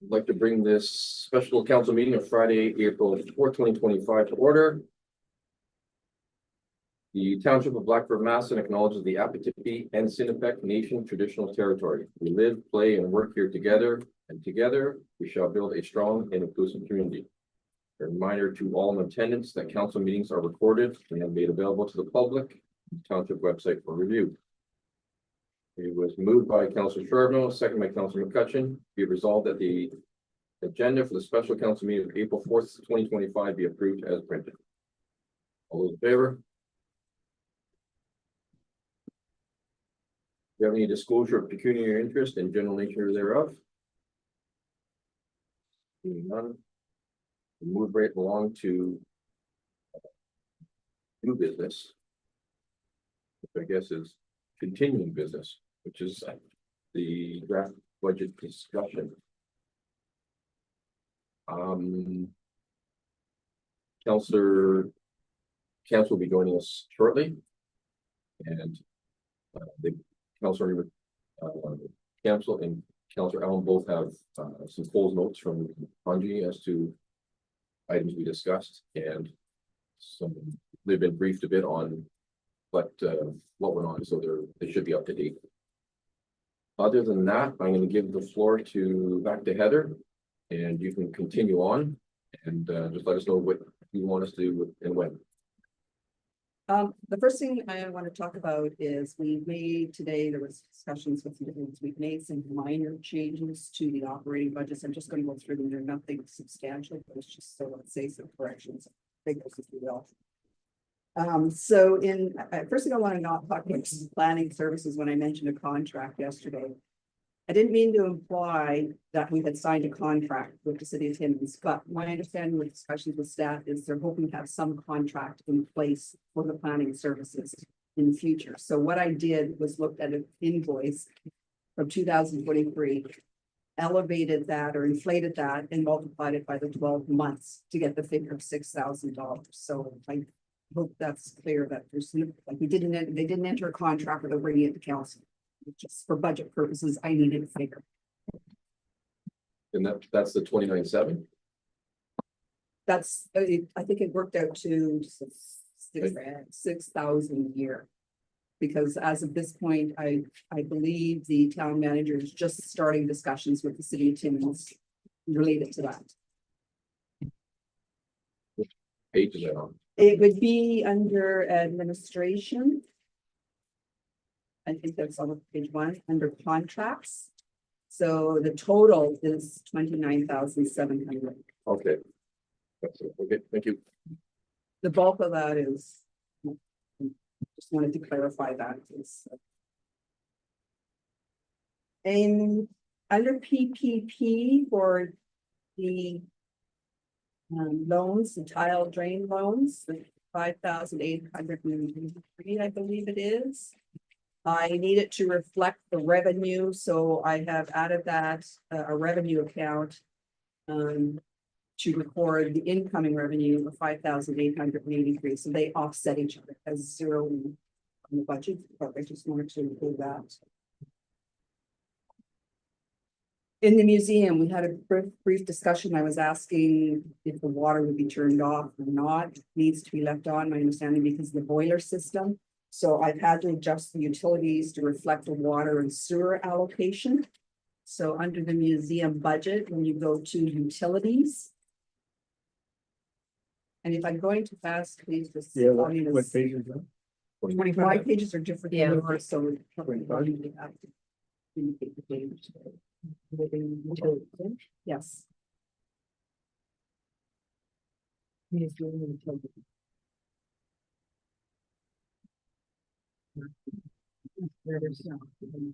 I'd like to bring this special council meeting of Friday, April 4th, 2025 to order. The Township of Blackford, Masson acknowledges the Apatippi and Sinapec Nation traditional territory. We live, play, and work here together, and together we shall build a strong and inclusive community. A reminder to all in attendance that council meetings are recorded and made available to the public on the Township website for review. It was moved by Councilor Charbonneau, second by Councilor McCutcheon. Be it resolved that the agenda for the special council meeting of April 4th, 2025 be approved as printed. All those in favor? Do you have any disclosure of pecuniary interest and general nature thereof? Seeing none. We'll move right along to new business, which I guess is continuing business, which is the draft budget discussion. Councilor Camps will be joining us shortly, and the Councilor Council and Councilor Allen both have some polls notes from Anji as to items we discussed, and they've been briefed a bit on what went on, so they should be up to date. Other than that, I'm going to give the floor back to Heather, and you can continue on and just let us know what you want us to do and when. The first thing I want to talk about is there was discussions with the different, we've made some minor changes to the operating budgets. I'm just going to go through them. They're nothing substantial, but it's just so let's say some corrections, figures, if you will. So first thing I want to not talk about is planning services. When I mentioned a contract yesterday, I didn't mean to imply that we had signed a contract with the city of Timmins, but my understanding with discussions with staff is they're hoping to have some contract in place for the planning services in the future. So what I did was looked at an invoice from 2023, elevated that or inflated that and multiplied it by the 12 months to get the figure of $6,000. So I hope that's clear that there's like they didn't enter a contract without bringing it to council. Just for budget purposes, I needed a figure. And that's the 29.7. That's I think it worked out to 6,000 a year. Because as of this point, I believe the town manager is just starting discussions with the city of Timmins related to that. Which page is that on? It would be under administration. I think that's on page 1 under contracts. So the total is 29,700. Okay. That's it. Okay, thank you. The bulk of that is, just wanted to clarify that. And under PPP for the loans, the tile drain loans, the 5,803, I believe it is. I need it to reflect the revenue, so I have added that a revenue account to record the incoming revenue of 5,883. So they offset each other as zero on the budget. But I just wanted to include that. In the museum, we had a brief discussion. I was asking if the water would be turned off or not. It needs to be left on, my understanding, because of the boiler system. So I've had to adjust the utilities to reflect the water and sewer allocation. So under the museum budget, when you go to utilities. And if I'm going too fast, please just. Yeah, what page is that? 25 pages are different. Yeah. So we probably have to indicate the page. Yes. Museum utility.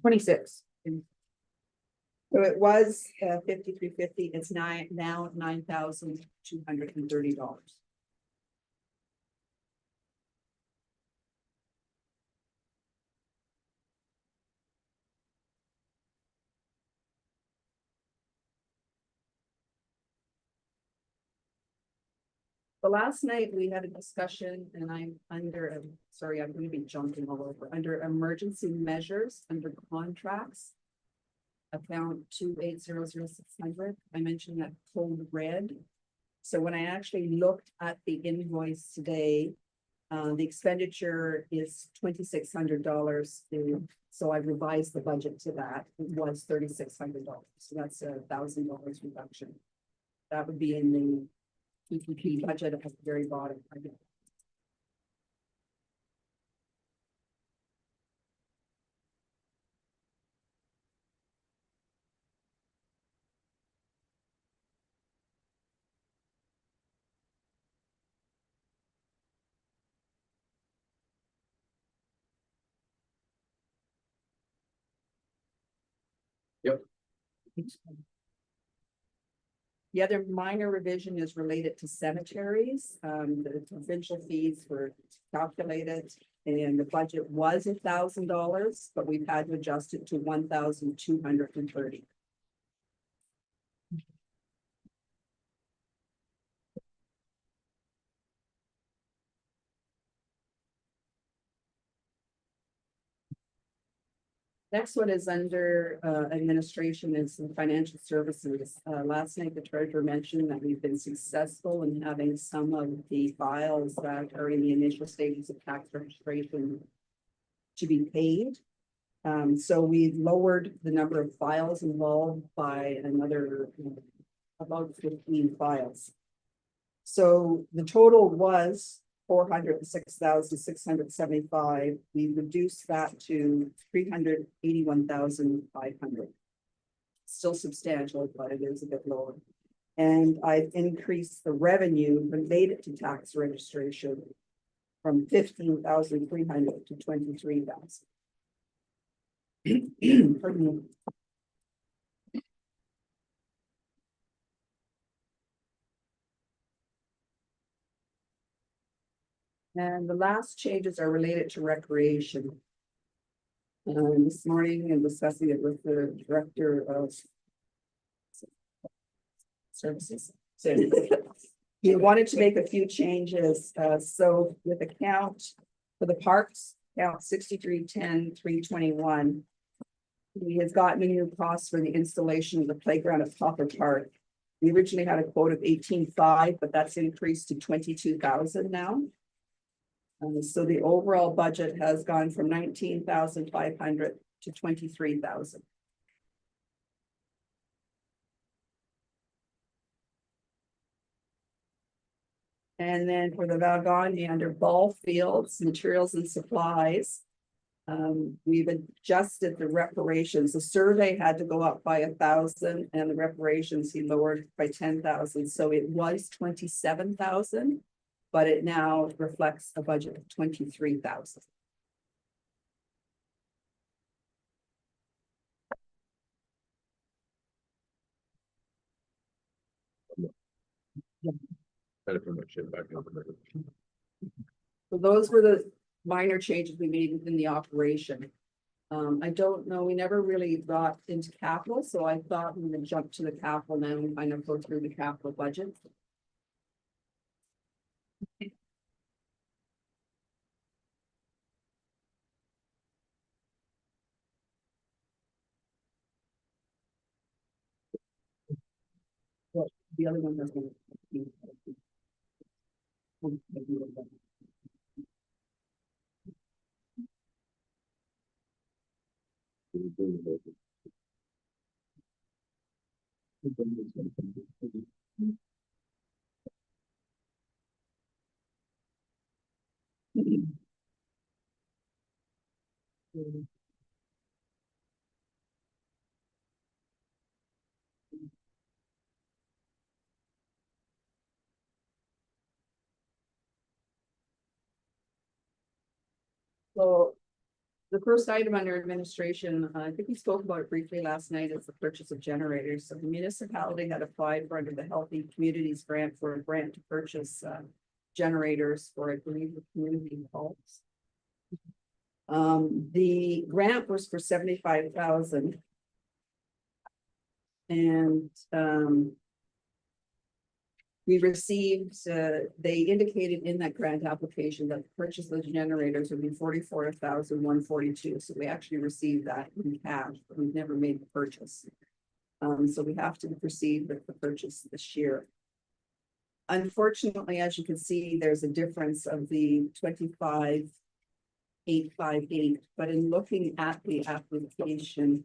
26. So it was 5350. It's now $9,230. The last night we had a discussion and I'm under, sorry, I'm going to be jumping all over, under emergency measures, under contracts. account 2800600. I mentioned that code red. So when I actually looked at the invoice today, the expenditure is $2,600. So I revised the budget to that. It was $3,600. So that's $1,000 reduction. That would be in the PPP budget at the very bottom. Yep. The other minor revision is related to cemeteries. The provincial fees were calculated and the budget was $1,000, but we've had to adjust it to 1,230. Next one is under administration and some financial services. Last night, the treasurer mentioned that we've been successful in having some of the files that are in the initial stages of tax registration to be paid. So we've lowered the number of files involved by another about 15 files. So the total was 406,675. We reduced that to 381,500. Still substantial, but it is a bit lower. And I've increased the revenue related to tax registration from 15,300 to 23,000. Pardon me. And the last changes are related to recreation. This morning and discussing it with the director of services. So he wanted to make a few changes. So with account for the parks, account 6310-321. He has gotten a new cost for the installation of the playground at Popper Park. We originally had a quote of 18,500, but that's increased to 22,000 now. So the overall budget has gone from 19,500 to 23,000. And then for the Valgandi under ball fields, materials and supplies, we've adjusted the reparations. The survey had to go up by 1,000 and the reparations he lowered by 10,000. So it was 27,000. But it now reflects a budget of 23,000. Better put my shit back up. So those were the minor changes we made within the operation. I don't know, we never really got into capital, so I thought we would jump to the capital now and kind of go through the capital budget. Well, the other one has been. So the first item under administration, I think we spoke about it briefly last night, is the purchase of generators. So the municipality had applied for under the Healthy Communities Grant for a grant to purchase generators for, I believe, the community halls. The grant was for 75,000. And We received, they indicated in that grant application that the purchase of the generators would be 44,142. So we actually received that in cash, but we've never made the purchase. So we have to proceed with the purchase this year. Unfortunately, as you can see, there's a difference of the 25,858, but in looking at the application,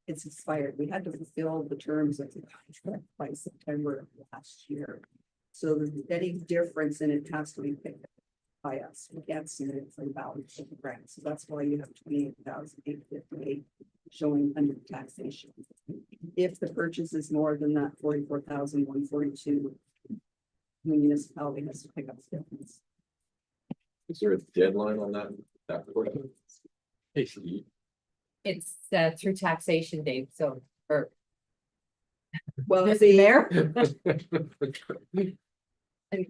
it's expired. We had to fulfill the terms of the contract by September of last year. So any difference in it has to be picked up by us. We can't see it for the balance of the grant. So that's why you have 28,858 showing under taxation. If the purchase is more than that 44,142, the municipality has to pick up the difference. Is there a deadline on that portion? It's through taxation date, so, or Well, Mr. see, Mayor? and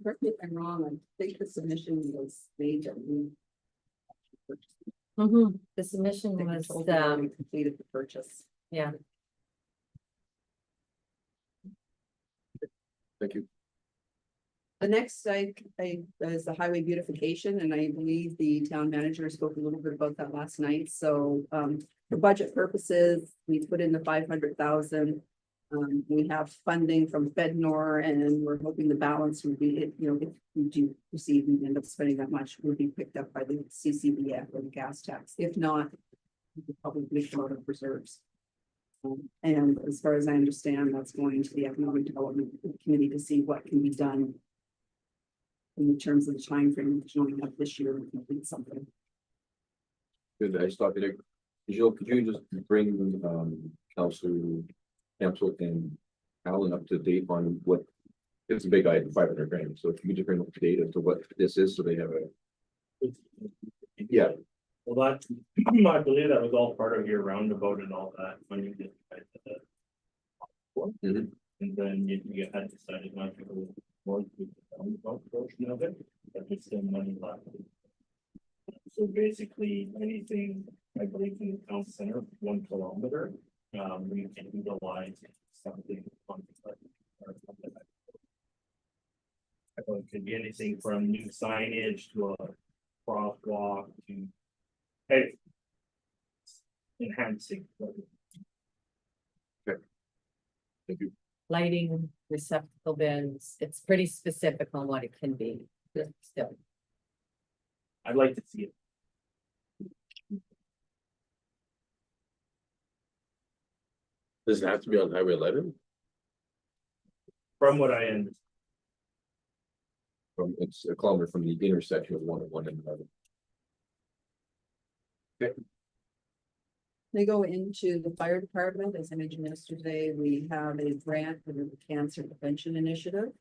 correct me if I'm wrong, I think the submission was made that we The submission was, completed the purchase. yeah, Thank you. The next is the highway beautification, and I believe the town manager spoke a little bit about that last night. So for budget purposes, we put in the 500,000. We have funding from FedNor, and we're hoping the balance would be, you know, if we do proceed and end up spending that much, would be picked up by the CCBF or the gas tax. If not, we could probably come out of reserves. And as far as I understand, that's going to the Economic Development Committee to see what can be done in terms of the time frame showing up this year to complete something. Good, I stopped it. Jill, could you just bring council and Alan up to date on what, it's a big item, 500 grand, so if you could just bring up to date as to what this is, so they have a. Yeah, Well, that, I believe that was all part of your roundabout and all that, when you did. Mhm. And then you had decided not to go more to the roundabout portion of it, but there's still money left. So basically, anything, I believe in the town center, 1 kilometer, we can utilize something on the. It could be anything from new signage to a crosswalk to. Hey. Enhancing. thank you. lighting, receptacle bins, it's pretty specific on what it can be, but still. I'd like to see it. Does it have to be on Highway 11? From what I understand. It's a kilometer from the intersection of 101 and 11. They go into the fire department. As I mentioned yesterday, we have a grant for the cancer prevention initiative.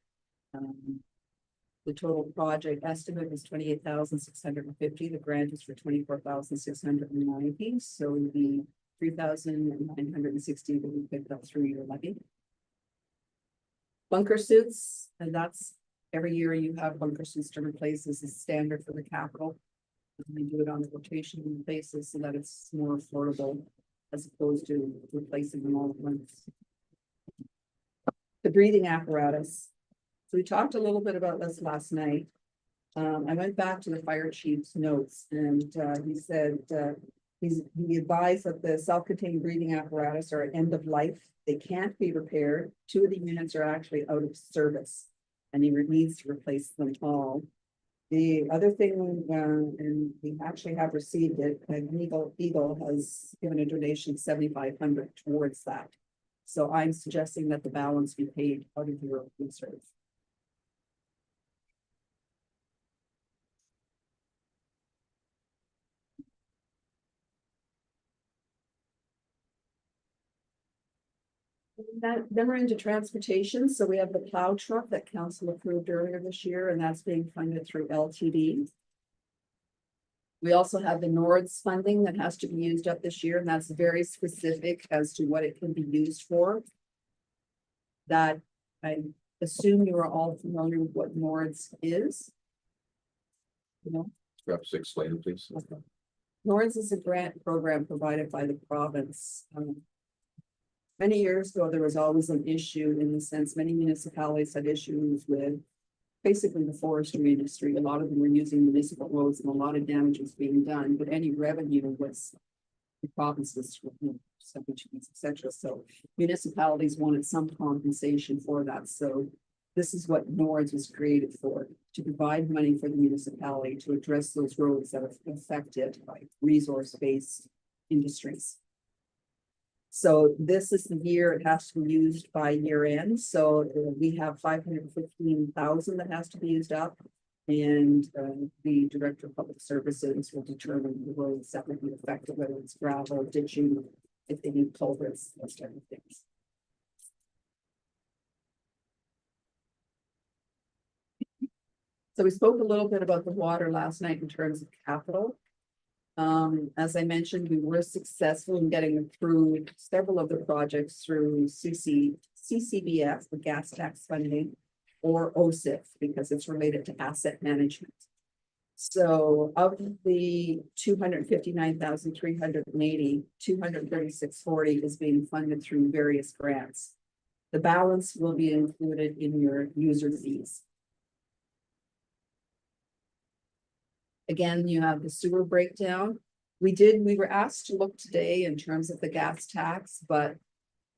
The total project estimate is 28,650. The grant is for 24,690. So the 3,960 will be picked up through your levy. Bunker suits, and that's every year you have bunker suits to replace. This is standard for the capital. And we do it on a rotation basis so that it's more affordable as opposed to replacing them all at once. The breathing apparatus. So we talked a little bit about this last night. I went back to the fire chief's notes and he said he advised that the self-contained breathing apparatus are at end of life. They can't be repaired. 2 of the units are actually out of service and he needs to replace them all. The other thing, and we actually have received it, Eagle has given a donation of 7,500 towards that. So I'm suggesting that the balance be paid out of your reserve. Then we're into transportation. So we have the plow truck that council approved earlier this year, and that's being funded through LTD. We also have the NORDS funding that has to be used up this year, and that's very specific as to what it can be used for. That I assume you are all familiar with what NORDS is. You know? Perhaps explain, please. NORDS is a grant program provided by the province. Many years ago, there was always an issue in the sense many municipalities had issues with basically the forestry industry. A lot of them were using municipal roads and a lot of damage was being done, but any revenue was the provinces, subsidies, et cetera. So municipalities wanted some compensation for that. So this is what NORDS was created for, to provide money for the municipality to address those roads that are affected by resource-based industries. So this is the year it has to be used by year end. So we have 515,000 that has to be used up. And the Director of Public Services will determine the roads that will be affected, whether it's gravel, ditching, if they need culverts, those type of things. So we spoke a little bit about the water last night in terms of capital. As I mentioned, we were successful in getting approved several of the projects through CCBF, the gas tax funding, or OSIF, because it's related to asset management. So of the 259,380, 236.40 is being funded through various grants. The balance will be included in your user fees. Again, you have the sewer breakdown. We were asked to look today in terms of the gas tax, but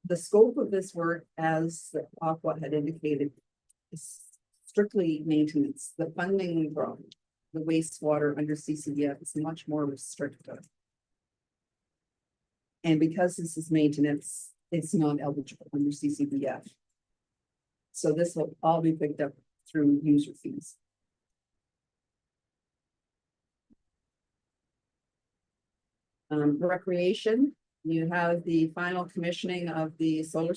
the scope of this work, as Aqua had indicated, is strictly maintenance. The funding from the wastewater under CCBF is much more restrictive. And because this is maintenance, it's not eligible under CCBF. So this will all be picked up through user fees. Recreation, you have the final commissioning of the solar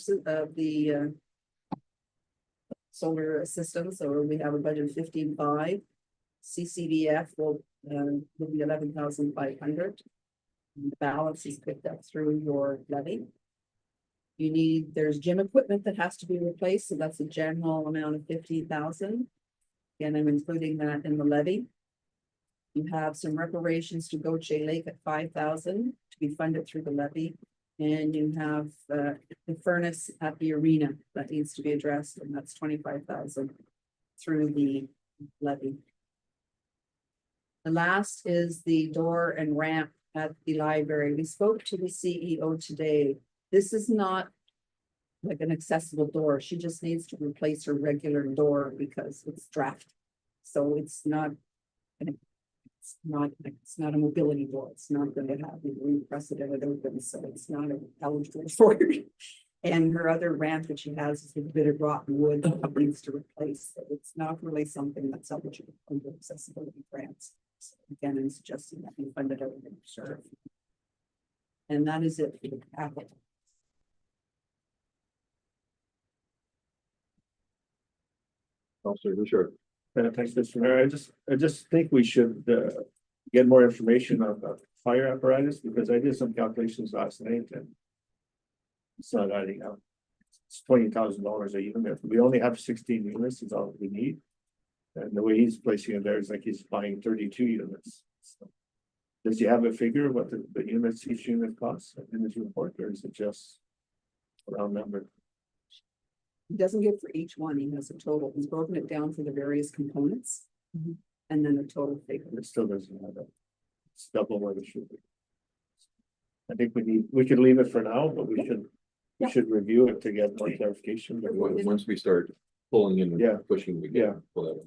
system. So we have a budget of 15.5. CCBF will be 11,500. The balance is picked up through your levy. There's gym equipment that has to be replaced, so that's a general amount of 15,000. Again, I'm including that in the levy. You have some reparations to Goche Lake at 5,000 to be funded through the levy. And you have the furnace at the arena that needs to be addressed, and that's 25,000 through the levy. The last is the door and ramp at the library. We spoke to the CEO today. This is not like an accessible door. She just needs to replace her regular door because it's drafty. So it's not a mobility door. It's not going to have the unprecedented open, so it's not eligible for it. And her other ramp that she has is a bit of rotten wood that needs to replace. So it's not really something that's eligible under accessibility grants. So again, I'm suggesting that we fund it out of the reserve. And that is it for the capital. Counselor Richard. Thanks, Mr. Mayor. I just think we should get more information on the fire apparatus, because I did some calculations last night and it's not adding up. It's $20,000 a unit. We only have 16 units is all we need. And the way he's placing it there is like he's buying 32 units. So, does he have a figure what the units, each unit costs in his report, or is it just a round number? He doesn't give for each one. He has a total. He's broken it down for the various components. And then the total figure. It still doesn't have it. It's double what it should be. I think we could leave it for now, but we should review it to get more clarification. But Once we start pulling in Yeah. and pushing, we can pull that.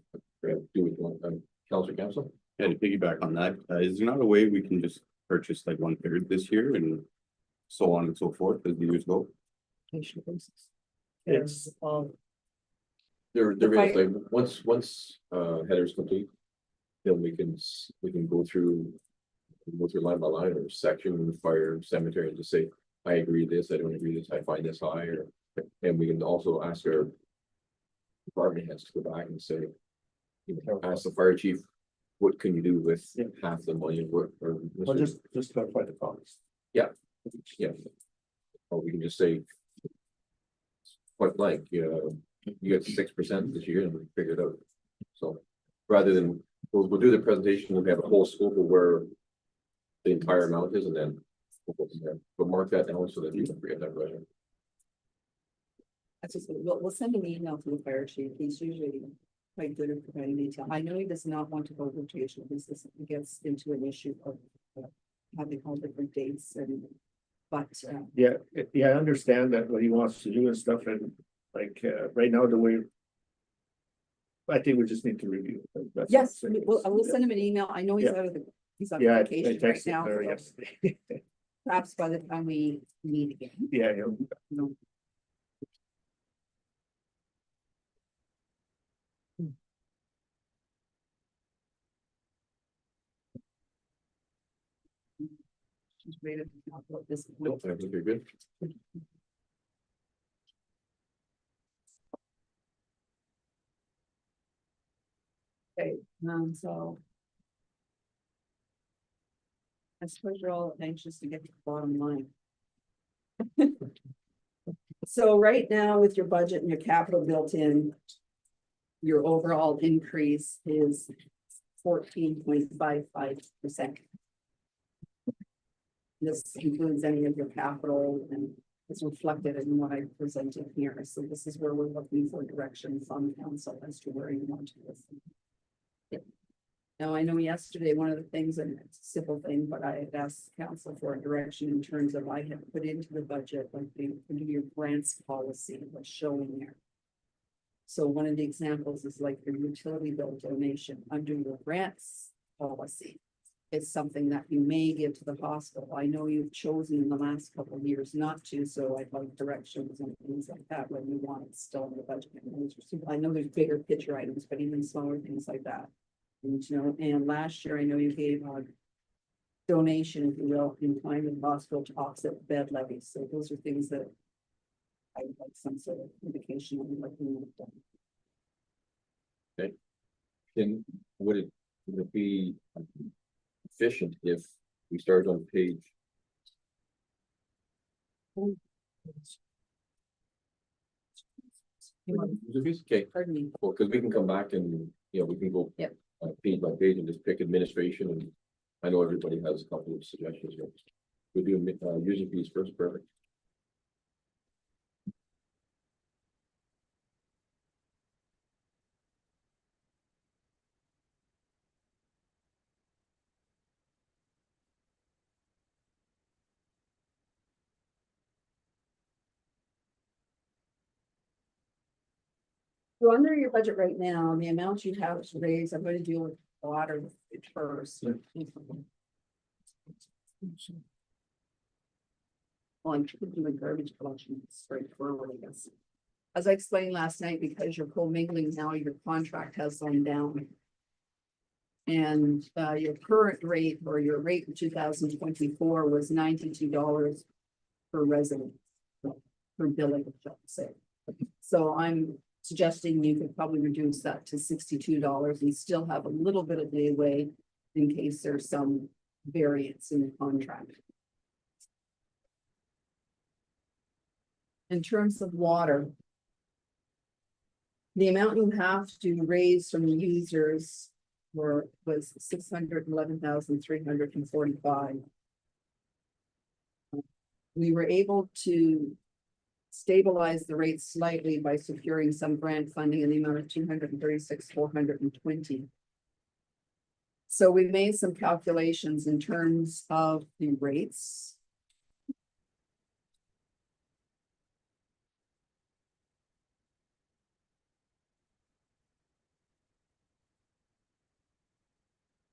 Do it one. Counselor Council. Yeah, to piggyback on that, is there not a way we can just purchase like 1/3 this year and so on and so forth as the years go? It's There is like, once header's complete, then we can go through line by line or section, fire, cemetery, and just say, I agree this, I don't agree this, I find this high, and we can also ask our department heads to go back and say, ask the fire chief, what can you do with half the money? Or just clarify the cost. Yeah. Or we can just say, point blank, you got 6% this year and we figure it out. So rather than, we'll do the presentation, we'll have a whole scope of where the entire amount is, and then we'll go from there. But mark that down so that you don't forget that, right? That's just, we'll send an email to the fire chief. He's usually quite good at providing detail. I know he does not want to go rotational. This gets into an issue of having all different dates and, but, Yeah, yeah, I understand that what he wants to do and stuff, and like, right now, the way. I think we just need to review. it. That's what I'm yes, saying. I will send him an email. I know he's Yeah. out of the, he's on Yeah, I vacation right texted now. her So yesterday. perhaps by the time we meet again, Yeah, you know. Just waited to talk about this. Nope, I think you're good. Okay, so. I suppose you're all anxious to get to the bottom line. So right now with your budget and your capital built in. Your overall increase is 14.55%. This includes any of your capital and it's reflected in what I presented here. So this is where we're looking for direction from council as to where you want to listen. Now, I know yesterday, one of the things, and it's a simple thing, but I had asked council for a direction in terms of I had put into the budget, like into your grants policy was showing there. So one of the examples is like your utility bill donation under your grants policy. It's something that you may give to the hospital. I know you've chosen in the last couple of years not to, so I'd like directions and things like that when you want it still in the budget. I know there's bigger picture items, but even smaller things like that. And, you know, and last year I know you gave a donation, if you will, in time in hospital to offset bed levies. So those are things that I would like some sort of indication on what you have done. Then would it be efficient if we started on page? Okay, Pardon me. well, because we can come back and, you know, we can go. Yep. Page by page and just pick administration, and I know everybody has a couple of suggestions here. We do user fees first, perfect. So under your budget right now, the amount you have to raise, I'm going to deal with water first. Well, I'm doing garbage collection straightforward, I guess. As I explained last night, because you're co-mingling now, your contract has gone down. And your current rate or your rate in 2024 was $92 per resident. Per billing, shall I say. So I'm suggesting you could probably reduce that to $62 and still have a little bit of leeway in case there's some variance in the contract. In terms of water, the amount you have to raise from the users was $611,345. We were able to stabilize the rate slightly by securing some grant funding in the amount of $236,420. So we made some calculations in terms of the rates.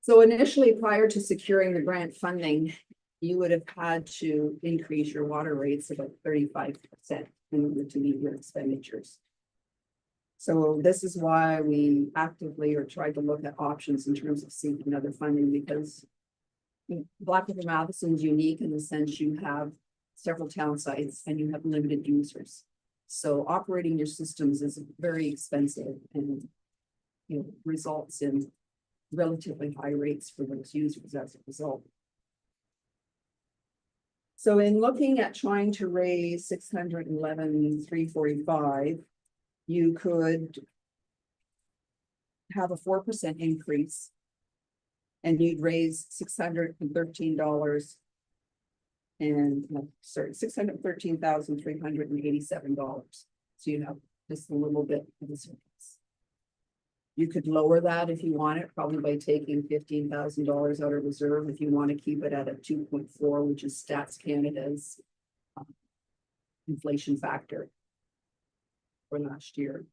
So initially, prior to securing the grant funding, you would have had to increase your water rates about 35% in order to meet your expenditures. So this is why we actively or tried to look at options in terms of seeking other funding, because Black River Matheson is unique in the sense you have several town sites and you have limited users. So operating your systems is very expensive and, you know, results in relatively high rates for those users as a result. So in looking at trying to raise $611,345, you could have a 4% increase and you'd raise $613 and $613,387. So you have just a little bit of the surplus. You could lower that if you want it, probably by taking $15,000 out of reserve, if you want to keep it at a 2.4, which is Stats Canada's inflation factor for last year.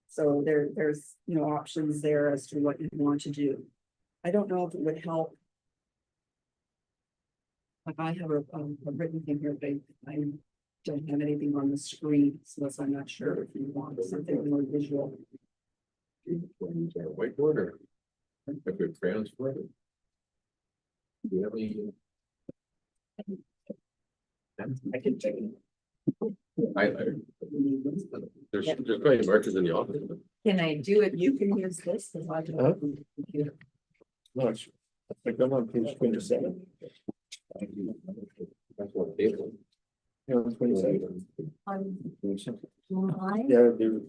So there's, options there as to what you want to do. I don't know if it would help. Like I have a written thing here, but I don't have anything on the screen, so I'm not sure if you want something more visual. Whiteboard or? If we transfer it? Do you have any? I can take it. Highlighter? There's probably markers in the office. Can I do it? You can use this, because I don't Huh? have a computer. No, it's, I think I'm on page 27. That's what table. Yeah, 27. Mine Yeah, you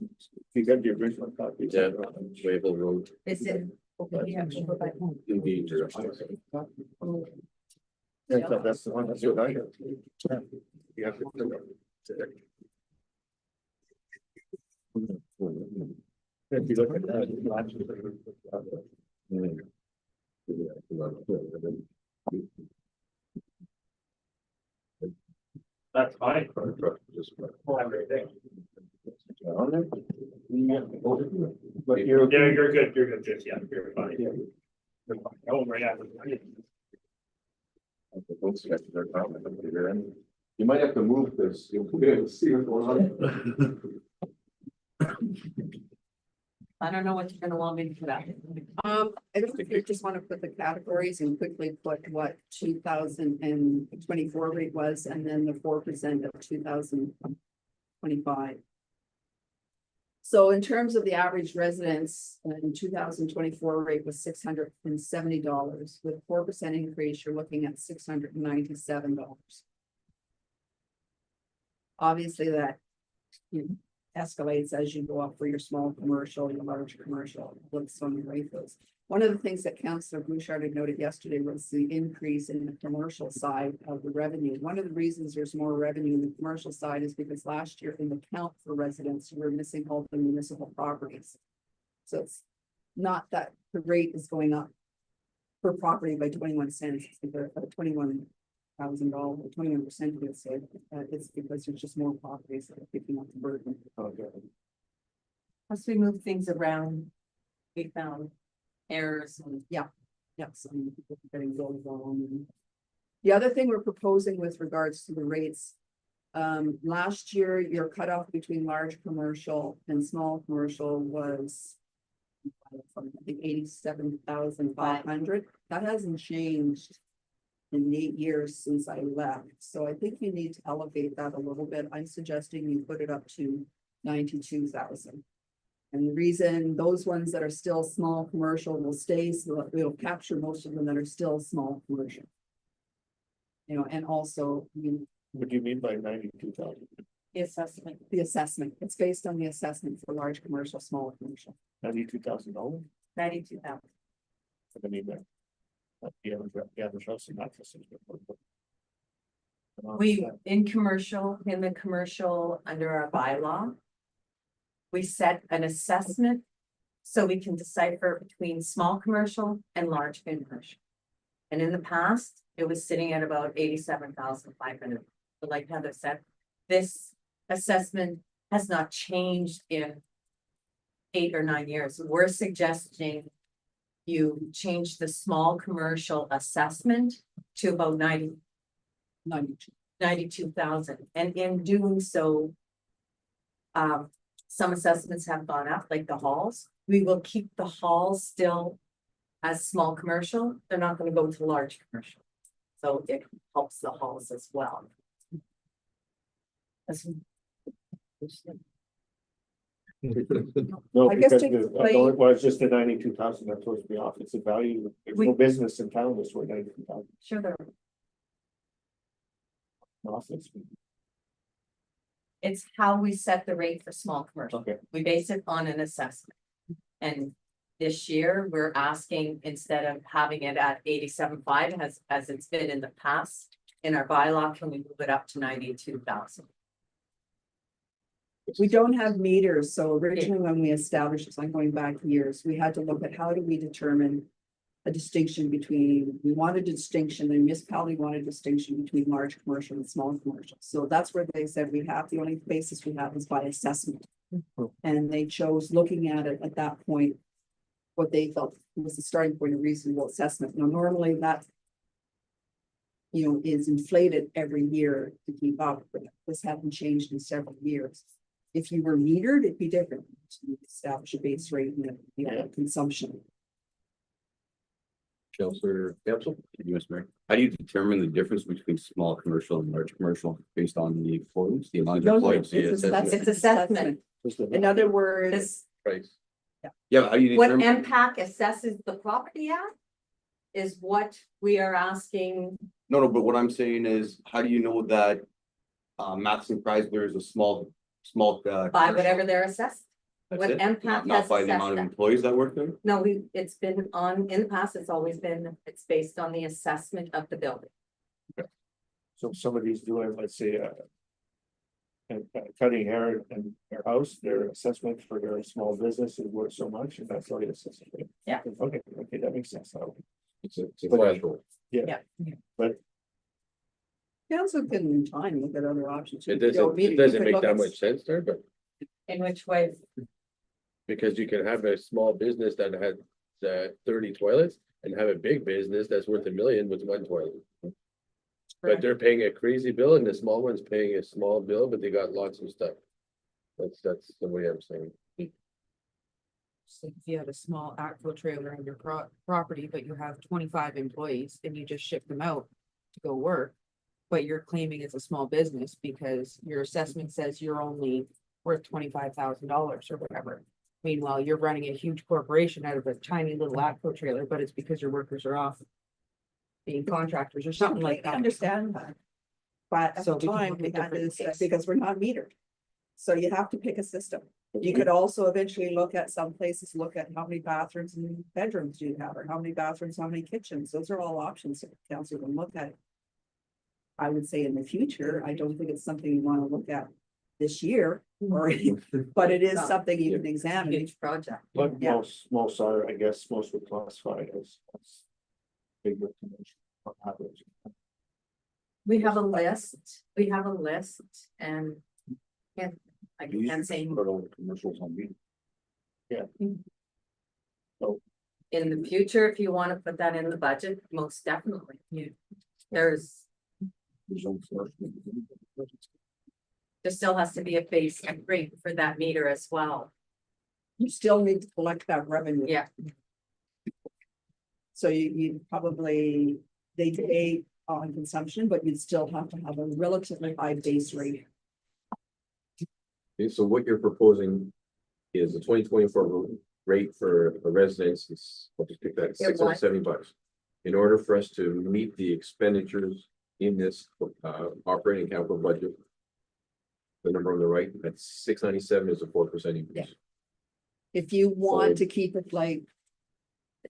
got the original copy. Yeah, Wayville Road. is in. Indeed. Yeah, that's the one, that's what I got. Yeah. You have to- If you look at that. That's fine. But you're. Yeah, you're good, just, yeah, you're fine. Oh, right after. You might have to move this, you'll be able to see what's going on. I don't know what you're gonna want me to put out. I don't think you just want to put the categories and quickly put what 2024 rate was, and then the 4% of 2025. So in terms of the average residence, in 2024 rate was $670. With 4% increase, you're looking at $697. Obviously, that escalates as you go up for your small commercial, your large commercial, with some rate goes. One of the things that Councillor Bouchard had noted yesterday was the increase in the commercial side of the revenue. One of the reasons there's more revenue in the commercial side is because last year in the count for residents, we're missing all the municipal properties. So it's not that the rate is going up per property by 21 cents, it's because $21,000, 21% of it, so it's because there's just more properties that are picking up the burden. As we move things around, we found errors and Yes, and people getting gold wrong. The other thing we're proposing with regards to the rates. Last year, your cutoff between large commercial and small commercial was. I think 87,500. That hasn't changed. In the 8 years since I left, so I think you need to elevate that a little bit. I'm suggesting you put it up to 92,000. And the reason those ones that are still small commercial will stay, so that we'll capture most of them that are still small commercial. And also, What do you mean by 92,000? the assessment. the assessment, it's based on the assessment for large commercial, small commercial. $92,000? 92,000. I mean, that. The average house in that facility. We, in the commercial, under our bylaw. We set an assessment. So we can decipher between small commercial and large commercial. And in the past, it was sitting at about 87,500. But like Heather said, this assessment has not changed in 8 or 9 years. We're suggesting you change the small commercial assessment to about 92,000. And in doing so, some assessments have gone up, like the halls. We will keep the halls still as small commercial. They're not going to go to large commercial. So it helps the halls as well. No, I guess because to the, explain- well, it's just the 92,000 that's supposed to be off. It's a value. There's no business in town that's worth 92,000 Sure, there. off. It's how we set the rate for small commercial. Okay. We base it on an assessment. And this year, we're asking, instead of having it at 87,500 as it's been in the past, in our bylaw, can we move it up to 92,000? We don't have meters, so originally when we established this, I'm going back years, we had to look at how do we determine. A distinction between, we wanted a distinction, the municipality wanted a distinction between large commercial and small commercial. So that's where they said we have, the only basis we have is by assessment. And they chose, looking at it at that point. What they felt was the starting point of reasonable assessment. Now, normally that. Is inflated every year to keep up, but this hasn't changed in several years. If you were metered, it'd be different. You establish a base rate and consumption. Counselor Campbell? Thank you, Mr. Mayor. How do you determine the difference between small commercial and large commercial based on the employees, the amount of employees? It's It's assessment. In other words, This, Price. Yeah, but how do you what determine? MPAC assesses the property at is what we are asking. No, but what I'm saying is, how do you know that? Max and Chrysler is a small. By commercial? whatever they're assessed. That's what it? MPAC Not has by the amount assessed of that. employees that work there? No, it's been on, in the past, it's always been, it's based on the assessment of the building. So if somebody's doing, let's say, and cutting hair in their house, their assessment for their small business is worth so much, and that's all the assessment. Yeah. Okay, that makes sense. It's a threshold. council can in time look at other options. It You don't doesn't, meter, it you doesn't could make look that at- much sense there, but In which way? because you can have a small business that had 30 toilets and have a big business that's worth $1 million with 1 toilet. But they're paying a crazy bill and the small one's paying a small bill, but they got lots of stuff. That's the way I'm saying. So if you have a small ACFO trailer on your property, but you have 25 employees and you just ship them out to go work. But you're claiming it's a small business because your assessment says you're only worth $25,000 or whatever. Meanwhile, you're running a huge corporation out of a tiny little ACFO trailer, but it's because your workers are off. Being contractors or something like I that. understand that. But at So the we can time, look we at had different this, things. because we're not metered. So you have to pick a system. You could also eventually look at some places, look at how many bathrooms and bedrooms do you have, or how many bathrooms, how many kitchens, those are all options that the council can look at. I would say in the future, I don't think it's something you wanna look at this year, or, but it is something you can examine. Huge project. But Yeah. most are, I guess, most would classify as. Bigger commercial on average. We have a list, and. Yeah, I can say But all the commercials on me. in the future, if you wanna put that in the budget, most definitely. There's, there still has to be a base rate for that meter as well. You still need to collect that revenue. Yeah. So you probably, they pay on consumption, but you'd still have to have a relatively high base rate. Okay, so what you're proposing is the 2024 rate for a residence is, I'll just pick that, Yeah, what? $670. In order for us to meet the expenditures in this operating capital budget. The number on the right, that's 697 is a 4% increase. If you want So- to keep it like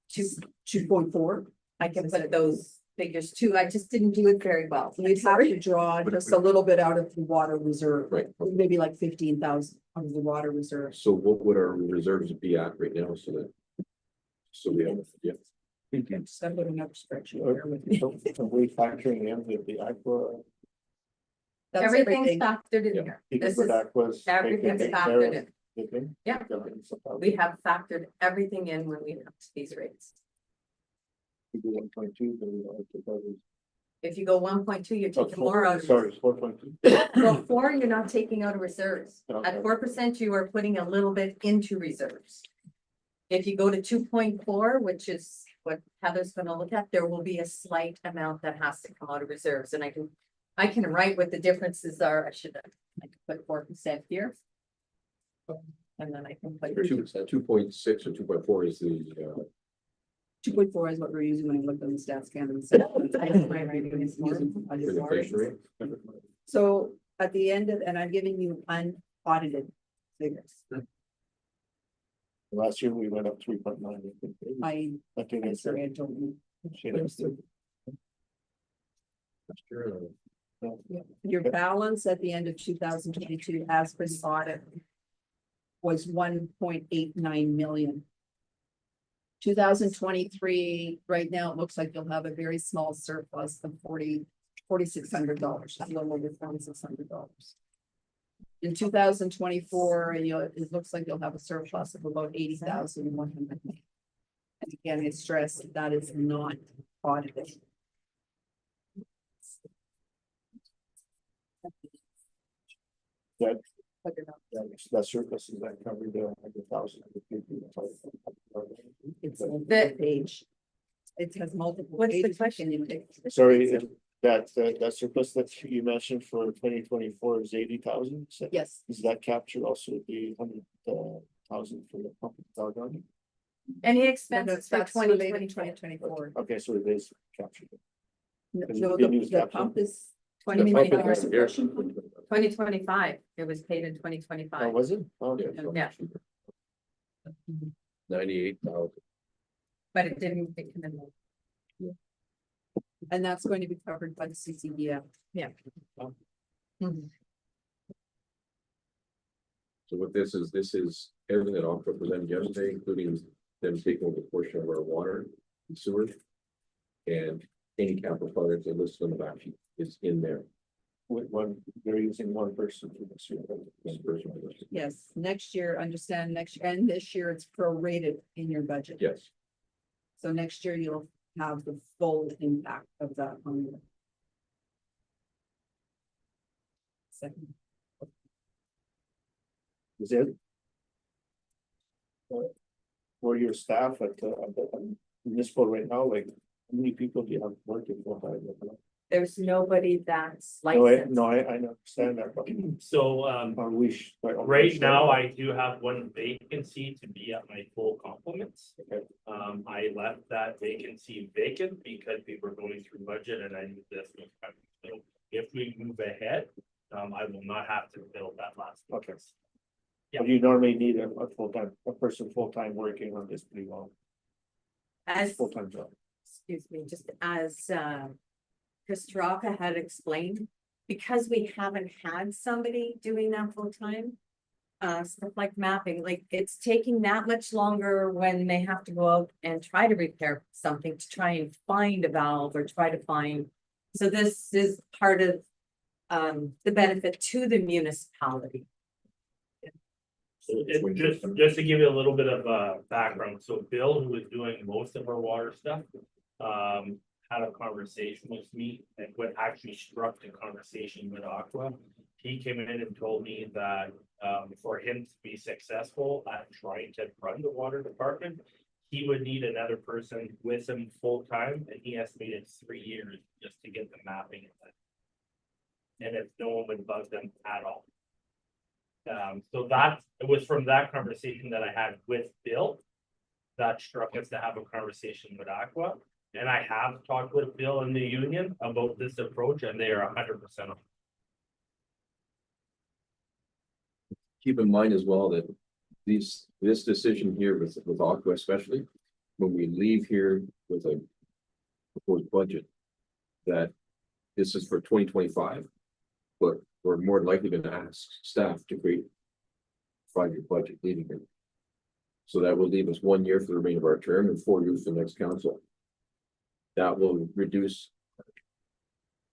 2.4, I can put those figures too, I just didn't do it very well. you'd have to draw But- just a little bit out of the water reserve. Right. Maybe like 15,000 out of the water reserve. So what would our reserves be at right now, so that? So we have, yeah, Just I put another spreadsheet there with me. So we factoring in the aqua. That's Everything's everything. factored in Yeah. here. Because This with is, aqua's. everything's taking care factored of in. the thing. Yeah. We have factored everything in when we have these rates. We do 1.2, but we don't have to cover- If you go 1.2, you're Oh, taking more out. of Sorry, 4.2. Well, 4, you're not taking out of reserves. Okay. At 4%, you are putting a little bit into reserves. If you go to 2.4, which is what Heather's gonna look at, there will be a slight amount that has to come out of reserves, and I can write what the differences are. I can put 4% here. And then I can put. 2.6 or 2.4 is the 2.4 is what we're using when I looked on the stats can. inflation rate. So at the end of, and I'm giving you unaudited figures. Last year we went up 3.9. I think I'm it's. sorry, I don't know. Shit, it's- Sure. Your balance at the end of 2022 as per the audit was 1.89 million. 2023, right now, it looks like you'll have a very small surplus of $4,600, a little over $4,600. In 2024, it looks like you'll have a surplus of about 80,100. And again, I stress that is not audited. That- But they're not- That surplus is that covered the 100,000. It's on The- the page. It has multiple. What's the pages. question? Can you take- Sorry, that surplus that you mentioned for 2024 is 80,000. Yes, Does that capture also the 100,000 for the pump? Doggone? Any no, expenses for that's related 2020, 2024. Okay, so it is captured. No, Because no, we didn't the use caption. pump is. The 2025, pump is 2025, it was paid in Oh, 2025. was it? Oh, Yeah, okay. so- Yeah. 98,000. But it didn't. It come in. And that's going to be covered by the CCDF. So what this is everything that Aqua presented yesterday, including them taking over a portion of our water and sewer. And any capital projects that are listed on the back sheet is in there. With one, they're using one person for this year. One person. Yes, next year, understand next, and this year it's prorated in your budget. Yes, So next year you'll have the full impact of that on you. Second. Is it? For your staff at the municipal right now, like, how many people do you have working full time? There's nobody that's No, licensed. I understand that, but So, are we? right now, I do have one vacancy to be at my full complements. Okay. I left that vacancy vacant because we were going through budget and I knew this was coming. So if we move ahead, I will not have to fill that last. Okay. vacancy. Yeah. But you normally need a person full-time working on this pretty well, As, full-time job. excuse me, just as Chris Taraka had explained, because we haven't had somebody doing that full time. Stuff like mapping, like it's taking that much longer when they have to go out and try to repair something to try and find a valve or try to find. So this is part of the benefit to the municipality. Just to give you a little bit of background, so Bill, who was doing most of our water stuff, had a conversation with me, and what actually struck the conversation with Aqua. He came in and told me that for him to be successful at trying to run the water department, he would need another person with him full time, and he estimated 3 years just to get the mapping. And if no one would bug them at all. So that, it was from that conversation that I had with Bill. That struck us to have a conversation with Aqua, and I have talked with Bill and the union about this approach, and they are 100% on. keep in mind as well that this decision here with Aqua especially, when we leave here with a proposed budget, that this is for 2025, but we're more likely going to ask staff to create a 5-year budget leading here. So that will leave us 1 year for the remainder of our term and 4 years for the next council. That will reduce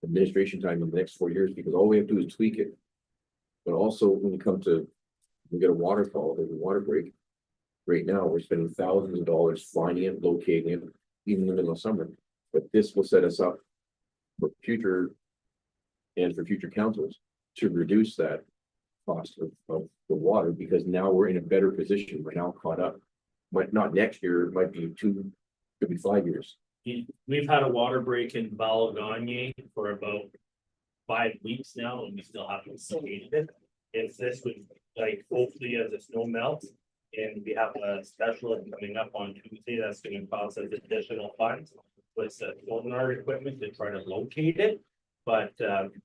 administration time in the next 4 years, because all we have to do is tweak it. But also when you come to, we get a water call, there's a water break. Right now, we're spending thousands of dollars finding it, locating it, even in the middle of summer. But this will set us up for future and for future councils to reduce that cost of the water, because now we're in a better position. We're now caught up. Might not next year, it might be 2, could be 5 years. We've had a water break in Balaganye for about 5 weeks now, and we still haven't stated it. If this would, like, hopefully as the snow melts, and we have a specialist coming up on Tuesday, that's gonna cost us additional funds with sonar equipment to try to locate it. But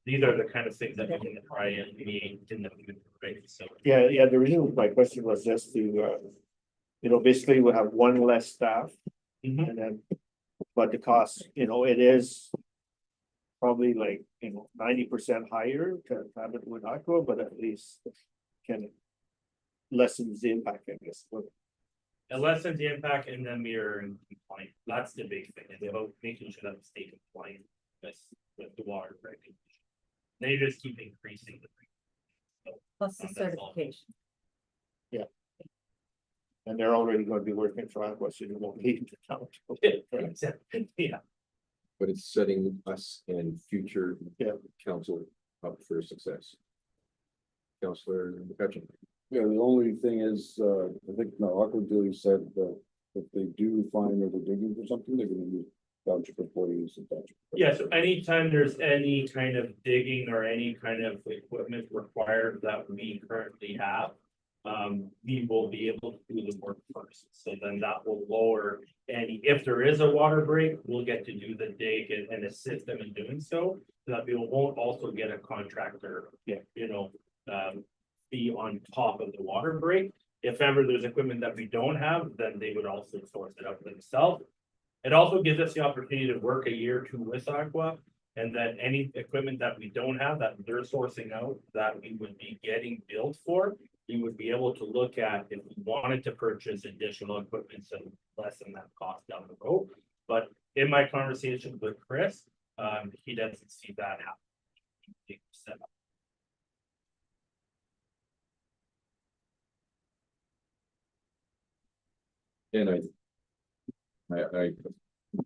these are the kind of things that we can try and mediate in the future, right? So. Yeah, the reason my question was just to, basically we'll have one less staff Mhm. and then, but the cost, it is probably like, 90% higher to have it with Aqua, but at least can lessens the impact, I guess. It lessens the impact and then we are in compliance. That's the big thing, is about making sure that we stay compliant with the water regulation. They just keep increasing the. Plus the That's all. certification. And they're already gonna be working for Aqua, so you won't need the town. Yeah, But it's setting us and future. Yeah. Council up for success. Counselor McCutcheon. Yeah, the only thing is, I think Aqua Dealy said that if they do find that they're digging for something, they're gonna use township employees and township. yeah, so anytime there's any kind of digging or any kind of equipment required that we currently have. We will be able to do the work first, so then that will lower any, if there is a water break, we'll get to do the dig and assist them in doing so. So that we won't also get a contractor. Yeah. Be on top of the water break. If ever there's equipment that we don't have, then they would also source it out themselves. It also gives us the opportunity to work a year or two with Aqua. And then any equipment that we don't have that they're sourcing out that we would be getting billed for. We would be able to look at if we wanted to purchase additional equipment, so lessen that cost down the road. But in my conversation with Chris, he doesn't see that happening. And I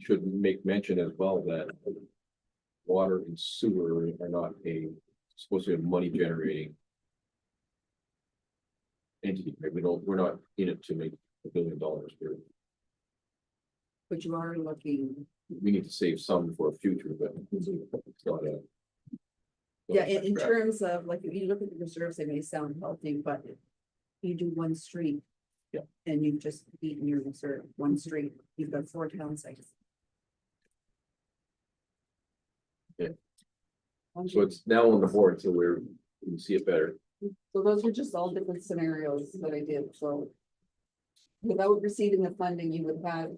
should make mention as well that. Water and sewer are not supposed to be a money generating. Entity, right? We're not in it to make $1 billion. But you are looking, We need to save some for a future, but it's not a. yeah, in terms of, like, if you look at the reserves, they may sound healthy, but you do one street. Yeah. And you've just eaten your reserve, one street, you've got 4 town sites. Yeah. So it's now on the board, so we can see it better. So those are just all different scenarios that I did, so. Without receiving the funding, you would have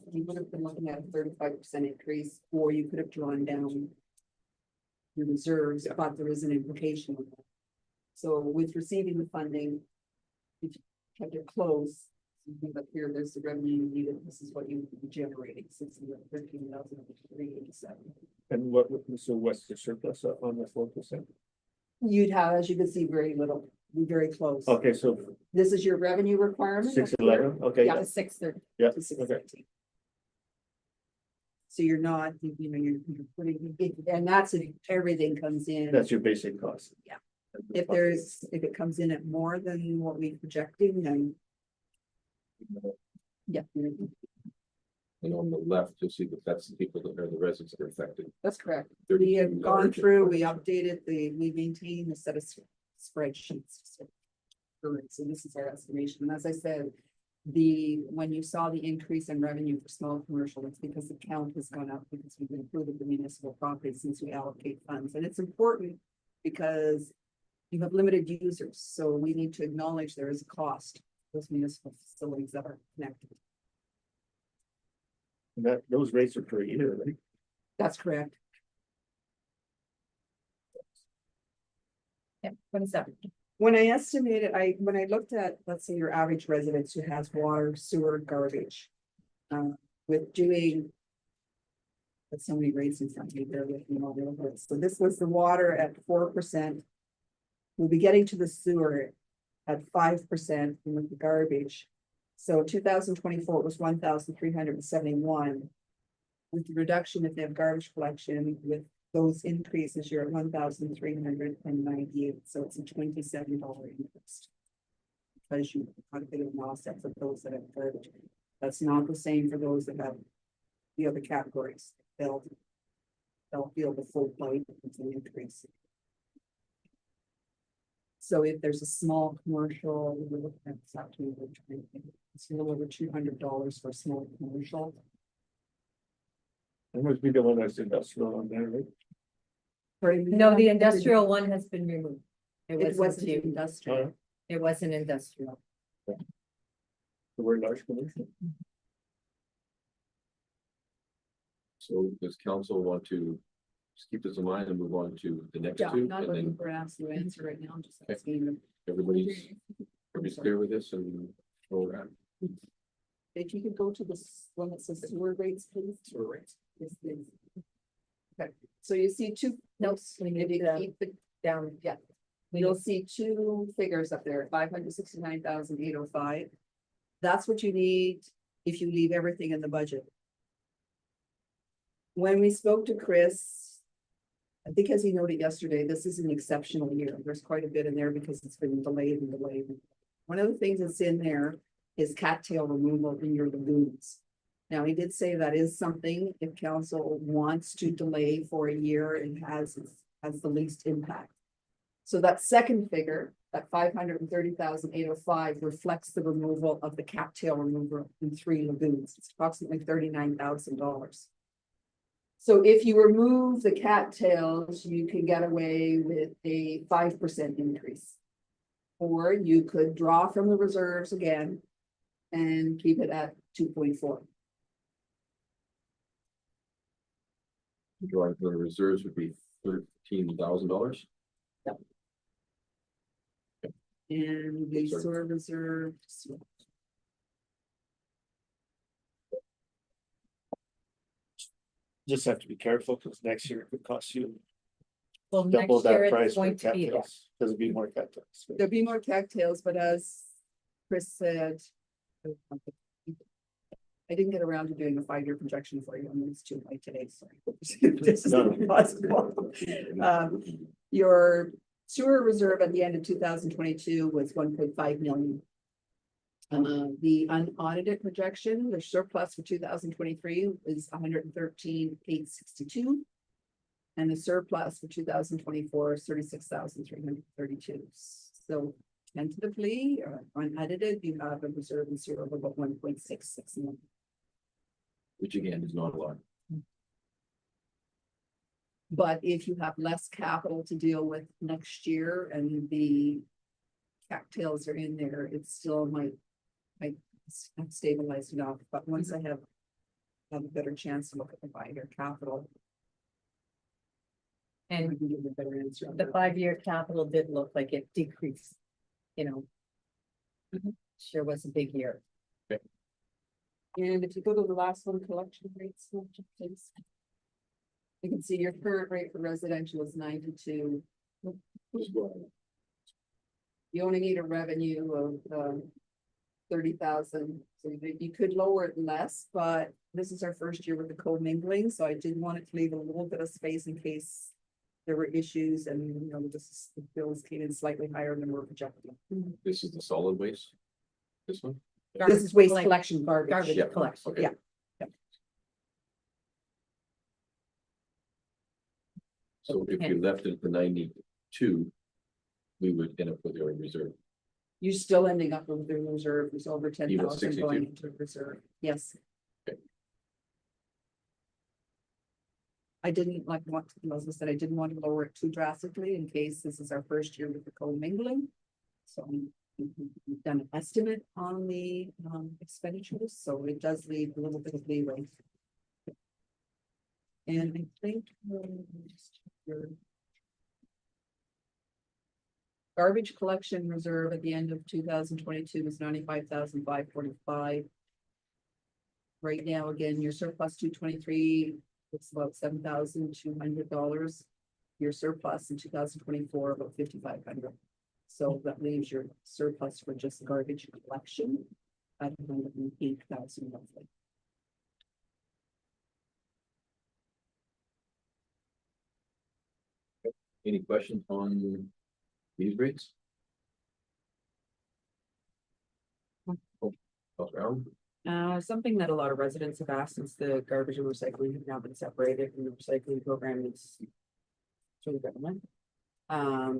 been looking at a 35% increase, or you could have drawn down. Your reserves, but there is an implication of that. So with receiving the funding. If you kept it close, you think up here, there's the revenue you needed, this is what you would be generating, 613,387. And so what's the surplus on the 4%? You'd have, as you can see, very little, be very close. Okay, so This is your revenue requirement. 611, okay. Yeah, 630. Yeah, To 613. So you're not, you're putting, and that's if everything comes in. That's your basic cost. Yeah. If it comes in at more than what we projecting, then. Yeah, And on the left, you'll see that that's the people that are the residents that are affected. that's correct. We have gone through, we updated we maintain a set of spreadsheets. So this is our estimation, and as I said, when you saw the increase in revenue for small commercial, it's because the count has gone up because we've included the municipal property since we allocate funds, and it's important because you have limited users, so we need to acknowledge there is a cost, those municipal facilities that are connected. And those rates are per year, right? That's correct. Yeah, 27. When I estimated, when I looked at, let's say your average residence who has water, sewer, garbage. With doing. But so many rates in front of me, bear with me all real quick. So this was the water at 4%. We'll be getting to the sewer at 5% and with the garbage. So 2024 was 1,371. With the reduction, if they have garbage collection with those increases, you're at 1,398, so it's a $27 increase. Because you got a bit of an offset for those that have garbage. That's not the same for those that have the other categories. They'll feel the full plate, it's an increase. So if there's a small commercial, we're looking at it's a little over $200 for a small commercial. It must be the one that's industrial on there, right? No, the industrial one has been removed. It wasn't you. industrial. It wasn't industrial. The word large commercial. So does council want to just keep this in mind and move on to the next Yeah, two, I'm not and looking then for an absolute answer right now, I'm just Okay. asking them. everybody's clear with this and where we're at. If you could go to this one that says sewer rates, please. Sewer rates. Yes, please. Okay, so you see two notes, We if need you to- keep the, Down, yeah, you'll see two figures up there, 569,805. That's what you need if you leave everything in the budget. When we spoke to Chris, I think as he noted yesterday, this is an exceptional year. There's quite a bit in there because it's been delayed and delayed. One of the things that's in there is cattail removal in your lagoons. Now, he did say that is something if council wants to delay for a year and has the least impact. So that second figure, that 530,805 reflects the removal of the cattail remover in 3 lagoons. It's approximately $39,000. So if you remove the cattails, you can get away with a 5% increase. Or you could draw from the reserves again and keep it at 2.4. Drawing from the reserves would be $13,000. And the Sorry. sewer reserves. Just have to be careful, because next year it could cost you well, double next year that it's price for going to be, cattails, because it'd be more cattails. There'll be more cattails, but as Chris said. I didn't get around to doing a 5-year projection for you, I mean, it's too late today, sorry. This is No. not possible. Your sewer reserve at the end of 2022 was 1.5 million. The unaudited projection, the surplus for 2023 is 113,862. And the surplus for 2024 is 36,332. So tentatively, unedited, you have a reserve in sewer of about 1.66 million. Which again is not a lot. But if you have less capital to deal with next year and the cattails are in there, it still might have stabilized enough, but once I have a better chance to look at the 5-year capital, I and can give you a better answer. on the that. 5-year capital did look like it decreased, you know. Sure was a big year. And if you go to the last one, collection rates, please. You can see your current rate for residential is 92. You only need a revenue of 30,000, so you could lower it less, but this is our first year with the co-mingling, so I did want it to leave a little bit of space in case there were issues and, you know, the bills came in slightly higher than we're projecting. This is the solid waste. This one? This is waste Garbage collection garbage. Garbage Yeah, collection, okay. Yeah. So if you left it at the 92, we would end up with your reserve. You're still ending up with the reserve, there's over 10,000 62? going into reserve, yes. Okay. I didn't like want, as I said, I didn't want to lower it too drastically in case this is our first year with the co-mingling. So we've done an estimate on the expenditures, so it does leave a little bit of leeway. And I think. Just check your garbage collection reserve at the end of 2022 was 95,545. Right now, again, your surplus 223, it's about $7,200. Your surplus in 2024 about 5,500. So that leaves your surplus for just garbage collection at 108,000 roughly. Any questions on these rates? Counselor Allen? Something that a lot of residents have asked since the garbage and recycling have now been separated and the recycling program is through the government.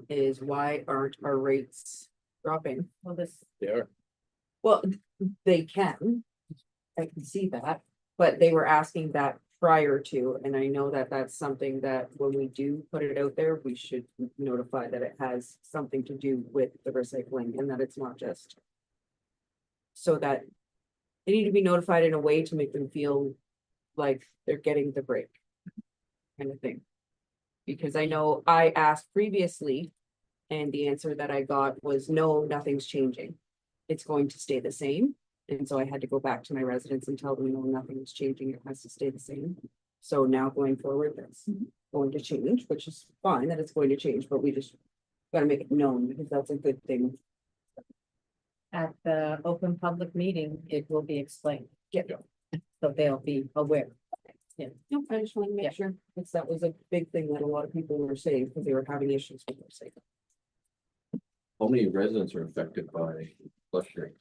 Is why aren't our rates dropping? well, this, They are. Well, they can. I can see that, but they were asking that prior to, and I know that that's something that when we do put it out there, we should notify that it has something to do with the recycling and that it's not just. So that they need to be notified in a way to make them feel like they're getting the break. Kind of thing. Because I know I asked previously, and the answer that I got was no, nothing's changing. It's going to stay the same. And so I had to go back to my residents and tell them, no, nothing's changing, it has to stay the same. So now going forward, that's going to change, which is fine that it's going to change, but we just gotta make it known, because that's a good thing. At the open public meeting, it will be explained. Yeah. So they'll be aware. No, I just wanted to make sure, because that was a big thing that a lot of people were saying, because they were having issues with their site. How many residents are affected by flush drains?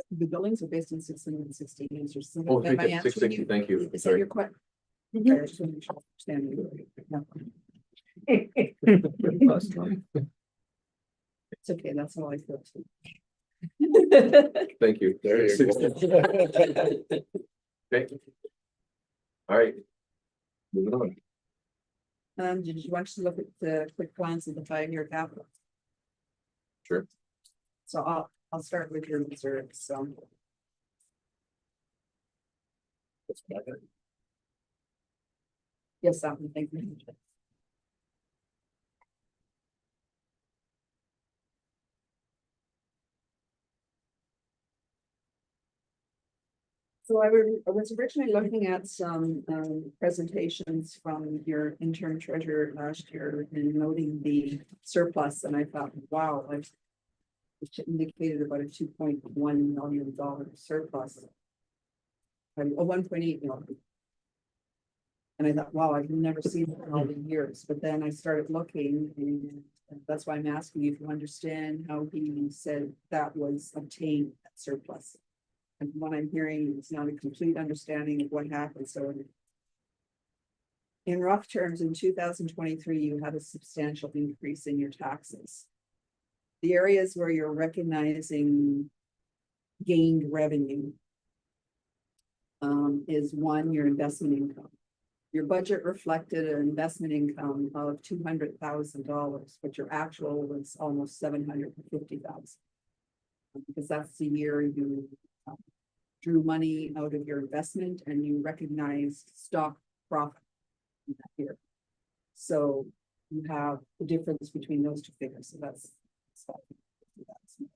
The buildings are based on 616 users. So Oh, am I answering 660, you? thank you. Is that Sorry. your question? Mhm. I just want to make sure I understand you. It's okay, that's how I feel too. Thank you. There you go. Okay. All right. Moving on. Did you want to look at the quick plans of the 5-year capital? Sure. So I'll start with your reserves, so. Yes, that one, thank you. So I was originally looking at some presentations from your intern treasurer last year and noting the surplus, and I thought, wow, which indicated about a $2.1 million surplus. A 1.8 million. And I thought, wow, I've never seen it in all the years, but then I started looking, and that's why I'm asking you if you understand how he said that was obtained, that surplus. And what I'm hearing is not a complete understanding of what happened, so. In rough terms, in 2023, you had a substantial increase in your taxes. The areas where you're recognizing gained revenue. Is one, your investment income. Your budget reflected an investment income of $200,000, but your actual was almost $750,000. Because that's the year you drew money out of your investment and you recognized stock profit in that year. So you have the difference between those two figures. So that's $750,000.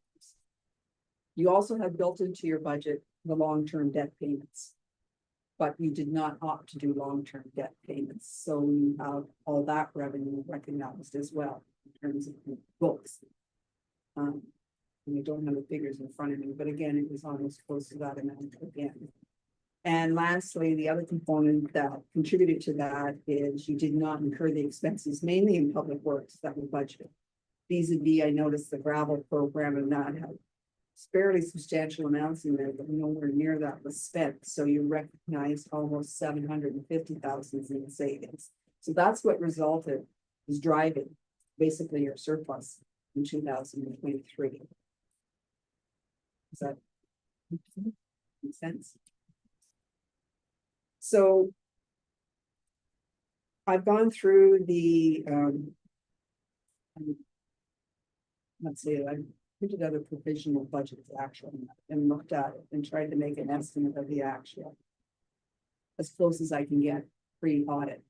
You also have built into your budget the long-term debt payments. But you did not opt to do long-term debt payments, so you have all that revenue recognized as well in terms of the books. And you don't have the figures in front of me, but again, it was almost close to that amount again. And lastly, the other component that contributed to that is you did not incur the expenses, mainly in public works, that were budgeted. Vis-a-vis, I noticed the gravel program and that had fairly substantial amounts in there, but nowhere near that was spent. So you recognized almost $750,000 in savings. So that's what resulted, is driving basically your surplus in 2023. Does that make sense? So I've gone through the let's see, I put together provisional budgets actually and looked at it and tried to make an estimate of the actual as close as I can get pre-audit.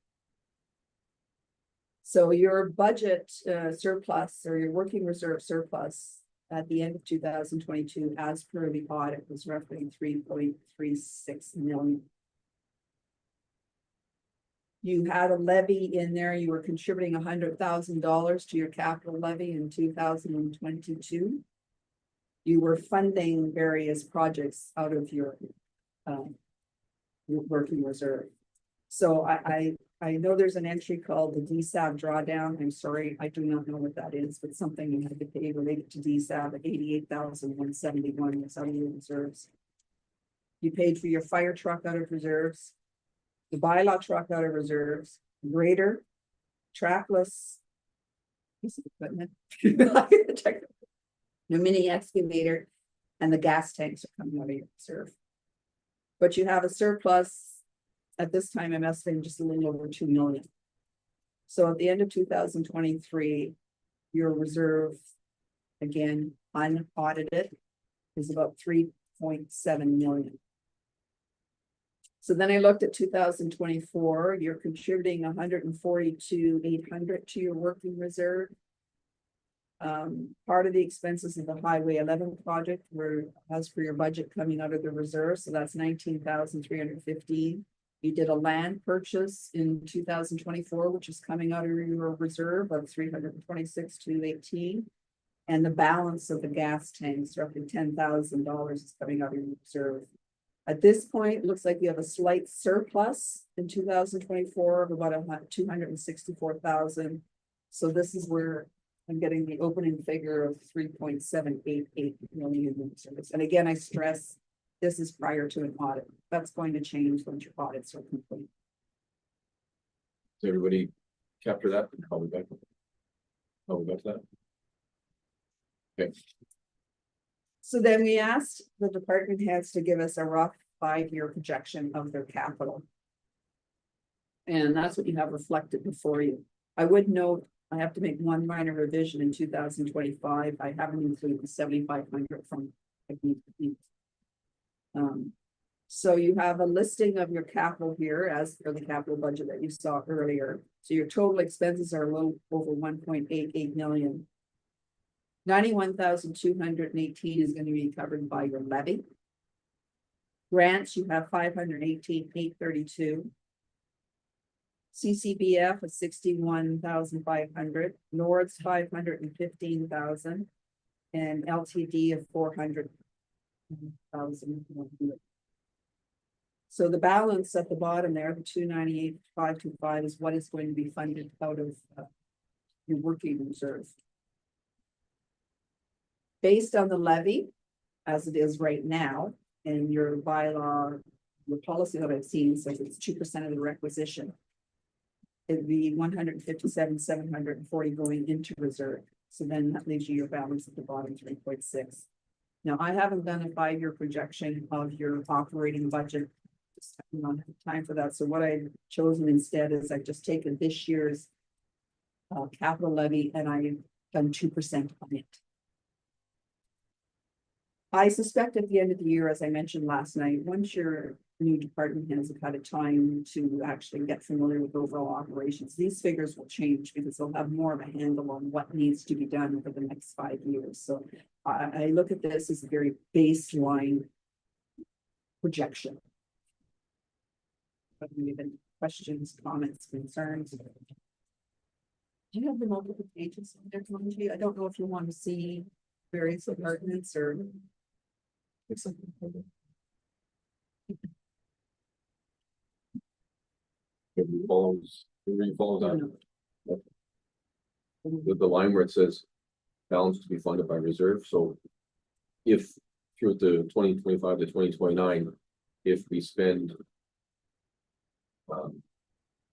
So your budget surplus or your working reserve surplus at the end of 2022 as per the audit was roughly 3.36 million. You had a levy in there, you were contributing $100,000 to your capital levy in 2022. You were funding various projects out of your working reserve. So I know there's an entry called the DSAB drawdown. I'm sorry, I do not know what that is, but something you had to pay related to DSAB at $88,171 was out of your reserves. You paid for your fire truck out of reserves. The bylaw truck out of reserves, grader, trackless piece of equipment, the mini excavator, and the gas tanks are coming out of your reserve. But you have a surplus at this time, I'm estimating just a little over 2 million. So at the end of 2023, your reserve, again, unaudited, is about 3.7 million. So then I looked at 2024, you're contributing 142,800 to your working reserve. Part of the expenses of the Highway 11 project were, as per your budget, coming out of the reserve, so that's 19,315. You did a land purchase in 2024, which is coming out of your reserve of 326,218. And the balance of the gas tanks, roughly $10,000, is coming out of your reserve. At this point, it looks like you have a slight surplus in 2024 of about 264,000. So this is where I'm getting the opening figure of 3.788 million in reserves. And again, I stress, this is prior to an audit. That's going to change once your audits are complete. Does everybody capture that? I'll be back. I'll be back to that. Okay, So then we asked the department heads to give us a rough 5-year projection of their capital. And that's what you have reflected before you. I would note, I have to make one minor revision in 2025. I haven't included the 7,500 from. So you have a listing of your capital here as per the capital budget that you saw earlier. So your total expenses are low over 1.88 million. 91,218 is going to be covered by your levy. Grants, you have 518,832. CCBF is 61,500, Nords 515,000, and LTD of 400,000. So the balance at the bottom there, the 298,525, is what is going to be funded out of your working reserve. Based on the levy, as it is right now, and your bylaw, your policy that I've seen says it's 2% of the requisition. It'd be 157,740 going into reserve. So then that leaves you your balance at the bottom, 3.6. Now, I haven't done a 5-year projection of your operating budget. Just don't have time for that. So what I've chosen instead is I've just taken this year's capital levy and I've done 2% on it. I suspect at the end of the year, as I mentioned last night, once your new department heads have had a time to actually get familiar with overall operations, these figures will change because they'll have more of a handle on what needs to be done over the next 5 years. So I look at this as a very baseline projection. But we have any questions, comments, concerns? Do you have the multiple pages in there, Monty? I don't know if you want to see various departments or. everybody follows that. The line where it says balance to be funded by reserve, so if through the 2025 to 2029, if we spend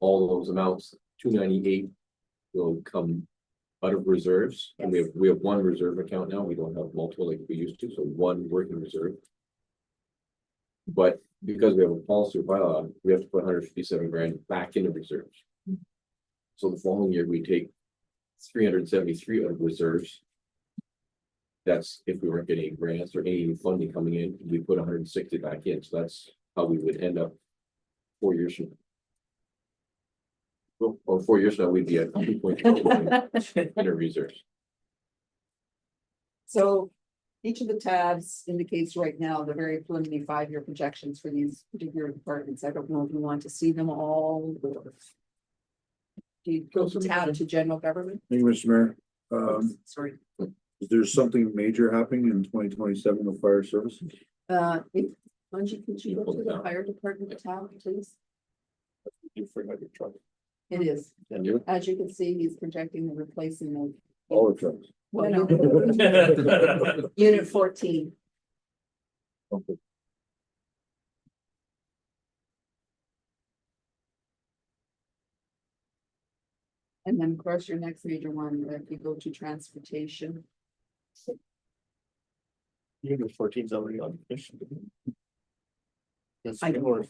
all those amounts, 298 will come out of reserves, and we have one reserve account now. We don't have multiple like we used to, so one working reserve. But because we have a policy or bylaw, we have to put 157 grand back into reserves. So the following year, we take 373 out of reserves. That's if we weren't getting grants or any funding coming in, we put 160 back in. So that's how we would end up 4 years from now. Well, 4 years from now, we'd be at 2.2 in our reserves. So each of the tabs indicates right now the very preliminary 5-year projections for these particular departments. I don't know if you want to see them all. Or do you go from tab to general government? Thank you, Mr. Mayor. Sorry. Is there something major happening in 2027 with fire services? Angie, could you go to the fire department tab, please? You forgot your truck. It is. And you? As you can see, he's projecting the replacing of. All the trucks. Well, no. Unit 14. Okay. And then of course, your next major one, if you go to transportation. Unit 14's already on the mission. I don't-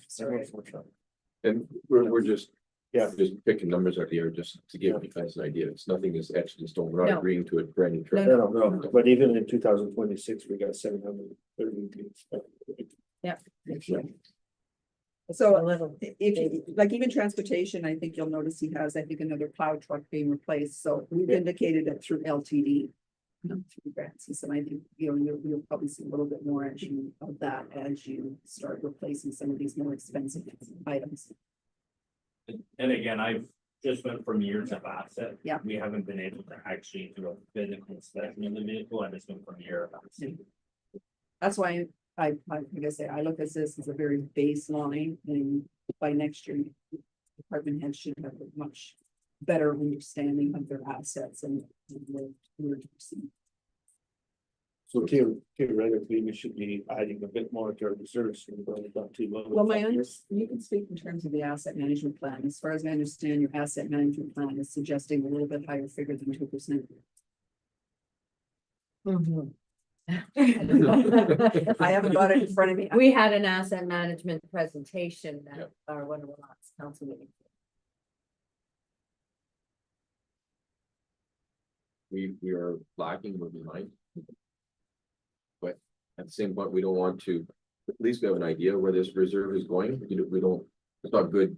And we're just. Yeah. Just picking numbers out here just to give you guys an idea. It's nothing is etched in stone. We're No. not agreeing to a brand new truck. No, but even in 2026, we got 730. Yeah. So A little. if you, like even transportation, I think you'll notice he has, I think, another plow truck being replaced, so we've indicated it through LTD. Not through grants, and so I think, you know, you'll probably see a little bit more as you, of that as you start replacing some of these more expensive items. And again, I've just went from years of asset. Yeah. We haven't been able to actually do a physical inspection of the vehicle, I just went from year of asset. That's why like I say, I look at this as a very baseline, and by next year, department heads should have a much better understanding of their assets and where to proceed. So theoretically, we should be adding a bit more to our reserves. We're going up too low. Well, you can speak in terms of the asset management plan. As far as I understand, your asset management plan is suggesting a little bit higher figure than 2%. I haven't got it in front of me. We had an asset management presentation at Yep. our one of the last council meetings. We are lacking, we're behind. But at the same point, we don't want to, at least we have an idea where this reserve is going. We don't, it's not good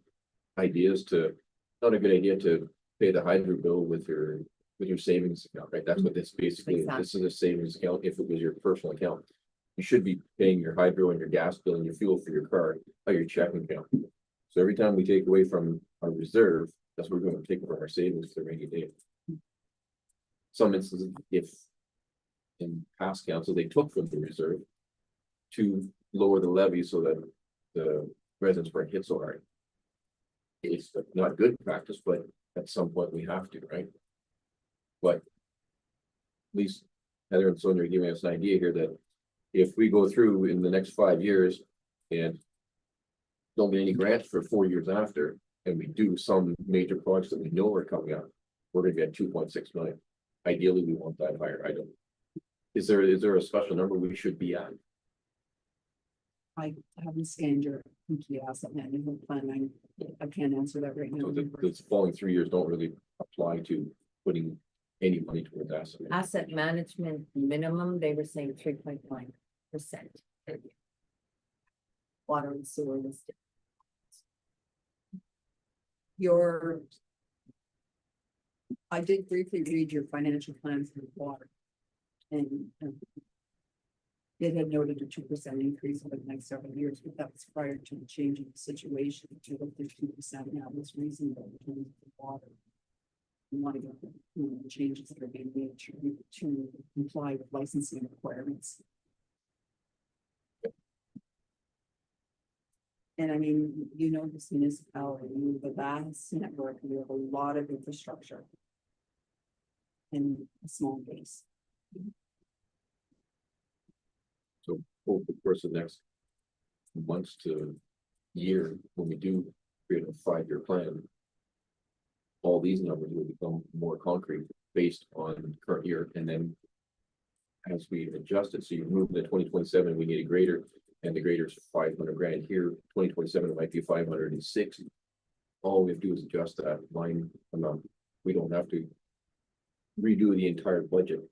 ideas to, not a good idea to pay the hydro bill with your savings account, right? That's what this basically, is. This is a savings account if it was your personal account. You should be paying your hydro and your gas bill and your fuel for your car, by your checking account. So every time we take away from our reserve, that's what we're going to take from our savings for the rainy day. Some instances, if in past council, they took from the reserve to lower the levy so that the residents weren't hit so hard. It's not good practice, but at some point we have to, right? But at least Heather and Sonia are giving us an idea here that if we go through in the next 5 years and don't get any grants for 4 years after, and we do some major projects that we know are coming up, we're gonna be at 2.6 million. Ideally, we want that higher. I don't. Is there a special number we should be at? I haven't scanned your weekly asset management plan. I can't answer that right now. So the following 3 years don't really apply to putting any money towards asset. Asset management minimum, they were saying 3.9%. Water and sewer was. I did briefly read your financial plans for water. And it had noted a 2% increase over the next several years, but that was prior to the changing situation. If you looked at 2% now, was reasonable in terms of water. You want to get the changes that are being made to comply with licensing requirements. And I mean, you know, this municipality, we have a vast network, we have a lot of infrastructure. And a small base. So over the course of the next months to year, when we do create a 5-year plan, all these numbers will become more concrete based on current year, and then as we adjust it, so you move to 2027, we need a grader, and the grader's 500 grand here. 2027 it might be 560. All we have to do is adjust that line amount. We don't have to redo the entire budget.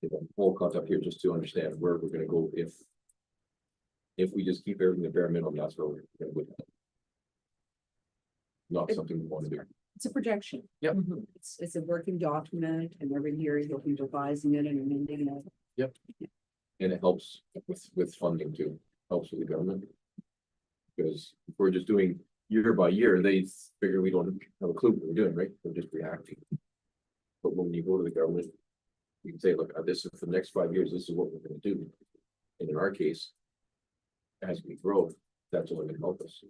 The whole concept here, just to understand where we're gonna go if we just keep everything the bare minimum, that's where we're gonna go. Not something we want to do. It's a projection. Yep. It's a working document, and every year you'll be revising it and amending it. And it helps with funding too, helps with the government. Because if we're just doing year by year, they figure we don't have a clue what we're doing, right? We're just reacting. But when you go to the government, you can say, look, this is for the next 5 years, this is what we're gonna do. And in our case, as we grow, that's only gonna help us.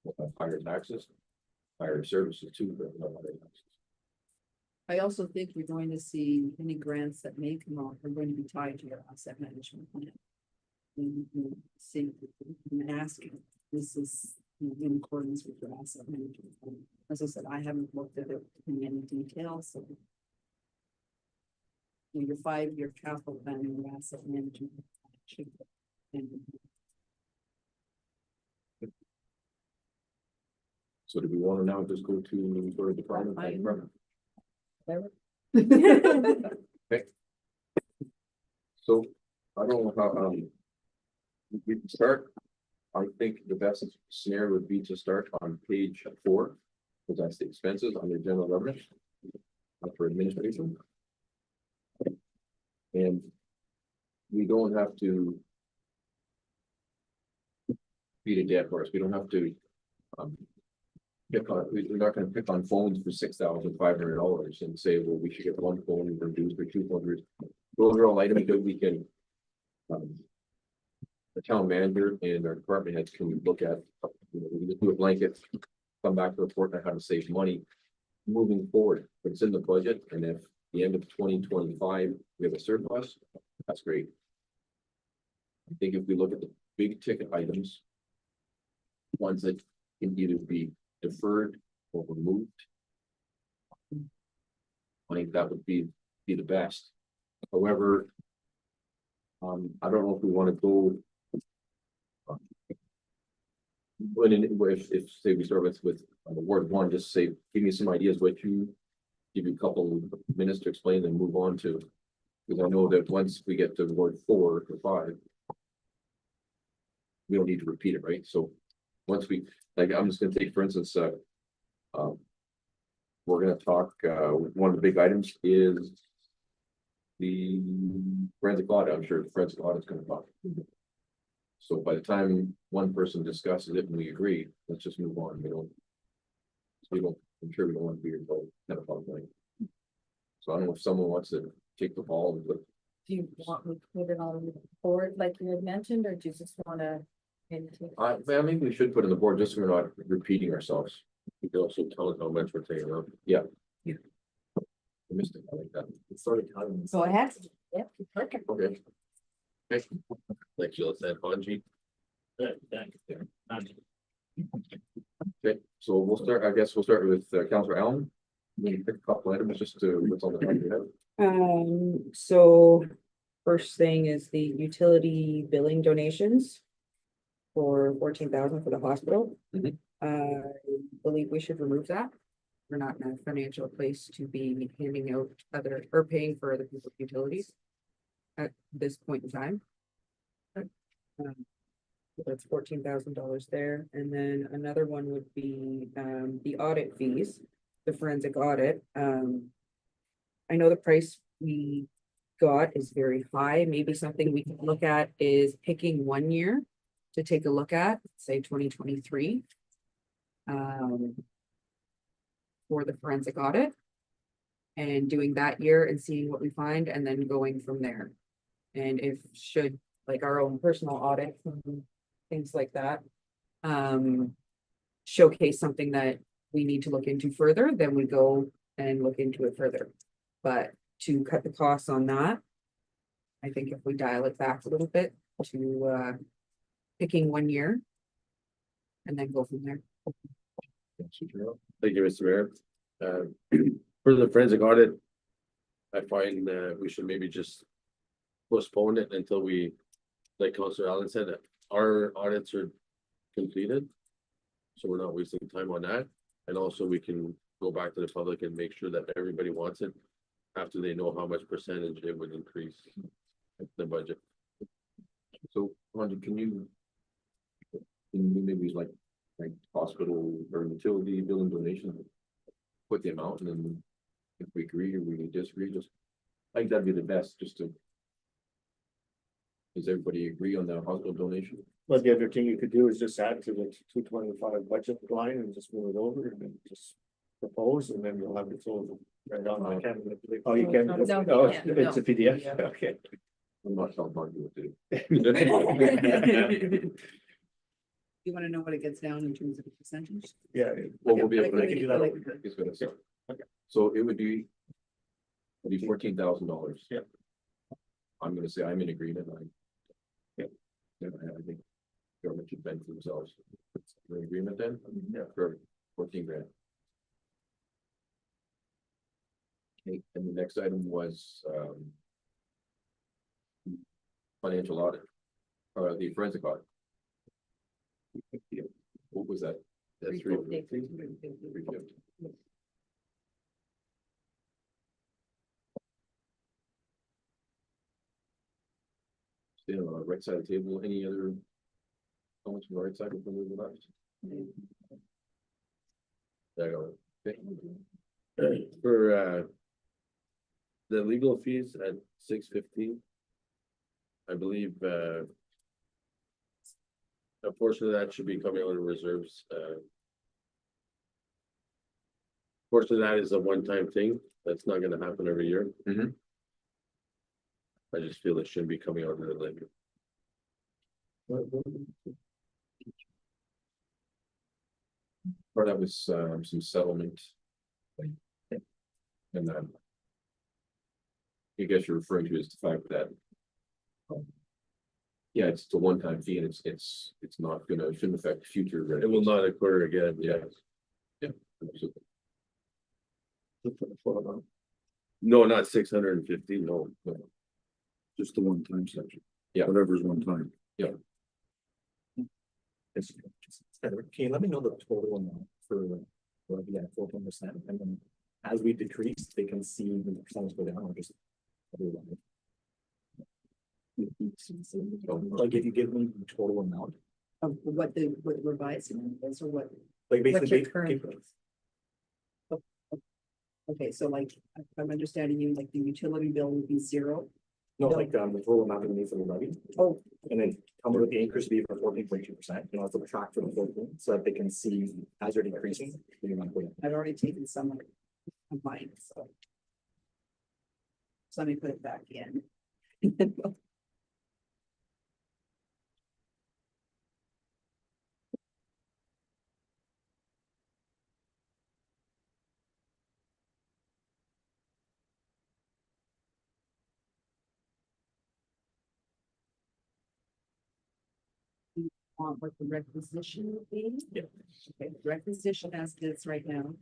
We'll have higher taxes, higher services too, but not higher taxes. I also think you're going to see any grants that may come out are going to be tied to your asset management plan. And you see, and asking, this is in accordance with your asset management plan. As I said, I haven't looked at it in any detail, so. Your 5-year capital plan and your asset management. Should be- and So do we want to now just go to sort of department by Fine. department? whatever. So I don't know how, We can start, I think the best scenario would be to start on page 4, because that's the expenses under general revenue. For administration. And we don't have to beat a dead horse, we don't have to pick on, we're not gonna pick on phones for $6,500 and say, well, we should get one phone reduced for 200. Those are all items that we can the town manager and our department heads can look at, we can just do a blanket, come back to report on how to save money moving forward. But it's in the budget, and if the end of 2025, we have a surplus, that's great. I think if we look at the big ticket items, ones that can either be deferred or removed, I think that would be the best. However, I don't know if we want to go. But if say we start with Ward 1, just say, give me some ideas what you, give you a couple minutes to explain and move on to. Because I know that once we get to Ward 4 or 5. We don't need to repeat it, right? So once we, like, I'm just gonna take, for instance, we're gonna talk, one of the big items is the forensic audit. I'm sure the forensic audit is gonna talk. So by the time one person discusses it and we agree, let's just move on. I'm sure we don't want to be here until 10 o'clock at night. So I don't know if someone wants to take the ball, but Do you want me to put it on the board like you had mentioned, or do you just wanna? maybe we should put in the board just so we're not repeating ourselves. You can also tell us how much we're taking up. Yeah. I missed it. I like that. It's sort of time. Go ahead. Yep, perfect. Okay. Like Sheila said, Hanji. Good, thank you. Okay, so we'll start, I guess we'll start with Councillor Allen. Maybe pick a couple items just to, what's on the top of your head. So first thing is the utility billing donations for 14,000 for the hospital. Mhm. I believe we should remove that. We're not in a financial place to be handing out other or paying for other people's utilities at this point in time. So that's $14,000 there. And then another one would be the audit fees, the forensic audit. I know the price we got is very high. Maybe something we can look at is picking 1 year to take a look at, say 2023. For the forensic audit. And doing that year and seeing what we find and then going from there. And if should, like our own personal audit, and things like that. Showcase something that we need to look into further, then we go and look into it further. But to cut the costs on that. I think if we dial it back a little bit to picking 1 year. And then go from there. Thank you, Mr. Mayor. For the forensic audit, I find we should maybe just postpone it until we, like Councilor Allen said, our audits are completed. So we're not wasting time on that. And also we can go back to the public and make sure that everybody wants it after they know how much percentage it would increase the budget. So, Rhonda, can you maybe like hospital or utility billing donation, put the amount, and then if we agree or we disagree, just, I think that'd be the best, just to. Does everybody agree on the hospital donation? Well, the other thing you could do is just add to the 225 budget line and just move it over and then just propose, and then you'll have it all right on. I can't. Oh, you can. No, Oh, you can't, it's a PDF, Yeah. okay. I'm not telling Marty what to do. You wanna know what it gets down in terms of a percentage? Yeah. Well, we'll be able I to can do do that. that. It's gonna start. So it would be. It'd be $14,000. Yeah. I'm gonna say I'm in agreement. Yeah. I think government should bend for themselves. We're in agreement then? Yeah. For 14 grand. Okay, and the next item was, financial audit, the forensic audit. What was that? That's 350. 350. Still, right side of the table, any other comments from the right side before we move on? There you go. For the legal fees at 6:15. I believe a portion of that should be coming out of reserves. Portion of that is a one-time thing. That's not gonna happen every year. Mhm. I just feel it shouldn't be coming out of the levy. Part of that was some settlement. And I guess you're referring to is the fact that. Yeah, it's a one-time fee and it's not gonna, shouldn't affect future. It will not occur again. Yeah. Yeah. Absolutely. No, not 650, no. Just the one time section. Yeah. Whatever's one time. Can you let me know the total amount for the 14%, and then as we decrease, they can see the percentage go down or just. Like if you give me the total amount, Of what the revised amount is, or what, like what's basically. your current? Okay, so like, if I'm understanding you, like the utility bill would be zero. No, like the total amount that we need for the levy, Oh, and then tell me what the increase would be for 14.2%, you know, to track for the 14, so that they can see as they're decreasing. The amount going down. I've already taken some of mine, so. So let me put it back in. Want what the requisition would be? Yeah. Okay, the requisition as it is right now.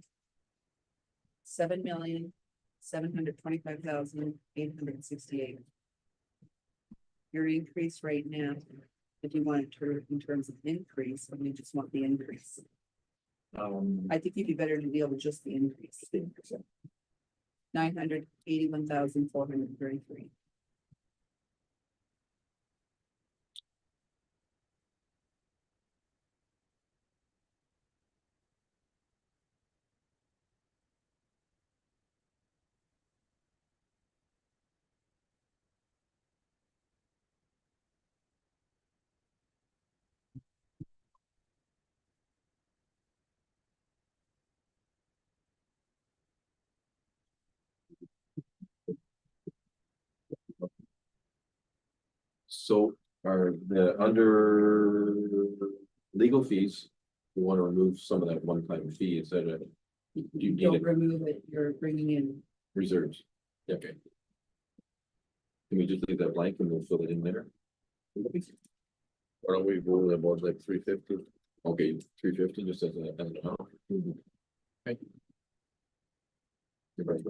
7,725,868. Your increase right now, if you want to, in terms of increase, or you just want the increase, I think you'd be better to deal with just the increase. 981,433. So are the under legal fees, we want to remove some of that one-time fee instead of. You need Don't it remove it, you're bringing in, reserves. Yeah, okay. Can we just leave that blank and we'll fill it in there? Why don't we go about like 350? Okay, 350 just as an amount. Okay. You're right.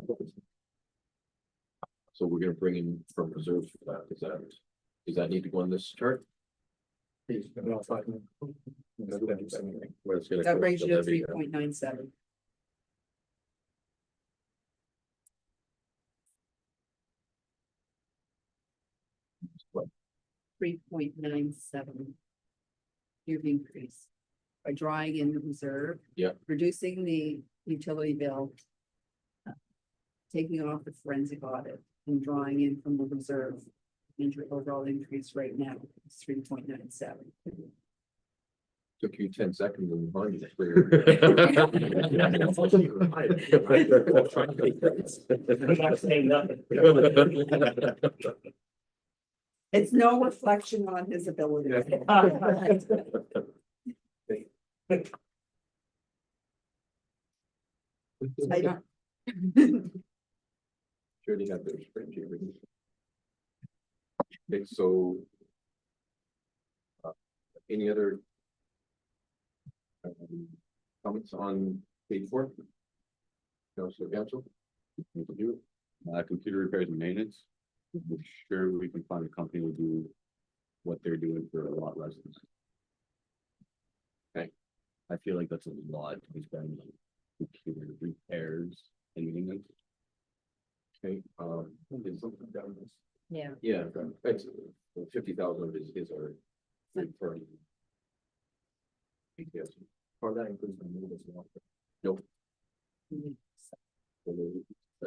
So we're gonna bring in from reserves for that, does that need to go on this chart? No, it's fine. Where it's gonna that come brings from you to levy. 3.97. What? 3.97. You've increased by drawing in the reserve. Yeah. Reducing the utility bill. Taking off the forensic audit and drawing in from the reserve. And your overall increase right now is 3.97. Took you 10 seconds and find it. I'm not saying nothing. It's no reflection on his ability. I don't- Surely have their spreadsheet. Okay, so. Any other? Comments on page 4? Councilor Council? You? Computer repairs and maintenance. I'm sure we can find a company to do what they're doing for a lot less than that. Okay. I feel like that's a lot to be spending on computer repairs and maintenance. Okay, There's something down this. Yeah. Yeah, it's 50,000 is our. For. Yes. Or that includes the move as well. Nope. I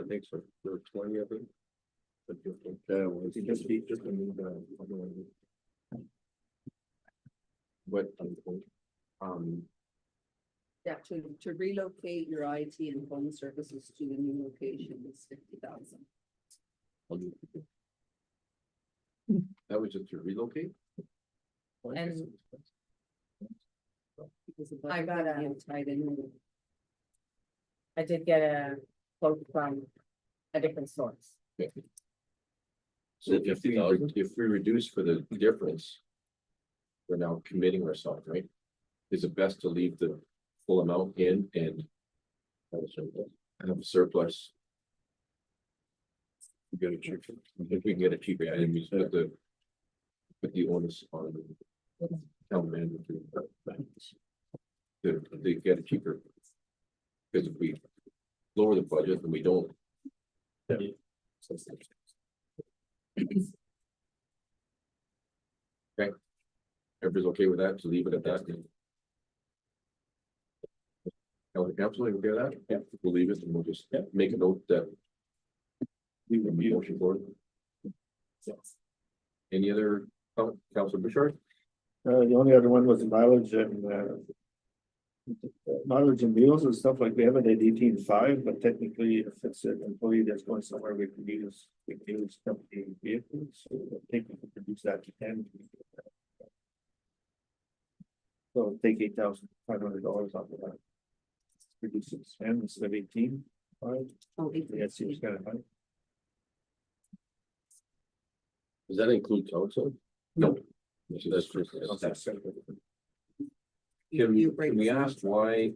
think so, there were 20 of them. But 15. Yeah, well, It just be, just a move, But, Yeah, to relocate your IT and phone services to the new location is 50,000. that was just to relocate? And Because of I budget got a- being tied in with- I did get a quote from a different source. So if we reduce for the difference. We're now committing ourselves, right? Is it best to leave the full amount in and. Have a surplus? We get it cheaper, if we can get it cheaper, yeah, and we put the. Put the onus on. the Town manager to get it cheaper. Because if we lower the budget and we don't. Okay. Everybody's okay with that, to leave it at that? Absolutely, we'll get that, yeah, we'll leave it and we'll just make a note that. We will be motion for it. Any other, Councilor Bouchard? the only other one was mileage and, mileage and meals and stuff like we have it at 18.5, but technically if it's an employee that's going somewhere, we can use company vehicles, so I think we can reduce that to 10. So take $8,500 off of that. Reduce it to 10 instead of 18. Right? Oh, Yeah, it seems kind of high. Does that include council? No. So that's just. You Can we ask why?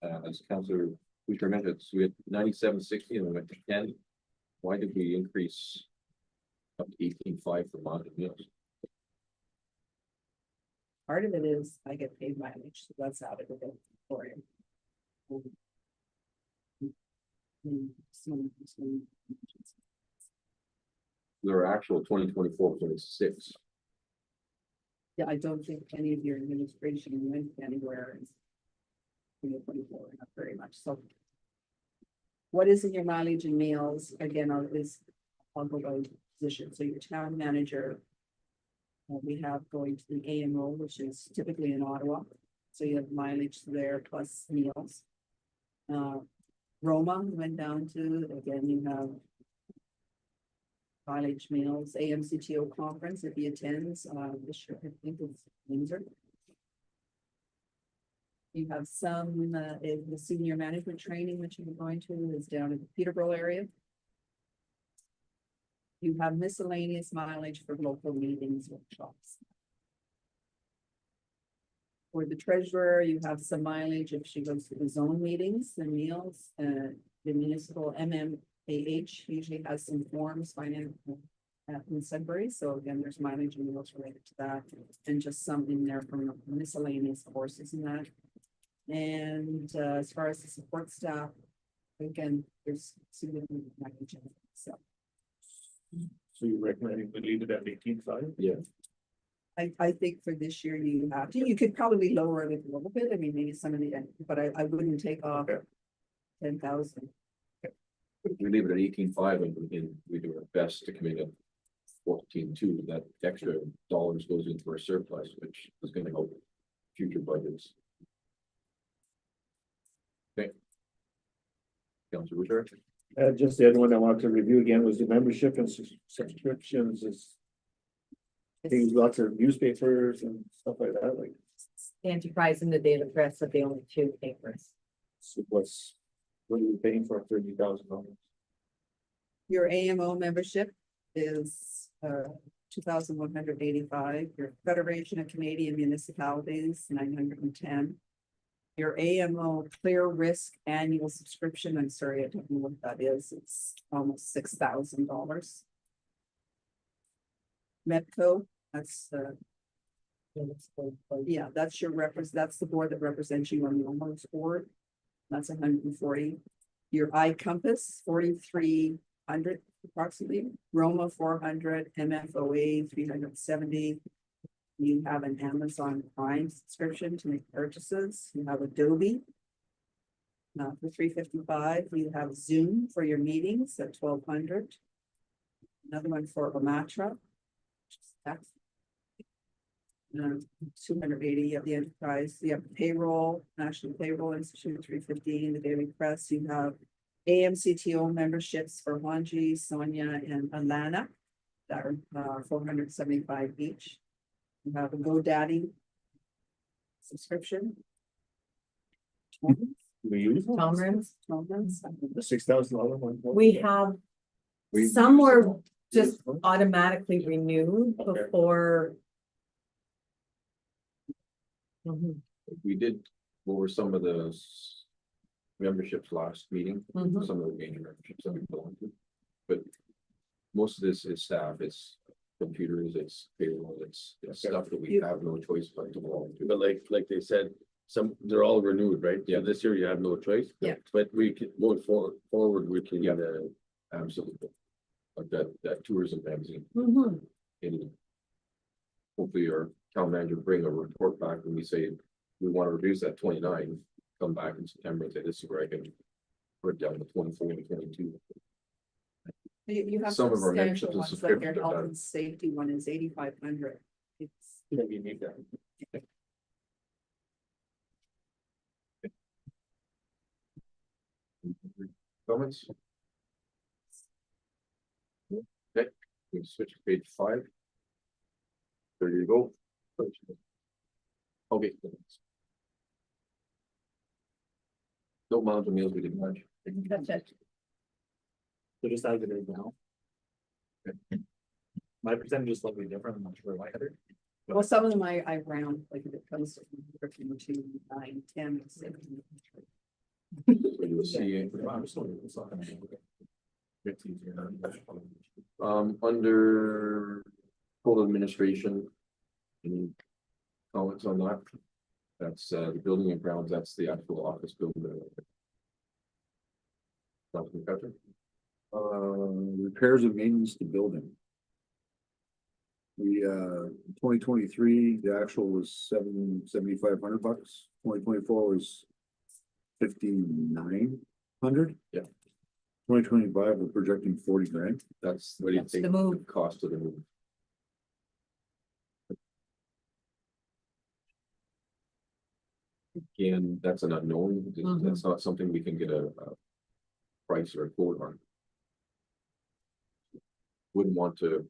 As Councilor Bouchard mentioned, so we had 9760 and we went to 10. Why did we increase? Up to 18.5 for mileage meals? Part of it is I get paid mileage, so that's out of it for you. Their actual 2024 was only 6. Yeah, I don't think any of your administration went anywhere in 2024, not very much, so. What is in your mileage and meals, again, I'll go by position, so your town manager. We have going to the AMO, which is typically in Ottawa, so you have mileage there plus meals. Roma went down to, again, you have. Mileage meals, AMCTO conference, if he attends, this year, I think it's Windsor. You have some, the senior management training, which you're going to is down in the Peterborough area. You have miscellaneous mileage for local meetings, workshops. For the treasurer, you have some mileage if she goes to the zone meetings and meals, the municipal MMAH usually has some forms finance in Sudbury, so again, there's mileage and meals related to that, and just some in there from miscellaneous courses and that. And as far as the support staff, again, there's significant mileage in it, so. So you're recommending we leave it at 18.5? Yeah. I think for this year you have to, you could probably lower it a little bit, I mean, maybe some of the, but I wouldn't take off Okay. 10,000. We leave it at 18.5 and we do our best to come in at 14.2. That extra dollars goes into our surplus, which is going to help future budgets. Okay. Councilor Bouchard? Just the other one I wanted to review again was the membership and subscriptions is. Things, lots of newspapers and stuff like that, like, Enterprise and the Daily Press are the only two papers. so what are you paying for $30,000? Your AMO membership is 2,185. Your Federation of Canadian Municipalities, 910. Your AMO Clear Risk annual subscription, I'm sorry, I don't know what that is. It's almost $6,000. Metco, that's yeah, that's your that's the board that represents you on the homeowners board. That's 140. Your iCompass, 4,300 approximately, Roma 400, MFOA 370. You have an Amazon Prime subscription to make purchases, you have Adobe. For $355, you have Zoom for your meetings at $1,200. Another one for Omatra. $280 of the enterprise, you have payroll, National Payroll Institute, $315, the Daily Press, you have AMCTO memberships for Wanji, Sonia, and Alana. That are $475 each. You have a GoDaddy subscription. We use them? Tom rooms, The $6,000 one. we have, We- some were just automatically renewed before. Mhm, We did, what were some of the memberships last meeting, mhm. some of the major memberships that we belong to. But most of this is staff, it's computers, it's payroll, it's stuff that we have no choice but to belong to. But like they said, they're all renewed, right? Yeah. So this year you have no choice. Yeah. But we can, going forward, we can, Yeah. Absolutely. Like that tourism magazine, Mhm. and hopefully our town manager bring a report back when we say we want to reduce that 29, come back in September and say this is where I can put it down to 24 and 22. You have Some of our substantial memberships and ones, like your subscriptions are health done. and safety one is $8,500. It's Maybe you need that. Comments? Okay, we switch to page 5. There you go. Okay. No amount of meals we didn't touch. So just as it is now. My percentage is slightly different, I'm not sure why. Heather. Well, some of them I round, like if it comes to 9, 10, 6. So you'll see, I'm just looking at this, okay. It's easier. under total administration. Any comments on that? That's the building and grounds, that's the actual office building. Councilman Cuthbert? Repairs and maintenance to building. We, 2023, the actual was $7,500. 2024 was 5,900. Yeah. 2025, we're projecting 40 grand. That's what do you That's the think move. the cost of the move? Again, that's an unknown, that's not something we can get a price or a quote on. Wouldn't want to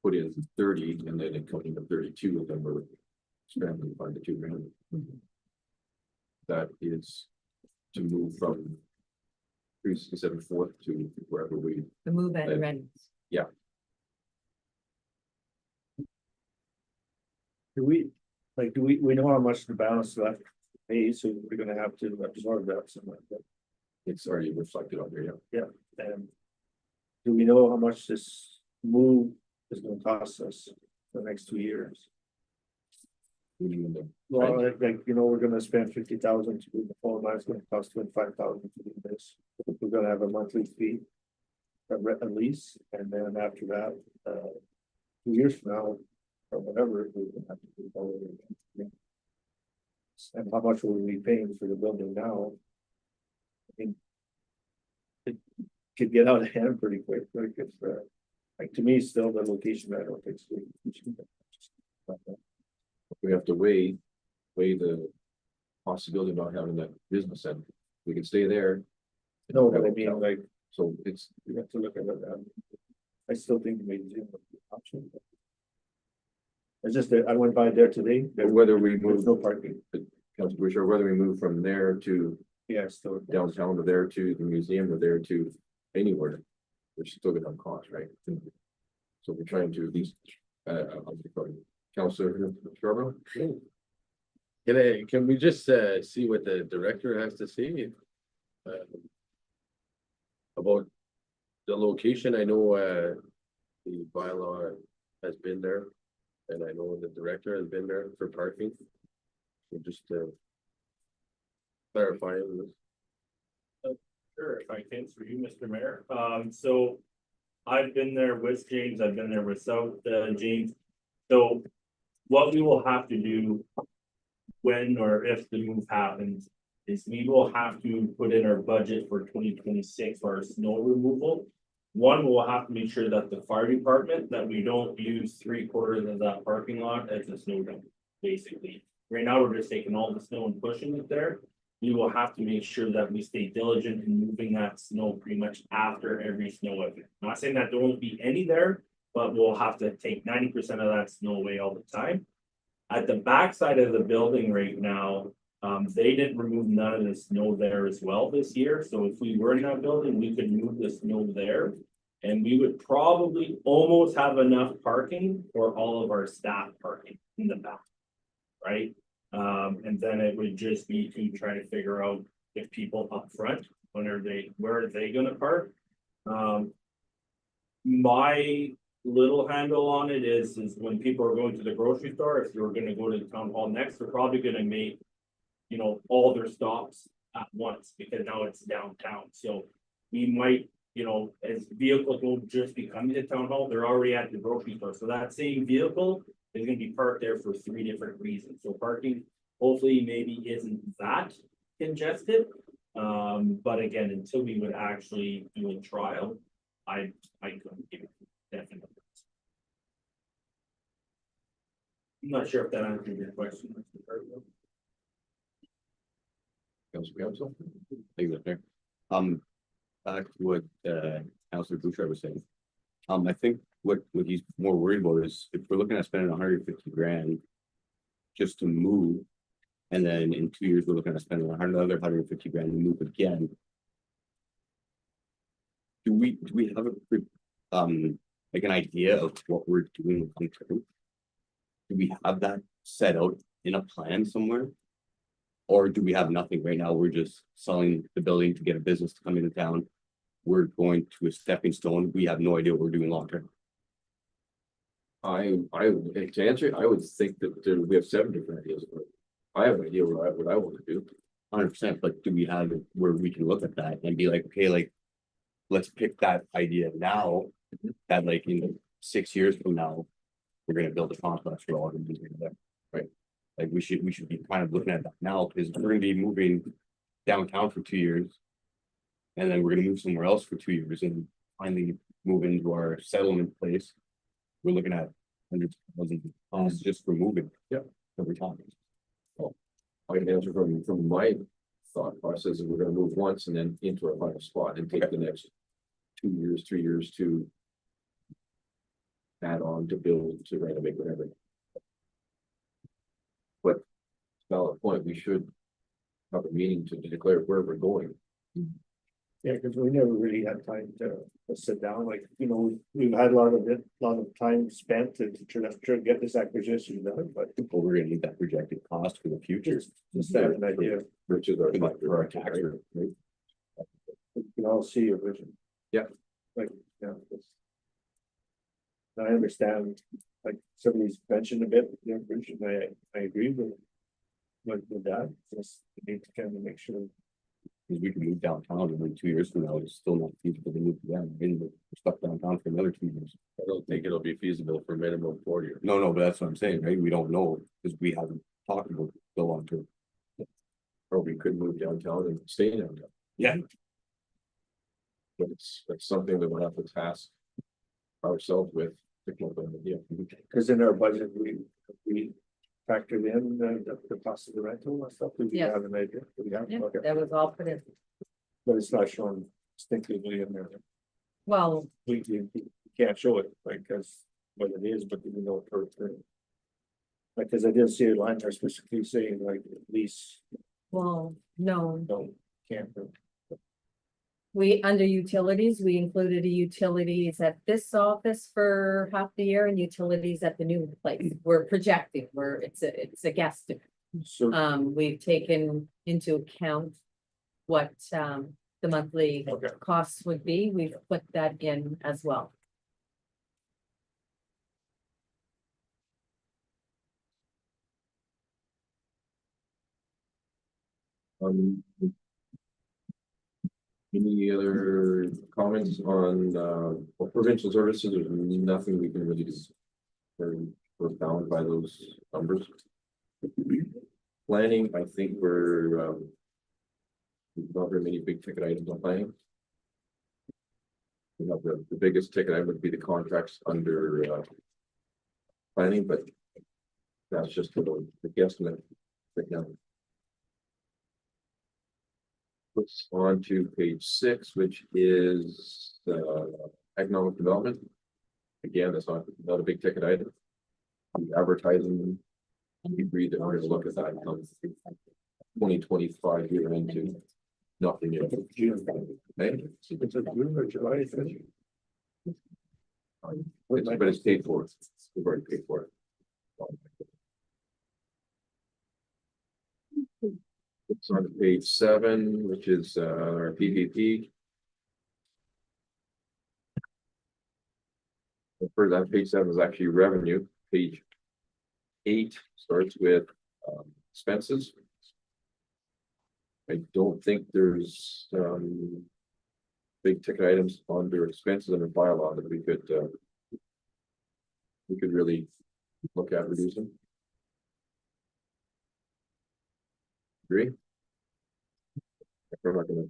put in 30 and then it coming to 32 and then we're scrambling to find the 2 grand. That is to move from 367 to wherever we, The move and Right. rent. Do we know how much the balance left pays, so we're gonna have to absorb that somewhere, but, it's already reflected on there, yeah. and. Do we know how much this move is gonna cost us for the next 2 years? We need to- Well, like, we're gonna spend 50,000 to do the phone line, it's gonna cost 25,000 to do this. We're gonna have a monthly fee. At least, and then after that, 2 years from now, or whatever, we're gonna have to do all over again. And how much will we be paying for the building now? I mean. It could get out of hand pretty quick, like if, like to me, still the location, I don't think so. We have to weigh the possibility of not having that business center. We can stay there. No, but I mean, like, So it's, you have to look at it. I still think maybe Zoom would be an option. But it's just that I went by there today, whether we there's move, no parking. Councilor Boucher, whether we move from there to Yeah, still. downtown or there to the museum or there to anywhere, we're still gonna have cost, right? So we're trying to at least, Councilor Scarborough? Can we just see what the director has to say? About the location, I know the bylaw has been there. And I know the director has been there for parking. So just clarifying this. Sure, if I can, through you, Mr. Mayor. So I've been there with James, I've been there without James. So what we will have to do when or if the move happens is we will have to put in our budget for 2026 for our snow removal. One, we'll have to make sure that the fire department, that we don't use 3/4 of that parking lot as a snow dump, basically. Right now, we're just taking all the snow and pushing it there. We will have to make sure that we stay diligent in moving that snow pretty much after every snow event. Not saying that there won't be any there, but we'll have to take 90% of that snow away all the time. At the backside of the building right now, they didn't remove none of the snow there as well this year, so if we were in that building, we could move the snow there. And we would probably almost have enough parking for all of our staff parking in the back. Right? And then it would just be to try to figure out if people up front, where are they gonna park? My little handle on it is when people are going to the grocery store, if you're gonna go to the town hall next, they're probably gonna make, you know, all their stops at once, because now it's downtown, so we might, you know, as vehicles won't just be coming to town hall, they're already at the grocery store, so that same vehicle is gonna be parked there for 3 different reasons, so parking hopefully maybe isn't that congested. But again, until we would actually do a trial, I couldn't give it definitely. I'm not sure if that answered your question, Mr. Cardinal. Council. Leave it there. Back to what, Councilor Bouchard was saying. I think what he's more worried about is if we're looking at spending 150 grand just to move, and then in 2 years, we're looking at spending another 150 grand to move again. Do we have like an idea of what we're doing long term? Do we have that set out in a plan somewhere? Or do we have nothing right now? We're just selling the building to get a business to come into town. We're going to a stepping stone. We have no idea what we're doing long term. To answer, I would think that we have 7 different ideas. I have an idea what I want to do. 100%, but do we have it where we can look at that and be like, okay, like, let's pick that idea now, that like in 6 years from now, we're gonna build a complex for all of them there, right? Like we should be kind of looking at that now, because we're gonna be moving downtown for 2 years. And then we're gonna move somewhere else for 2 years and finally move into our settlement place. We're looking at hundreds of thousands of costs just for moving. Yep. Every time. I can answer from my thought process is we're gonna move once and then into our final spot and take the next 2 years, 3 years to add on to build, to renovate, whatever. But valid point, we should have a meeting to declare where we're going. Yeah, because we never really had time to sit down, like, you know, we've had a lot of time spent to try to get this acquisition done, but. But we're gonna need that projected cost for the future. Just have an idea, Which is our. For our tax rate, right? we can all see your vision. Yeah. Like, yeah. I understand, like, somebody's mentioned a bit, the vision, I agree with that, just need to kind of make sure. Because we can move downtown and then 2 years from now, it's still not feasible to move down. And we're stuck downtown for another 2 years. I don't think it'll be feasible for minimum 40 years. No, but that's what I'm saying, right? We don't know because we haven't talked about the long term. Or we could move downtown and stay downtown. Yeah. But that's something that we'll have to task ourselves with. To come up with an idea. Cause in our budget, we factored in the cost of the rental and stuff, do we Yeah. have an idea? Do we have? Yeah, Okay. that was all put in. But it's not shown distinctly in there, Well, we can't show it, like, cause what it is, but we know it for. Like, cause I did see a line there specifically saying like lease, no, no, can't. we, under utilities, we included a utilities at this office for half the year and utilities at the new place. We're projecting, it's a guesstimate. So, We've taken into account what, the monthly Okay. costs would be. We've put that in as well. Any other comments on, well, provincial services? There's nothing we can really do. We're bound by those numbers. Planning, I think we're, not very many big ticket items on planning. You know, the biggest ticket item would be the contracts under, planning, but that's just the guesstimate right now. Let's on to page 6, which is economic development. Again, that's not a big ticket item. Advertising. We agreed that we're going to look at that come 2025 year into nothing yet. Okay? It's a June or July, But it's paid for. We've already paid for it. It's on page 7, which is our PPP. For that, page 7 is actually revenue. Page 8 starts with expenses. I don't think there's big ticket items under expenses under bylaw that we could really look at reducing. Agree? We're not gonna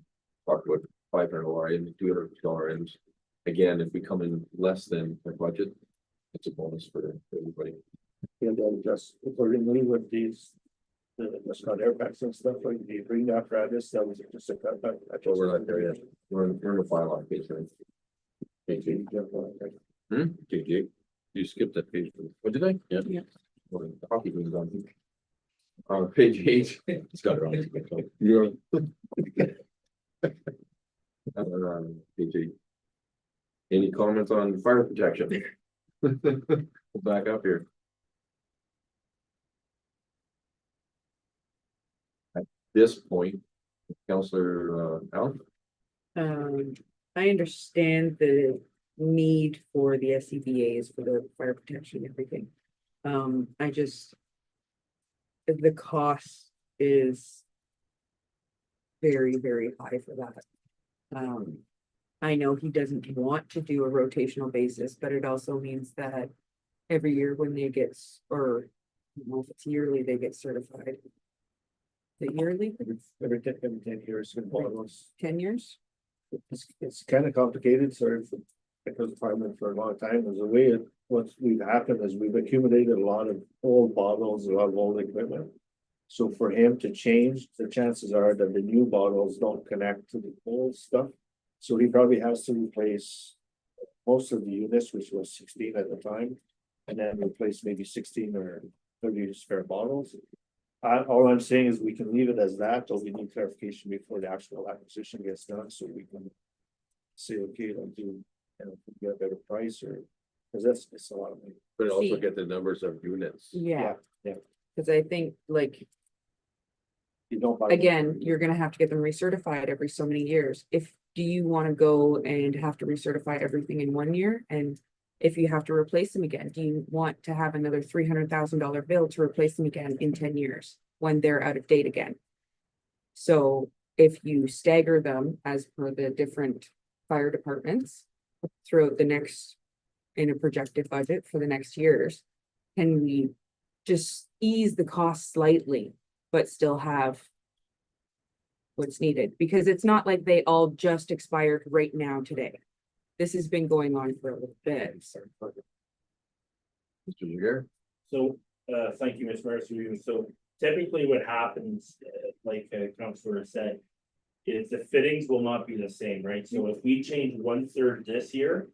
talk about $500 items, $200 items. Again, if we come in less than our budget, it's a bonus for everybody. Yeah, they'll just accordingly with these. The Scott Airpacks and stuff like the green apparatus, that was just a cut. But we're not there yet. We're in the bylaw page 9. Page 8. Page 8. You skipped that page. What did I? Yeah. Well, the hockey game's on. Page 8. It's got it on. Yeah. Page 8. Any comments on fire protection? We'll back up here. At this point, Councillor Allen. I understand the need for the SCBA's for the fire protection and everything. I just. The cost is very, very high for that. I know he doesn't want to do a rotational basis, but it also means that every year when they get, or I don't know if it's yearly, they get certified. The yearly, Every 10 years in bottles. 10 years? It's kind of complicated, sorry for because department for a long time. There's a way what's we've happened is we've accumulated a lot of old bottles, a lot of old equipment. So for him to change, the chances are that the new bottles don't connect to the old stuff. So he probably has to replace most of the units, which was 16 at the time, and then replace maybe 16 or 30 spare bottles. All I'm saying is we can leave it as that, or we need clarification before the actual acquisition gets done, so we can say, okay, I'll do, get a better price, or because it's a lot of money. But also See. get the numbers of units. Yeah. Yeah. Cause I think like, You don't buy. again, you're gonna have to get them recertified every so many years. Do you wanna go and have to recertify everything in 1 year? And if you have to replace them again, do you want to have another $300,000 bill to replace them again in 10 years when they're out of date again? So if you stagger them as per the different fire departments throughout the next, in a projected budget for the next years, can we just ease the cost slightly, but still have what's needed? Because it's not like they all just expired right now today. This has been going on for a little bit. Mr. Jagger. So, thank you, Ms. Mercer. So typically what happens, like Councilor said, is the fittings will not be the same, right? So if we change 1/3 this year,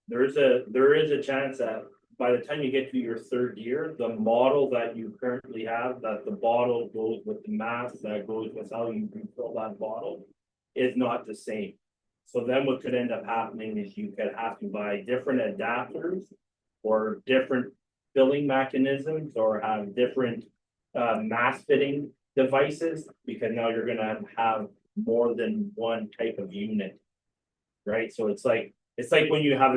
there is a chance that by the time you get to your 3rd year, the model that you currently have, that the bottle goes with the mask, that goes with how you refill that bottle, is not the same. So then what could end up happening is you could have to buy different adapters or different filling mechanisms or have different mask fitting devices, because now you're gonna have more than one type of unit. Right, so it's like when you have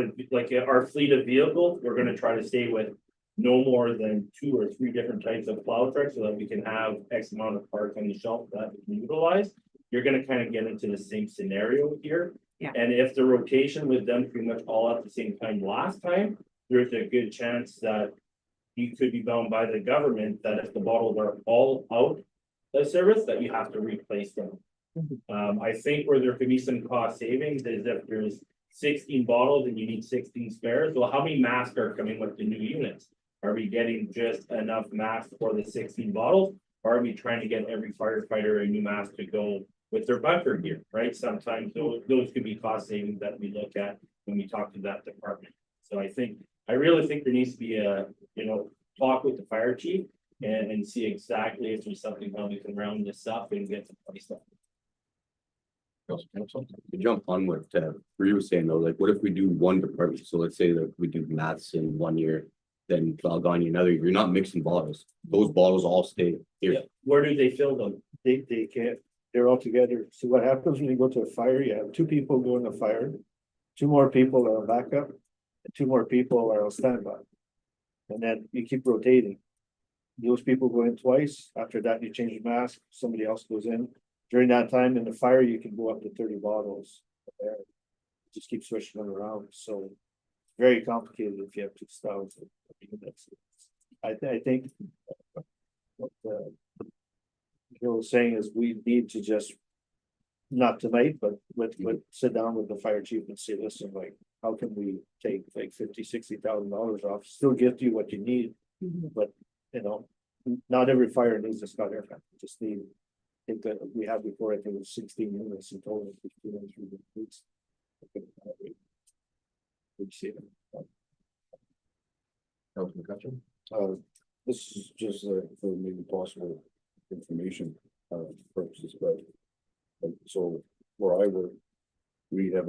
our fleet of vehicles, we're gonna try to stay with no more than 2 or 3 different types of plow trucks so that we can have X amount of parts on the shelf that we can utilize. you're gonna kind of get into the same scenario here. Yeah. And if the rotation was done pretty much all at the same time last time, there's a good chance that you could be bound by the government that if the bottles are all out of service, that you have to replace them. I think where there could be some cost savings is if there's 16 bottles and you need 16 spares, well, how many masks are coming with the new units? Are we getting just enough masks for the 16 bottles? Or are we trying to get every firefighter a new mask to go with their bunker gear, right? Sometimes those could be cost savings that we look at when we talk to that department. So I really think there needs to be a, talk with the fire chief and see exactly if there's something how we can round this up and get some price stuff. Council, To jump on what Bree was saying though, like what if we do one department? So let's say that we do maths in 1 year, then Algonquin another year. You're not mixing bottles. Those bottles all stay here. Where do they fill them? They can't, they're all together. So what happens when you go to a fire, you have 2 people go in the fire. 2 more people are on backup, and 2 more people are on standby. And then you keep rotating. Those people go in twice. After that, you change the mask, somebody else goes in. During that time in the fire, you can go up to 30 bottles there. Just keep switching them around, so very complicated if you have 2 styles of units. I think what Bill was saying is we need to just, not tonight, but sit down with the fire chief and say, listen, like, how can we take like $50,000-$60,000 off, still get you what you need, but not every fire needs a Scott air fan, just need. I think that we had before, I think it was 16 units in total. 15 units through the weeks. We see it. Councilman McCutcheon? This is just for maybe possible information purposes, but so where I work, we have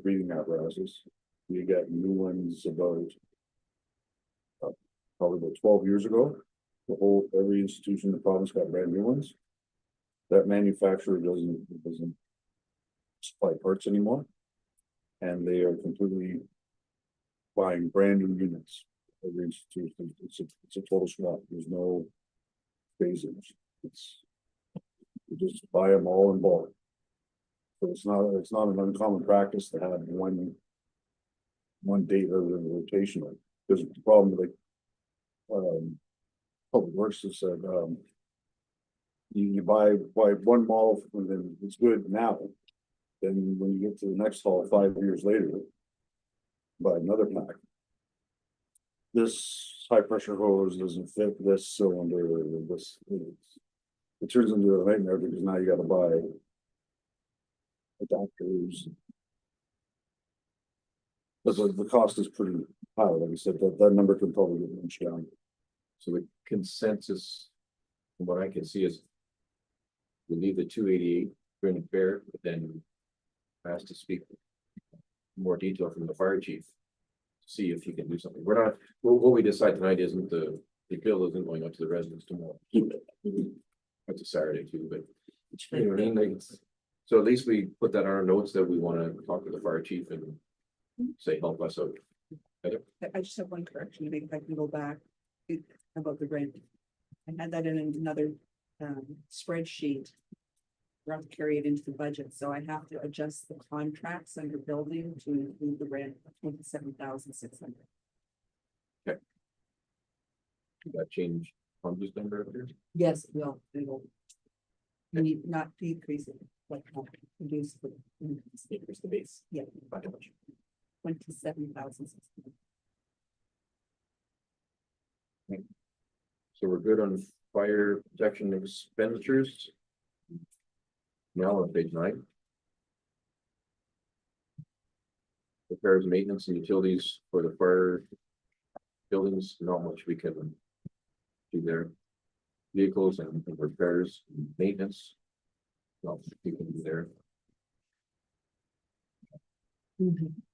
breathing apparatuses. We got new ones about probably about 12 years ago. Every institution in the province got brand new ones. That manufacturer doesn't supply parts anymore. And they are completely buying brand new units. Every institution, it's a total swap. There's no phasings. You just buy them all in bulk. So it's not an uncommon practice to have one date of the rotation. Because the problem like Public Works has said, you buy one model and then it's good now. Then when you get to the next haul 5 years later, buy another pack. This high pressure hose doesn't fit this cylinder or this. It turns into a nightmare because now you got to buy adapters. But the cost is pretty high. Like I said, that number could probably get much down. So the consensus, from what I can see, is we leave the 288 grin and bear, but then ask to speak more detail from the fire chief. See if he can do something. We're not, what we decide tonight isn't the bill isn't going out to the residents tomorrow. It's a Saturday too, but you know what I mean? Like, so at least we put that on our notes that we want to talk to the fire chief and say, help us out. I just have one correction to make, if I can go back about the rent. I had that in another spreadsheet. We'll have to carry it into the budget, so I have to adjust the contracts under building to include the rent of 27,600. That change on this number up here. Yes, no, they will. You need not decrease it, like reduce the. Increase the base. Yeah. By how much? 27,600. So we're good on fire protection expenditures. Now on page 9. Repairs, maintenance and utilities for the fire buildings, not much we can do there. Vehicles and repairs, and maintenance. Not much we can do there.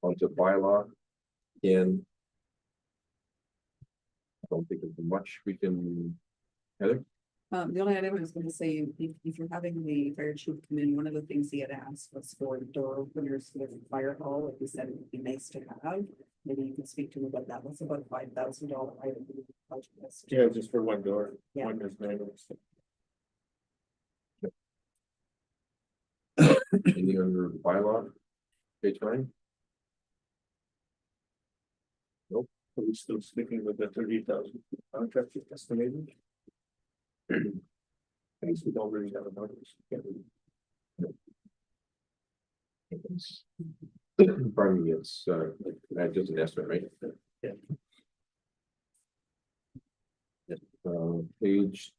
Onto bylaw. Again. I don't think there's much we can. Heather? The only item I was gonna say, if you're having the fire chief come in, one of the things he had asked was for door openers for the fire hall, like he said, it would be nice to have. Maybe you could speak to him about that, was about $5,000 item. Yeah, just for one door. Yeah. One is manual. Anything under bylaw? Page 9? Are we still sticking with the 30,000 contract estimated? I guess we don't really have a numbers. can't we? Pardon me, it's just an estimate, right? Yeah. Page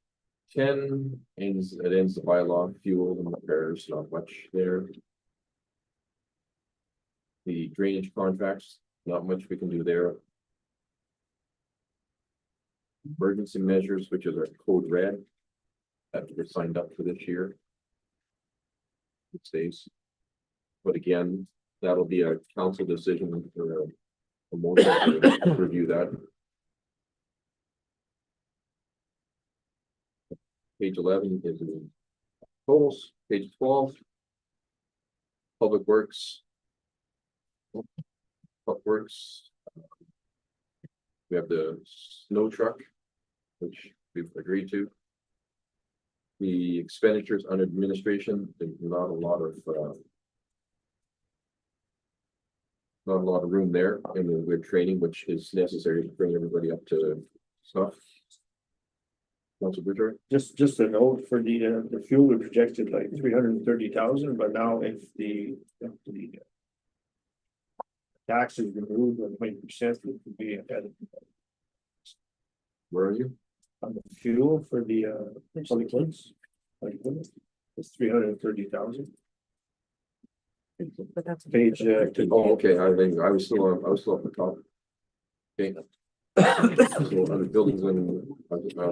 10 ends, it ends the bylaw, fuel and repairs, not much there. The drainage contracts, not much we can do there. Emergency measures, which is our code red. That we're signed up for this year. It stays. But again, that'll be a council decision for a motion to review that. Page 11 is the totals, page 12. Public Works. Public Works. We have the snow truck, which we've agreed to. The expenditures on administration, there's not a lot of room there, and then we're training, which is necessary to bring everybody up to snuff. Council Bridger, Just a note for the fuel, we projected like 330,000, but now if the tax is removed on 20%, it could be ahead where are you? on the fuel for the public works. It's 330,000. But that's. Page Oh, okay, I think I was still at the top. Okay. So under buildings and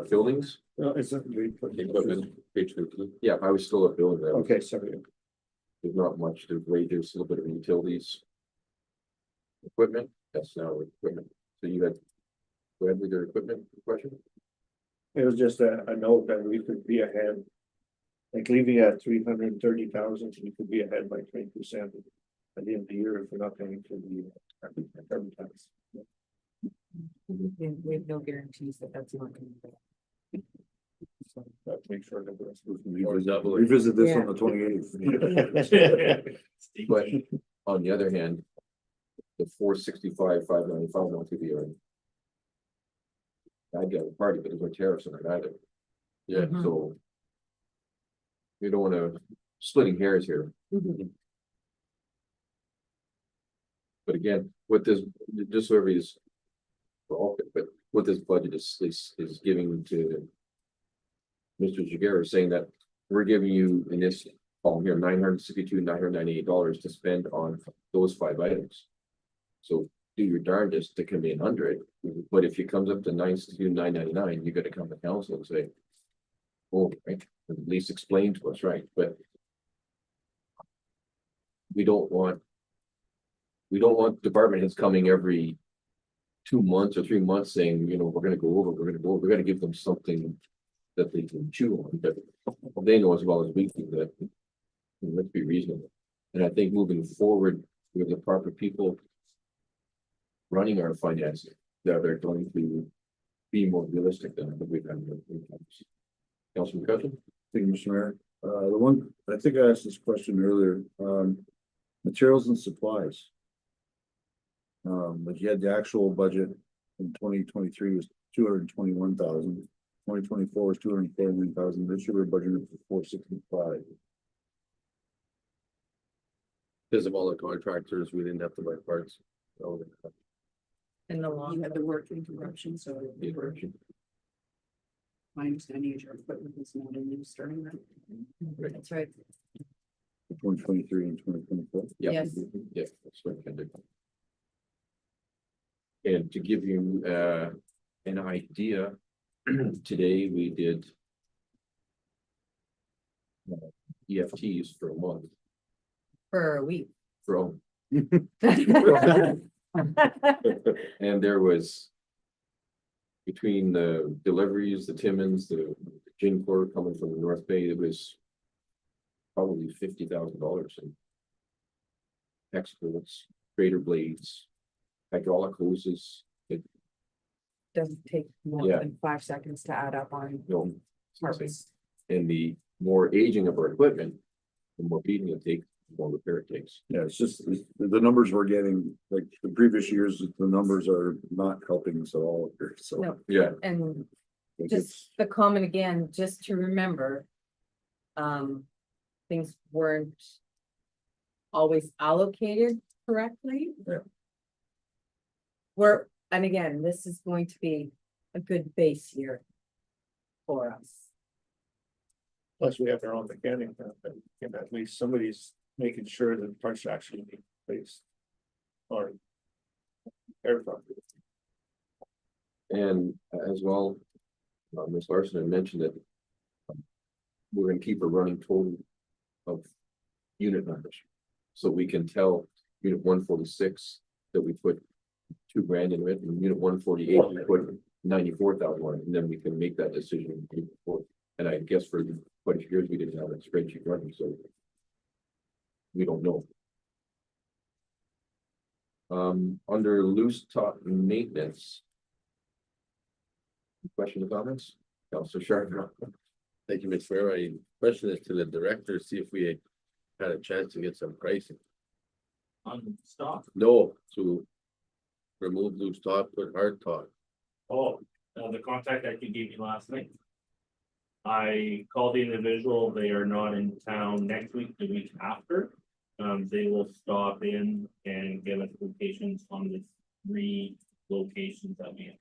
buildings, no, it's not. equipment, page 15. Yeah, I was still at building there. Okay, sorry. There's not much, there's wages, a little bit of utilities. Equipment, that's now equipment. So you had, go ahead with your equipment question? It was just a note that we could be ahead. Like leaving at 330,000, we could be ahead by 20% at the end of the year if we're not paying for the carbon tax. We have no guarantees that that's not gonna be. So that make sure that the rest of Revisit this on the 28th. But on the other hand, the 465, 595 won't be earned. I'd get a party, but there's no tariffs on it either. Yeah, Mhm. so. You don't wanna splitting hairs here. But again, with this, just so everybody's. But what this budget is giving to. Mr. Jagger is saying that we're giving you in this column here, $962,998 to spend on those 5 items. So do your darndest to come in under it, but if it comes up to $962,999, you gotta come to council and say. Oh, right, at least explain to us, right, but. We don't want department heads coming every 2 months or 3 months saying, we're gonna go over, we gotta give them something. That they can chew on, but they know as well as we do that. Let's be reasonable, and I think moving forward with the proper people. Running our finances, that they're going to be more realistic than we've had. Councilman Cutchin? Thank you, Mr. Mayor. The one, I think I asked this question earlier, materials and supplies. But you had the actual budget in 2023 was 221,000. 2024 was 249,000. This year we're budgeting for 465. Because of all the contractors, we didn't have to buy parts. So, In the You long. had the work interruption, so The correction. my understanding is your equipment is not in use during that. That's right. 2023 and 2024. Yeah. Yes. Yeah, that's what I did. And to give you an idea, today we did. EFTs for a month, For a week. from, and there was. Between the deliveries, the Timmins, the Gin Corps coming from the North Bay, it was. Probably $50,000 in. Exports, grader blades, hydraulic hoses, Doesn't take more Yeah. than 5 seconds to add up on it's insane. parts. And the more aging of our equipment, the more beating it takes more repair it takes. Yeah, it's just, the numbers we're getting, like the previous years, the numbers are not helping us at all here, so. No. Yeah, And I think just the comment again, just to remember. Things weren't always allocated correctly. Yeah. And again, this is going to be a good base year for us. Plus, we have our own mechanic, and at least somebody's making sure that parts actually being placed. Or. Aircraft. and as well, Ms. Larson had mentioned that we're gonna keep a running total of unit numbers. So we can tell unit 146 that we put $2,000 in it, and unit 148, we put 94,000, and then we can make that decision. And I guess for quite a few years, we didn't have a spreadsheet running, so we don't know. Under loose top maintenance. Questions or comments? Counselor Sharp. Thank you, Mr. Mayor. My question is to the director, see if we had a chance to get some pricing. On stock. No, to remove loose top, put hard top. Oh, the contact that you gave me last night. I called the individual, they are not in town next week, the week after. They will stop in and give us locations on the 3 locations that we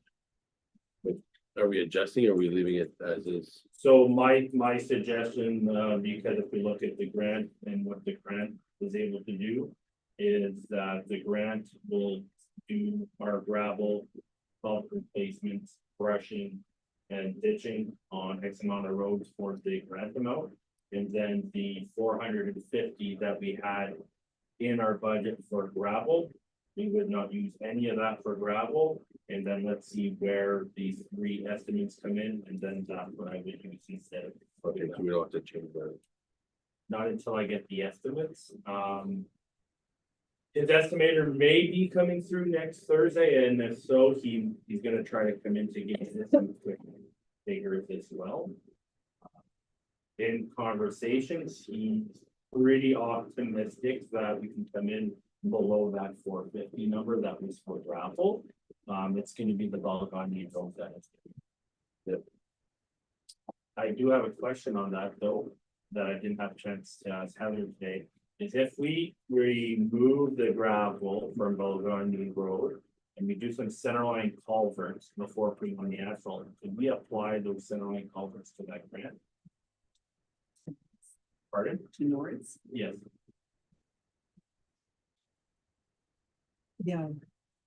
have. Are we adjusting or are we leaving it as is? So my suggestion, because if we look at the grant and what the grant was able to do. Is that the grant will do our gravel, salt replacements, brushing. And ditching on X amount of roads for the grant amount. And then the 450 that we had in our budget for gravel. We would not use any of that for gravel. And then let's see where these 3 estimates come in, and then that's what I would use instead of. Okay, so we don't have to change that. Not until I get the estimates, His estimator may be coming through next Thursday, and if so, he's gonna try to come in to get this some quick figures as well. In conversations, he's pretty optimistic that we can come in below that 450 number that was for gravel. It's gonna be the bulk on the road that is. Yep. I do have a question on that though, that I didn't have a chance to ask Heather today. Is if we remove the gravel from Belgani Road and we do some centerline culverts before putting on the asphalt, can we apply those centerline culverts to that grant? Pardon? To Norris. Yes. Yeah,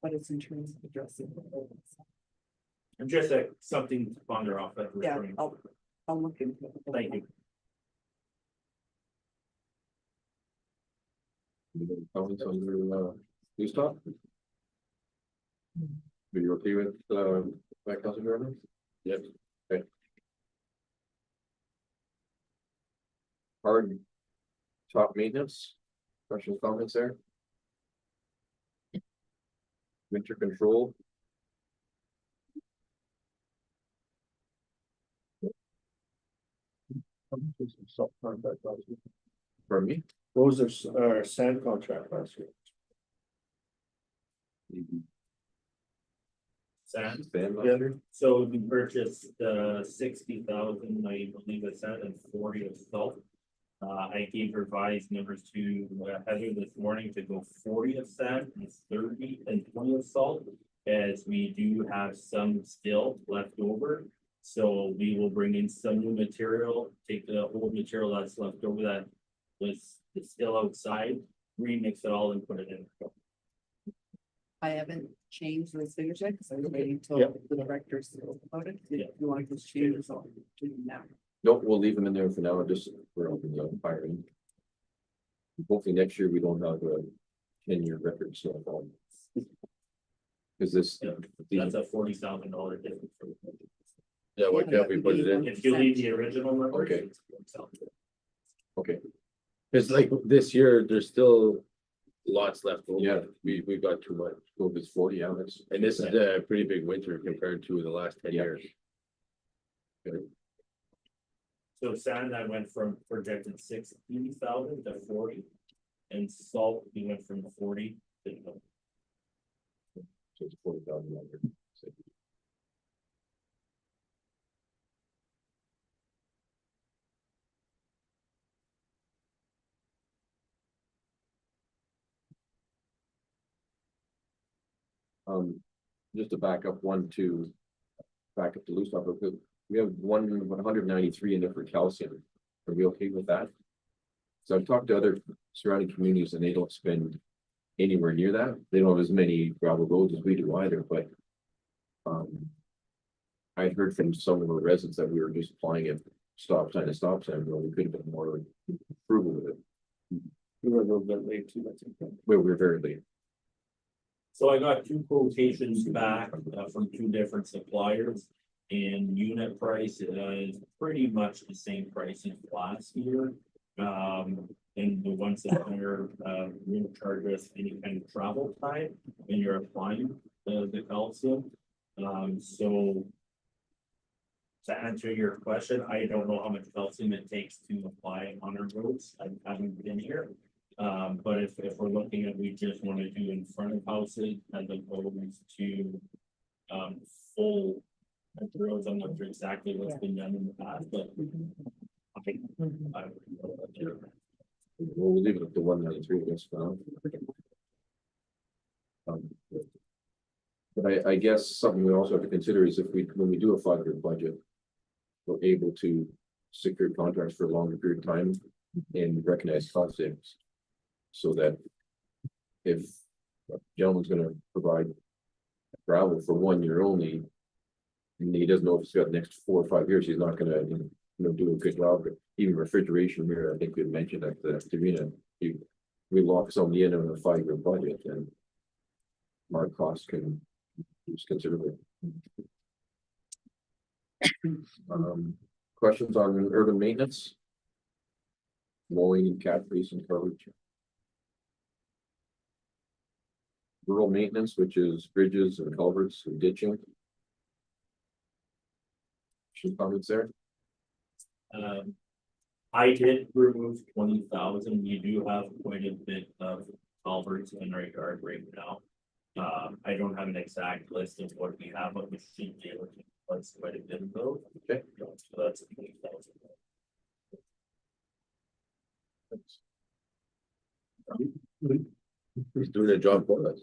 but it's in terms of addressing. I'm just something to ponder off that. Yeah, I'll look into it. Thank you. Any comments on your loose top? Are you okay with my council government? Yes. Okay. Hard top maintenance, questions, comments there? Winter control. Pardon me? What was our sand contract last year? Sand. Sand Yeah. monster? So we purchased 60,000, I believe it's sand and 40 of salt. I gave revised numbers to Heather this morning to go 40 of sand and 30 and 20 of salt. As we do have some still left over. So we will bring in some new material, take the old material that's left over that was still outside, remix it all and put it in. I haven't changed those figures yet, because I was waiting till Yeah. the directors spoke about it. Yeah. If you want those changes, I'll do them now. Nope, we'll leave them in there for now, just for open the firing. Hopefully next year we don't have a 10-year record snowfall. Cause this. Yeah, That's a $40,000 difference. Yeah, why can't we put it in? If you leave the original number. Okay. Okay, It's like this year, there's still lots left over. Yeah. We've got too much. so if it's 40, yeah, that's. And this is a pretty big winter compared to the last 10 Yeah. years. So sand, I went from projected 60,000 to 40. and salt, we went from 40 to. So it's 40,000 under. Just to back up back up to loose stuff, we have 193 in there for calcium. Are we okay with that? So I've talked to other surrounding communities and they don't spend anywhere near that. They don't have as many gravel roads as we do either, but. I heard from some of our residents that we were just applying it stop sign to stop sign, well, we could have been more frugal with it. We were a little bit late too, I think. Well, we're very late. So I got two quotations back from two different suppliers. And unit price is pretty much the same price as last year. And the ones that are won't charge us any kind of travel time when you're applying the calcium. So to answer your question, I don't know how much calcium it takes to apply on our roads. I haven't been here. But if we're looking at, we just want to do in front of houses as opposed to full roads. I'm not sure exactly what's been done in the past, but I We'll leave it at the 193, I guess, for now. But I guess something we also have to consider is when we do a 5-year budget, we're able to secure contracts for a longer period of time and recognize cost savings. So that if a gentleman's gonna provide gravel for 1 year only, and he doesn't know if he's got the next 4 or 5 years, he's not gonna, do a good job. Even refrigeration here, I think we mentioned at the arena, we lock somebody in on a 5-year budget, and our costs can reduce considerably. Questions on urban maintenance? Mowing and cat freeze and coverage. Rural maintenance, which is bridges and culverts and ditching. Any comments there? I did remove 20,000. You do have quite a bit of culverts in our yard right now. I don't have an exact list of what we have, but we should be able to place quite a bit of those. Okay. So that's 20,000. He's doing a job for us.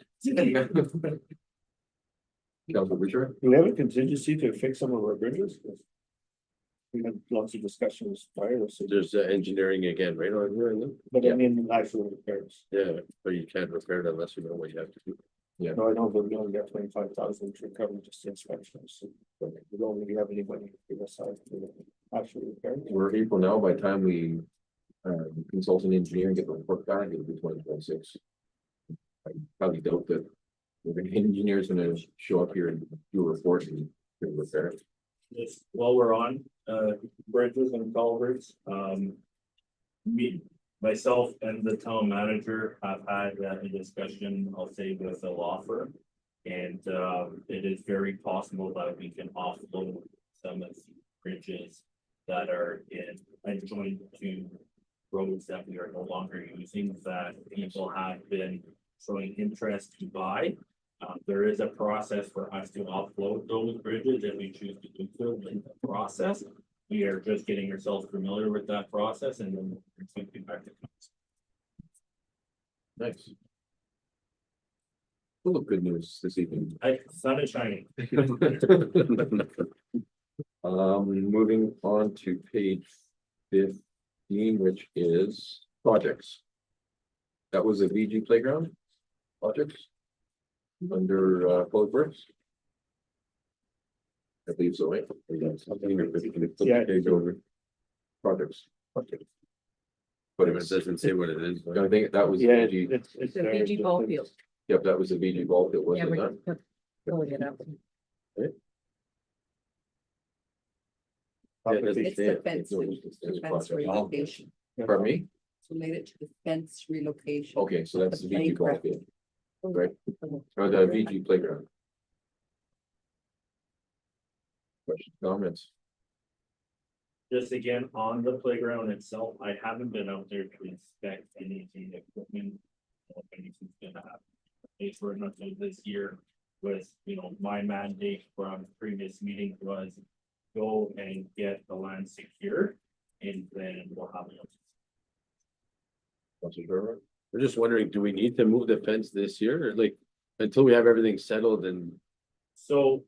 Councilor Richard? Do we have a contingency to fix some of our bridges? 'Cause we had lots of discussions prior, so, There's engineering again, right on here, isn't it? but I mean, actual repairs. Yeah, but you can't repair it unless you know what you have to do. No, I know, but we only got 25,000 to cover just inspections, so we don't really have any money to give aside for actual repairs. We're April now, by the time we consult an engineer and get the report back, it'll be 2026. I probably doubt that an engineer's gonna show up here and do a report and repair it. Just while we're on bridges and culverts, myself and the town manager have had a discussion, I'll say, with a law firm. And it is very possible that we can offload some of the bridges that are adjoined to roads that we are no longer using, that people have been showing interest to buy. There is a process for us to offload those bridges if we choose to do so in the process. We are just getting ourselves familiar with that process and then we'll get back to council. Nice. Full of good news this evening. Sun is shining. Moving on to page 15, which is projects. That was a VG playground projects under public works. I believe so, right? Yeah. Page over. Projects. But But it doesn't say what it is. I think that was. Yeah, VG. it's. The VG ball field. Yep, that was a VG ball field, Yeah, wasn't we're it? just pulling it up. It's the fence, It's fence project. relocation. Pardon me? It's related to the fence relocation. Okay, so that's the The VG ball playground. field, right? Or the VG playground. Questions, comments? Just again, on the playground itself, I haven't been out there to inspect any of the equipment. Or if anything's gonna happen. It's for nothing this year was, my mandate from previous meeting was go and get the land secured. And then we'll have it. Councilor Shermer? We're just wondering, do we need to move the fence this year or like until we have everything settled and So,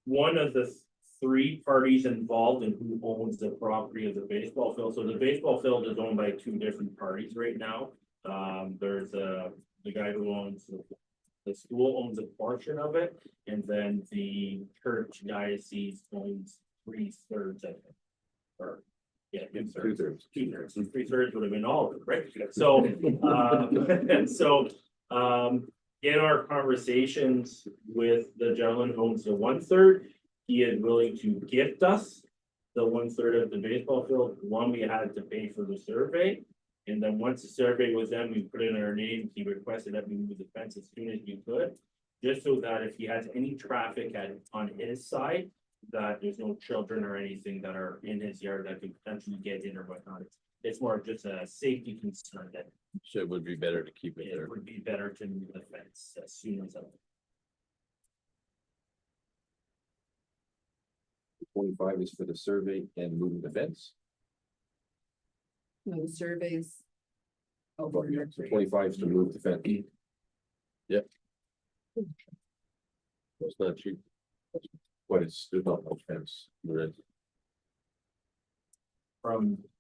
one of the three parties involved in who owns the property of the baseball field, so the baseball field is owned by two different parties right now. There's the guy who owns, the school owns a portion of it, and then the church diocese owns 3/3 of it. Or, yeah, 2/3. 2/3, and 3/3 would have been all of it, right? So, in our conversations with the gentleman who owns the 1/3, he is willing to gift us the 1/3 of the baseball field. One, we had to pay for the survey. And then once the survey was done, we put in our name. He requested that we move the fence as soon as we could. Just so that if he has any traffic on his side, that there's no children or anything that are in his yard that could potentially get in or whatnot. It's more of just a safety concern that so it would be better to keep it it there? would be better to move the fence as soon as. 25 is for the survey and moving the fence. No, the surveys. So Over here. 25 is to move the fence. It's not cheap. But there's not no fence. There is.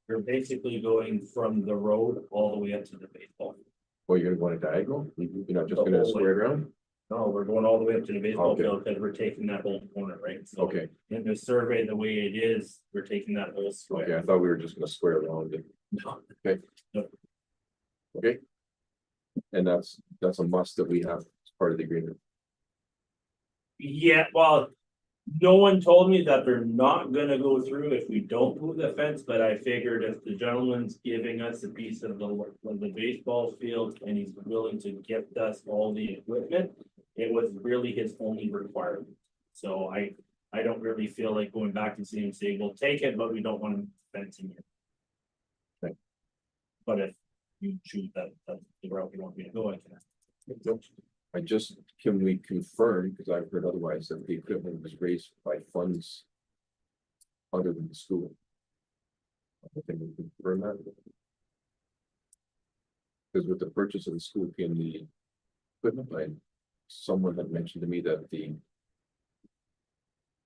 You're basically going from the road all the way up to the baseball. Well, you're gonna go on a diagonal? You're not just gonna square it around? No, we're going all the way up to the baseball Okay. field because we're taking that whole corner, right? So Okay, in the survey, the way it is, we're taking that whole okay, square. I thought we were just gonna square around it. No. Okay. And that's a must that we have as part of the agreement. Yeah, well, no one told me that they're not gonna go through if we don't move the fence, but I figured if the gentleman's giving us a piece of the baseball field and he's willing to gift us all the equipment, it was really his only requirement. So I don't really feel like going back and seeing him say, we'll take it, but we don't want to fence in here. Right. But if you choose that's the route you want me to go, I can. Can we confirm, because I've heard otherwise, that the equipment was raised by funds other than the school? Can we confirm that? Because with the purchase of the school came the equipment line, someone had mentioned to me that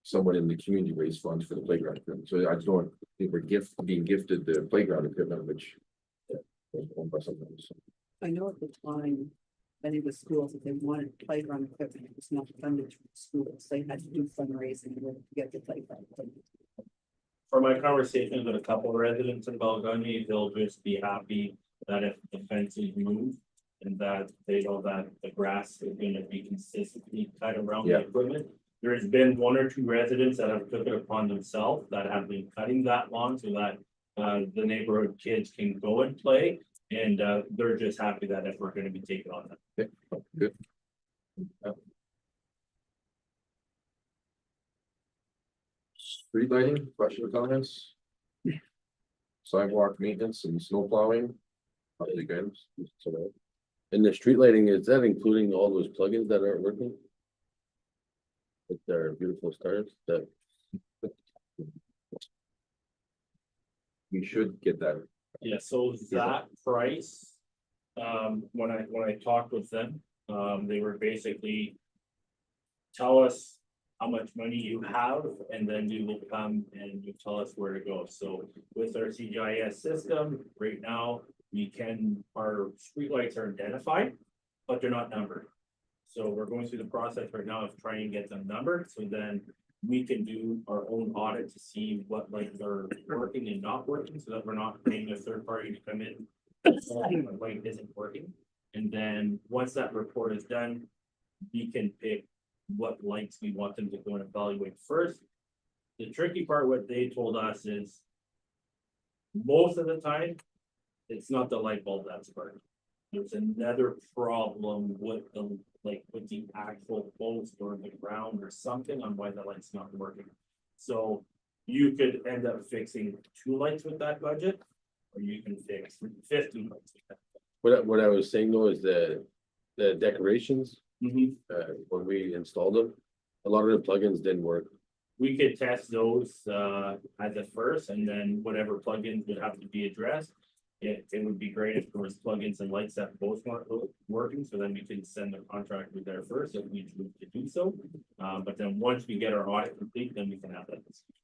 someone in the community raised funds for the playground equipment, so I just don't think we're being gifted the playground equipment, which was owned by someone else. I know at the time, many of the schools, if they wanted playground equipment, it was not funded through the schools. They had to do fundraising in order to get the playground equipment. For my conversations with a couple of residents in Balgony, they'll just be happy that if the fence is moved. And that they know that the grass is gonna be consistently cut around the Yeah. equipment. There's been one or two residents that have took it upon themselves that have been cutting that lawn so that. The neighborhood kids can go and play, and they're just happy that if we're gonna be taking on that. Good. Street lighting, questions or comments? Sidewalk maintenance and snow plowing. Public items. And the street lighting, is that including all those plugins that aren't working? With their beautiful stars that, We should get that. Yeah, so that price, when I talked with them, they were basically. Tell us how much money you have, and then you will come and you tell us where to go. So with our CGIS system, right now, our streetlights are identified, but they're not numbered. So we're going through the process right now of trying to get them numbered, so then we can do our own audit to see what lights are working and not working, so that we're not paying a third party to come in. The light isn't working, and then once that report is done, we can pick what lights we want them to go and evaluate first. The tricky part, what they told us is. Most of the time, it's not the light bulb that's burning. There's another problem with with the actual post or the ground or something on why the light's not working. So you could end up fixing 2 lights with that budget. Or you can fix 50 lights with that. What I was saying though is the decorations, Mhm. when we installed them, a lot of the plugins didn't work. We could test those as a first, and then whatever plugins would have to be addressed. It would be great if there was plugins and lights that both weren't working, so then we can send the contractor there first if we choose to do so. But then once we get our audit complete, then we can have that discussion.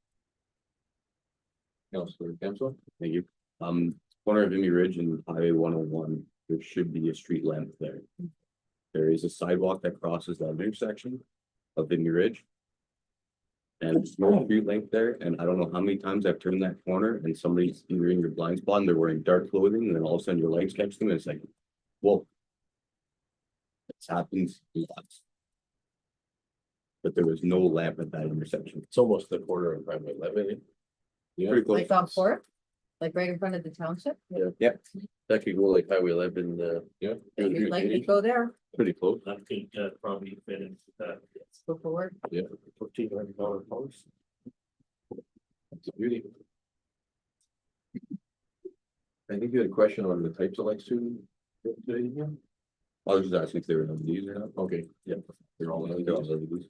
Councilor Campbell? Thank you. Corner of Vimy Ridge and Highway 101, there should be a street lamp there. There is a sidewalk that crosses that intersection of Vimy Ridge. And there's no street lamp there, and I don't know how many times I've turned that corner and somebody's either in your blind spot and they're wearing dark clothing, and then all of a sudden your legs catch them, and it's like, whoa. This happens lots. But there was no lamp at that intersection. It's almost the corner of Highway 11. Yeah, Pretty close. Like on Fourth, like right in front of the township, Yep, that could go like Highway 11, yeah. you'd like to go there, pretty close. That could probably fit into that. go forward. $1,400 post. It's a beauty. I think you had a question on the types of lights too. Today, yeah? I was just asking if they were LEDs or not. Okay, yeah, they're all They're all LEDs. LEDs.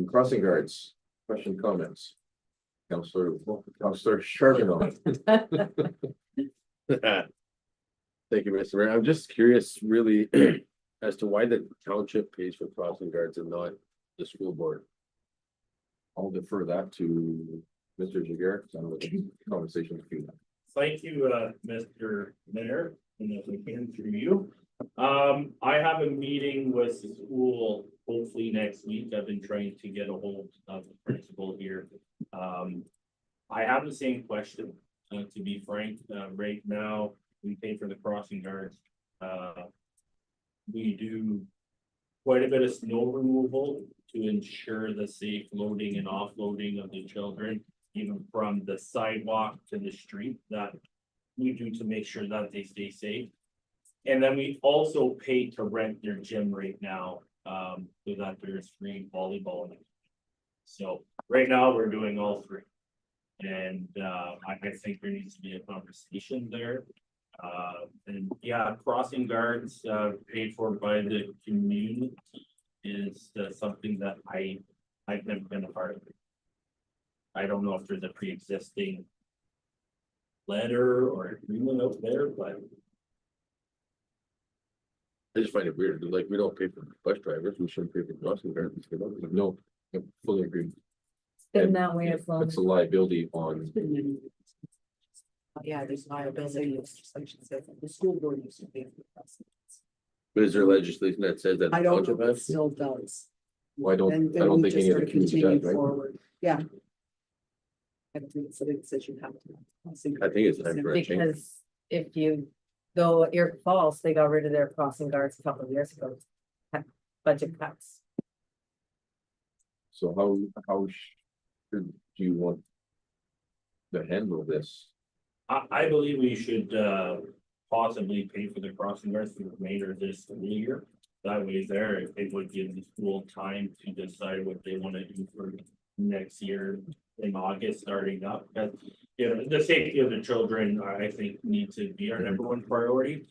Crossing guards, question, comments? Counselor Charbonneau. Thank you, Mr. Mayor. I'm just curious really as to why the township pays for crossing guards and not the school board. I'll defer that to Mr. Jager, because I know the conversation between them. Thank you, Mr. Mayor, and if we can through you. I have a meeting with the school hopefully next week. I've been trying to get a hold of the principal here. I have the same question, to be frank, right now, we pay for the crossing guards. We do quite a bit of snow removal to ensure the safe loading and offloading of the children, even from the sidewalk to the street, that we do to make sure that they stay safe. And then we also pay to rent their gym right now, so that there's free volleyball. So right now, we're doing all three. And I think there needs to be a conversation there. And yeah, crossing guards paid for by the community is something that I've never been a part of. I don't know if there's a pre-existing letter or agreement out there, but I just find it weird, like, we don't pay for bus drivers, we shouldn't pay for crossing guards. No, I fully agree. Been And that way as long. It's a liability on, Yeah, there's liability. The school board used to pay for the crossing guards. But is there legislation that says that? I the don't township know if it has? still does. well, I don't And think we just any of sort the of communities continue does, right? forward, yeah. I don't think so, it says you have to. I think it's time for a change. Because if you go at Erie Falls, they got rid of their crossing guards a couple of years ago. Budget cuts. So how should you want to handle this? I believe we should possibly pay for the crossing guards for the remainder of this school year. That way there, it would give the school time to decide what they want to do for next year in August, starting up. Because, you know, the safety of the children, I think, need to be our number one priority.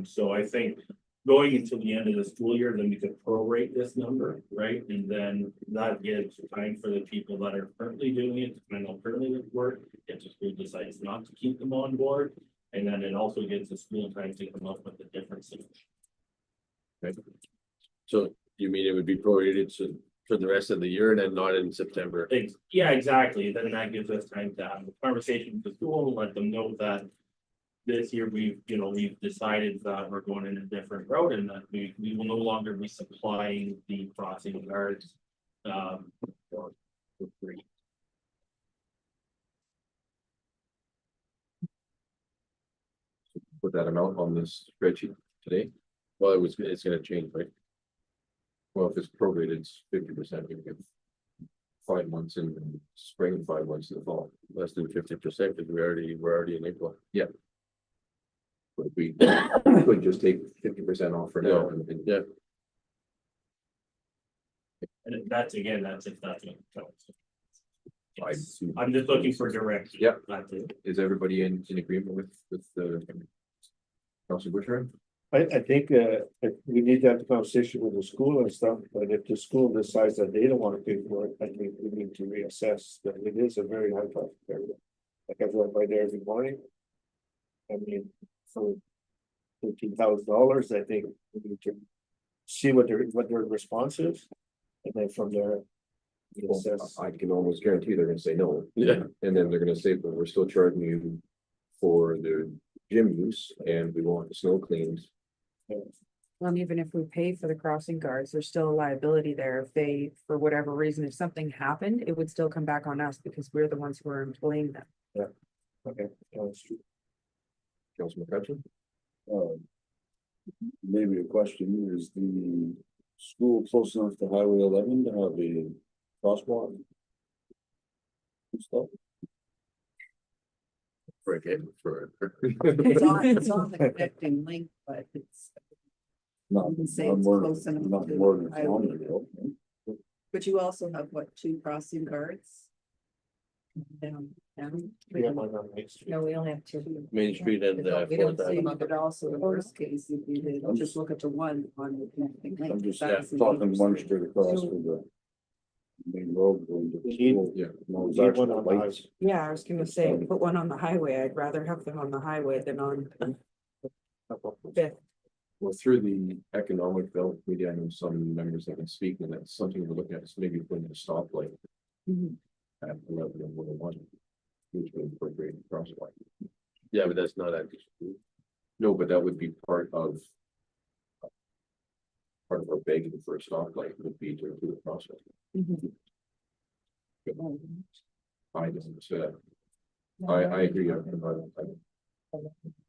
So I think going until the end of the school year, then we could prorate this number, right? And then that gives time for the people that are currently doing it, and alternative work, if the school decides not to keep them on board. And then it also gives the school time to come up with a different solution. So you mean it would be prorated for the rest of the year and then not in September? Yeah, exactly. Then that gives us time to have a conversation with the school and let them know that this year we've decided that we're going in a different route and that we will no longer be supplying the crossing guards for free. Put that amount on this spreadsheet today? Well, it's gonna change, right? Well, if it's prorated, it's 50%, you get 5 months in the spring, 5 months in the fall. Less than 50%, because we're already in April. But we could just take 50% off for now and Yeah. And that's again, that's if that's what counts. I Yes. see. I'm just looking for direction. Yep. That's it. Is everybody in agreement with the Council Bushra? I think, if we need to have the conversation with the school and stuff, but if the school decides that they don't wanna pay for it, I think we need to reassess, that it is a very high traffic area. Like I drive by there every morning. I mean, for $13,000, I think we need to see what their response is. And then from there. Reassess. I can almost guarantee they're gonna say no. Yeah. And then they're gonna say, but we're still charging you for the gym use and we want the snow cleaned. Well, and even if we pay for the crossing guards, there's still a liability there. If they, for whatever reason, if something happened, it would still come back on us because we're the ones who are employing them. Okay, that's true. Councilman McCutcheon? Maybe a question, is the school close enough to Highway 11 to have a crosswalk? And stuff? For for. It's on the connecting link, but it's, Not, You can say not it's more, close enough not to more than a Highway. kilometer. but you also have what, 2 crossing guards? Down. Yeah, one on Main Street. No, we only have two. Main Street and We don't Fourth see Avenue. But also in worst case, if you did, I'm just just- look at the one on the connecting link. I'm just That's the talking dangerous one thing. straight across with the main road going to the Need- school. Yeah. No, it's Need actually one on the lights. Yeah, I was gonna say, put one on the highway. I'd rather have them on the highway than on Fifth. Well, through the economic development committee, I know some members that can speak, and that's something we're looking at, is maybe putting a stoplight at 11 and 101. Which would incorporate crosswalk. Yeah, but that's not actually. No, but that would be part of our begging for a stoplight would be to include a crosswalk. I don't, so I agree.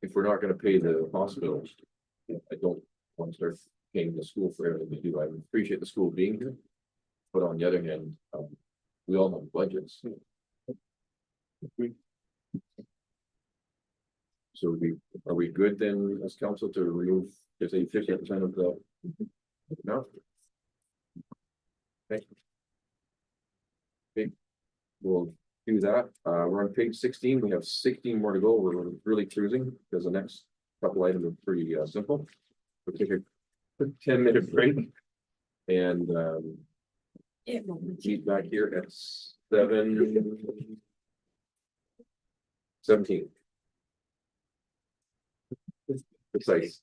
If we're not gonna pay the hospitals, I don't want to start paying the school for everything they do. I appreciate the school being here. But on the other hand, we all have budgets. So are we good then as council to remove, just say 50% of the? No? Thank you. Okay, we'll do that. We're on page 16. We have 16 more to go. We're really cruising because the next couple items are pretty simple. We'll take a quick 10-minute break. And meet back here at 7:17. Precise.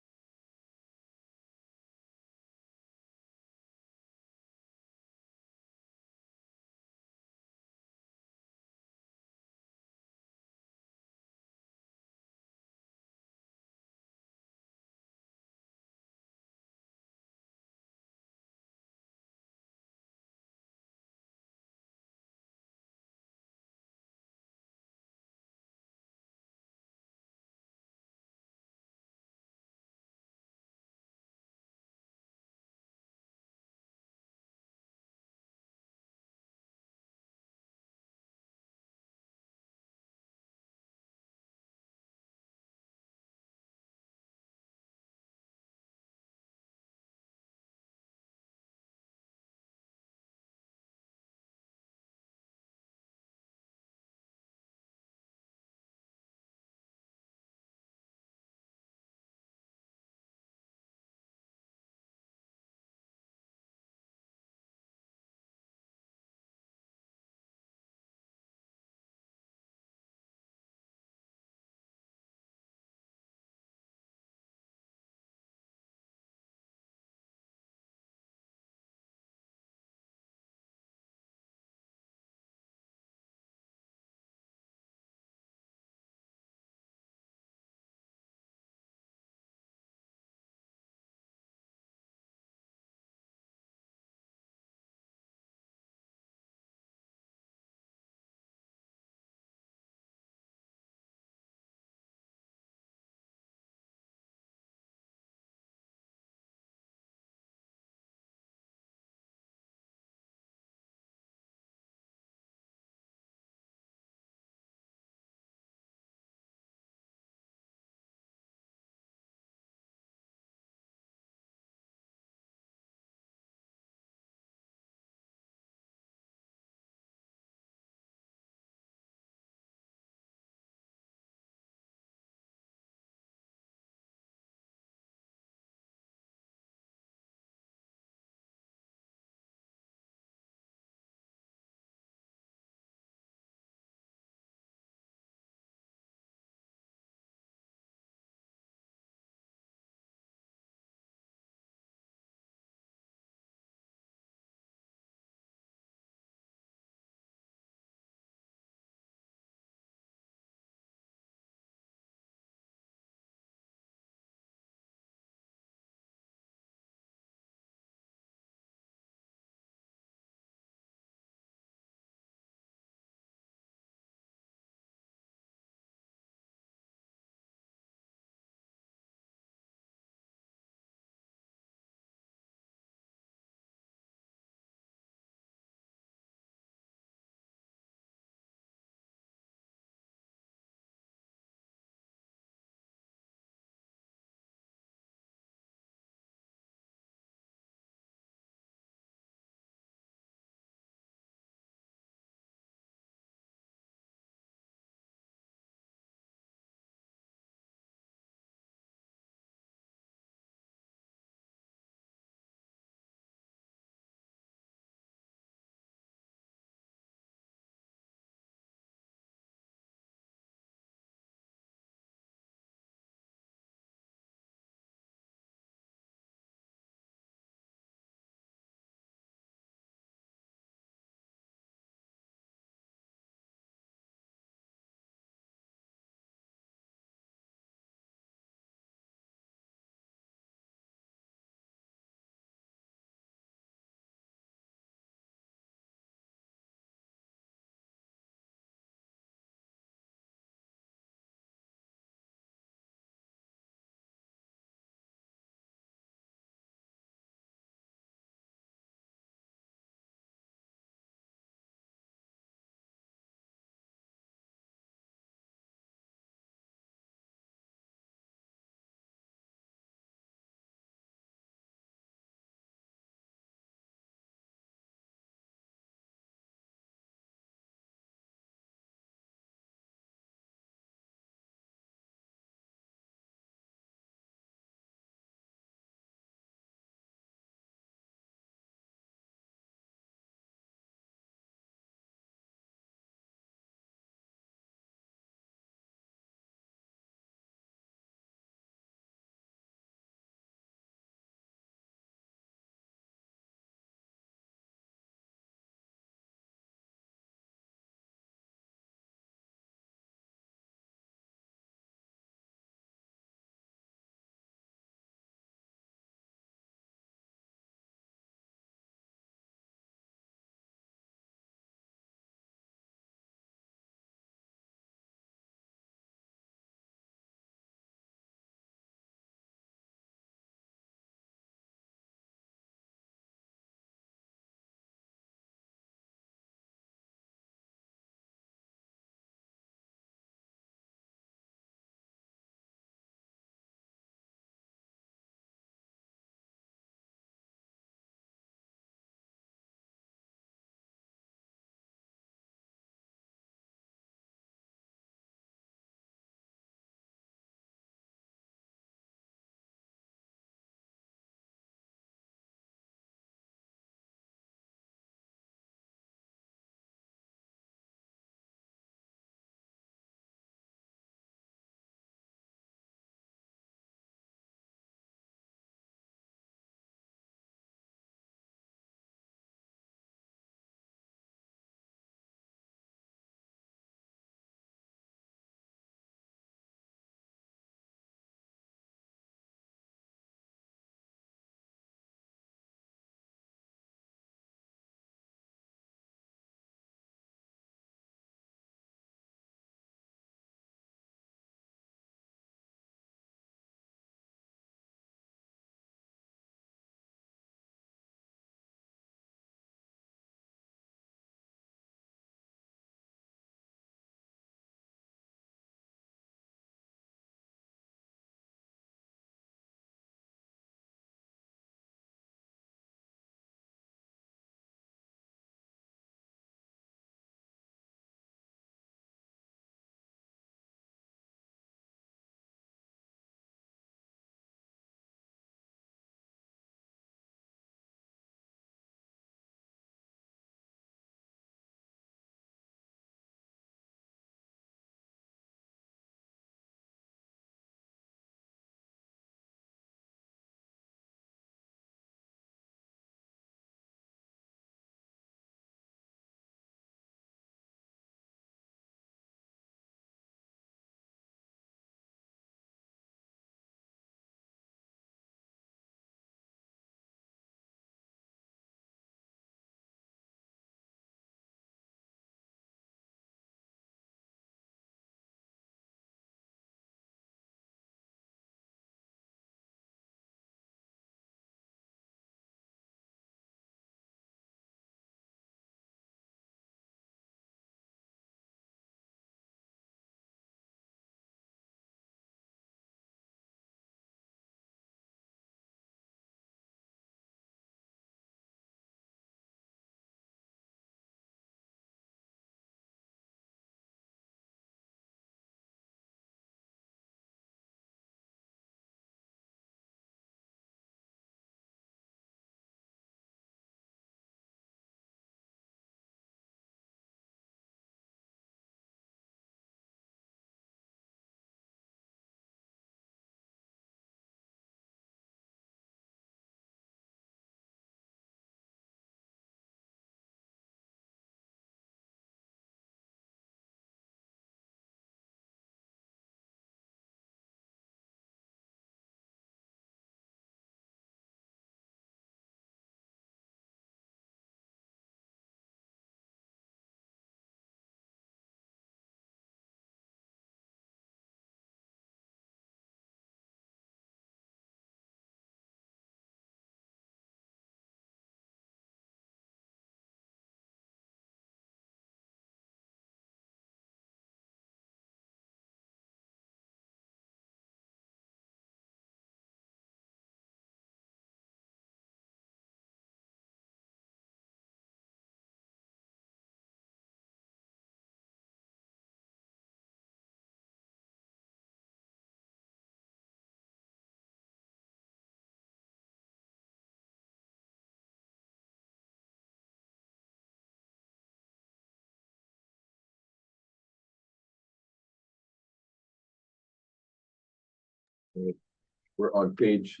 We're on page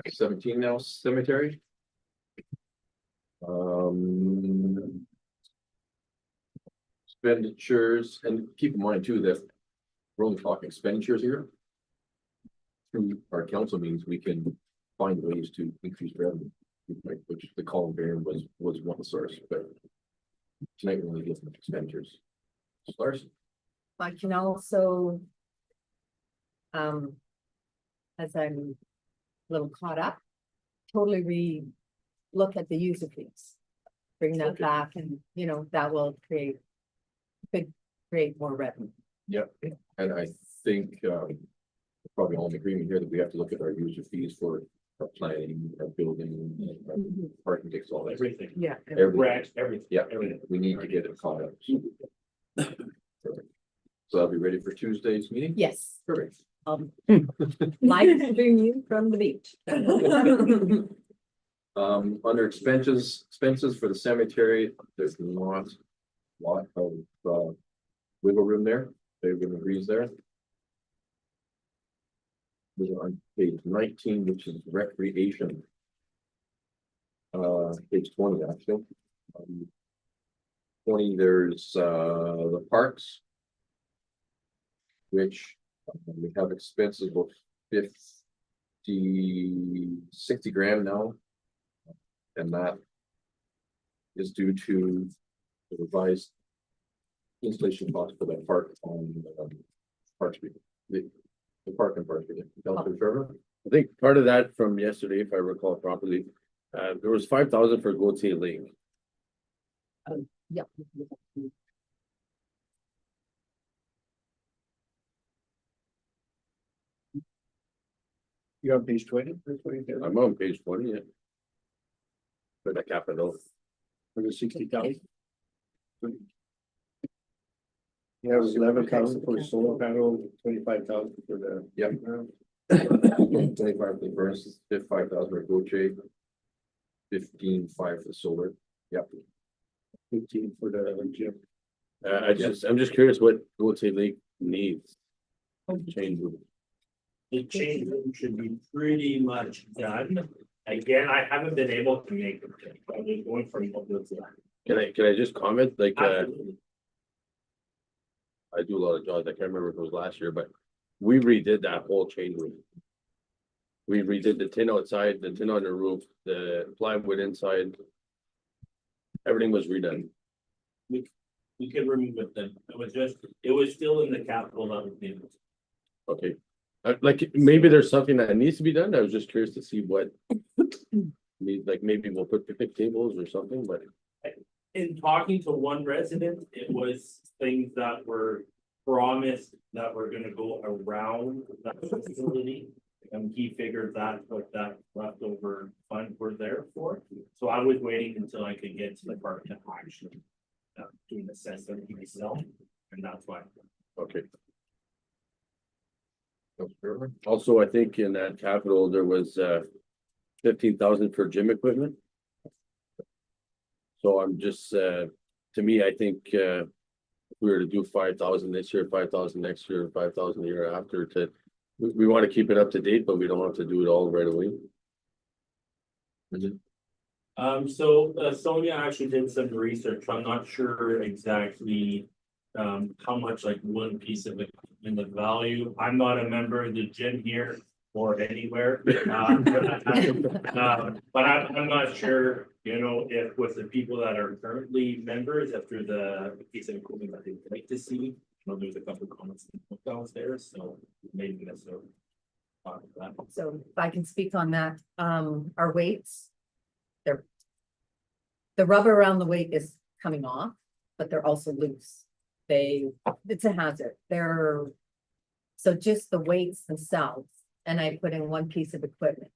17 now, cemetery. Expenditures, and keep in mind too that we're only talking expenditures here. Through our council means we can find ways to increase revenue, like, which the columbarium was one source, but tonight we're only getting expenditures. Stars. I can also. As I'm a little caught up, totally look at the user fees. Bring that back and, you know, that will could create more revenue. Yeah, and I think probably all in agreement here that we have to look at our user fees for our planning, our building, our parking tickets, all that. Everything. Yeah. Everything. Everything. Yeah, Everything. we need to get it caught up. Perfect. So I'll be ready for Tuesday's meeting? Yes, Perfect. live stream you from the beach. Under expenses for the cemetery, there's not a lot of wiggle room there. Everyone agrees there. We're on page 19, which is recreation. Page 20, actually. 20, there's the parks. Which we have expenses of 60 grand now. And that is due to the revised installation cost for the park on Park Street, the park and Park Street. Councilor Trevor? I think part of that from yesterday, if I recall properly, there was 5,000 for Gautier Lake. Yeah. You're on page 20? I'm on page 20, yeah. For the capital. For the 60,000? Yeah, it was 11,000 for the solar panel, 25,000 for the. Yep. 25 for the furnaces, 5,000 for Gautier. 15,500 for the solar. Yep. 15 for the gym. I'm just curious what Gautier Lake needs. Change. The change room should be pretty much done. Again, I haven't been able to make it. I've been going from what was that. Can I just comment, like, Absolutely. I do a lot of jobs, I can't remember if it was last year, but we redid that whole change room. We redid the tin outside, the tin on the roof, the plywood inside. Everything was redone. We could remove it then. It was still in the capital level payments. Okay. Like, maybe there's something that needs to be done, I was just curious to see what. Like, maybe we'll put picnic tables or something, but. In talking to one resident, it was things that were promised that were gonna go around that facility. And he figured that what that leftover fund were there for. So I was waiting until I could get to the part to actually doing the assessment myself, and that's why. Okay. Also, I think in that capital, there was 15,000 for gym equipment. So I'm just, to me, I think if we were to do 5,000 this year, 5,000 next year, 5,000 the year after, we want to keep it up to date, but we don't have to do it all right away. So Sonia actually did some research. I'm not sure exactly how much like one piece of it in the value. I'm not a member of the gym here or anywhere. But I'm not sure, you know, if with the people that are currently members after the piece of equipment that they would like to see. I know there's a couple of comments downstairs, so maybe that's a. So if I can speak on that, our weights. The rubber around the weight is coming off, but they're also loose. It's a hazard. So just the weights themselves, and I put in one piece of equipment.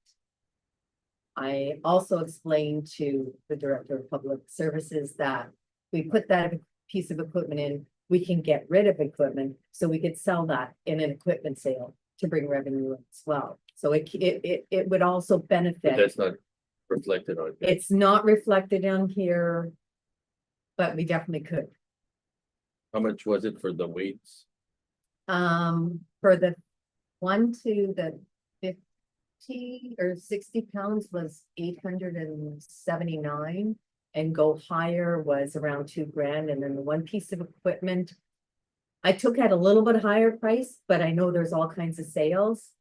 I also explained to the Director of Public Services that we put that piece of equipment in, we can get rid of equipment, so we could sell that in an equipment sale to bring revenue in as well. So it would also But benefit. that's not reflected on. Here. It's not reflected on here, but we definitely could. How much was it for the weights? For the One to the 50 or 60 pounds was 879. And go higher was around $2,000, and then the one piece of equipment. I took at a little bit higher price, but I know there's all kinds of sales.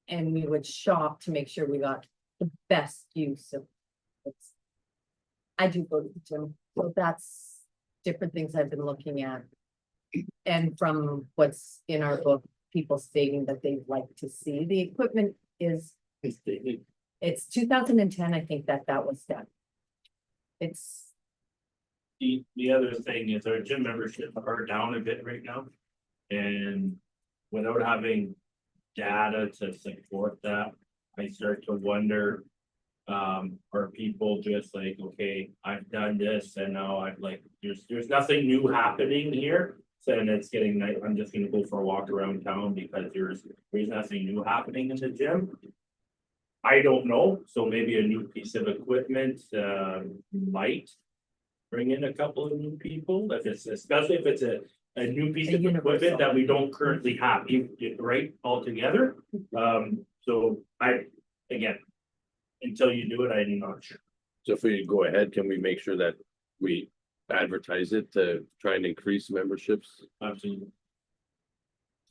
And we would shop to make sure we got the best use of. I do go to the gym, so that's different things I've been looking at. And from what's in our book, people stating that they'd like to see, the equipment is, it's 2010, I think that was done. It's, The other thing is our gym memberships are down a bit right now. And without having data to support that, I start to wonder. Are people just like, okay, I've done this and now I've like, there's nothing new happening here. So and it's getting night, I'm just gonna go for a walk around town because there's nothing new happening in the gym. I don't know, so maybe a new piece of equipment might bring in a couple of new people, if it's, especially if it's a new piece A of equipment universal. that we don't currently have, right, altogether. So again, until you do it, I'm not sure. So if we go ahead, can we make sure that we advertise it to try and increase memberships Absolutely.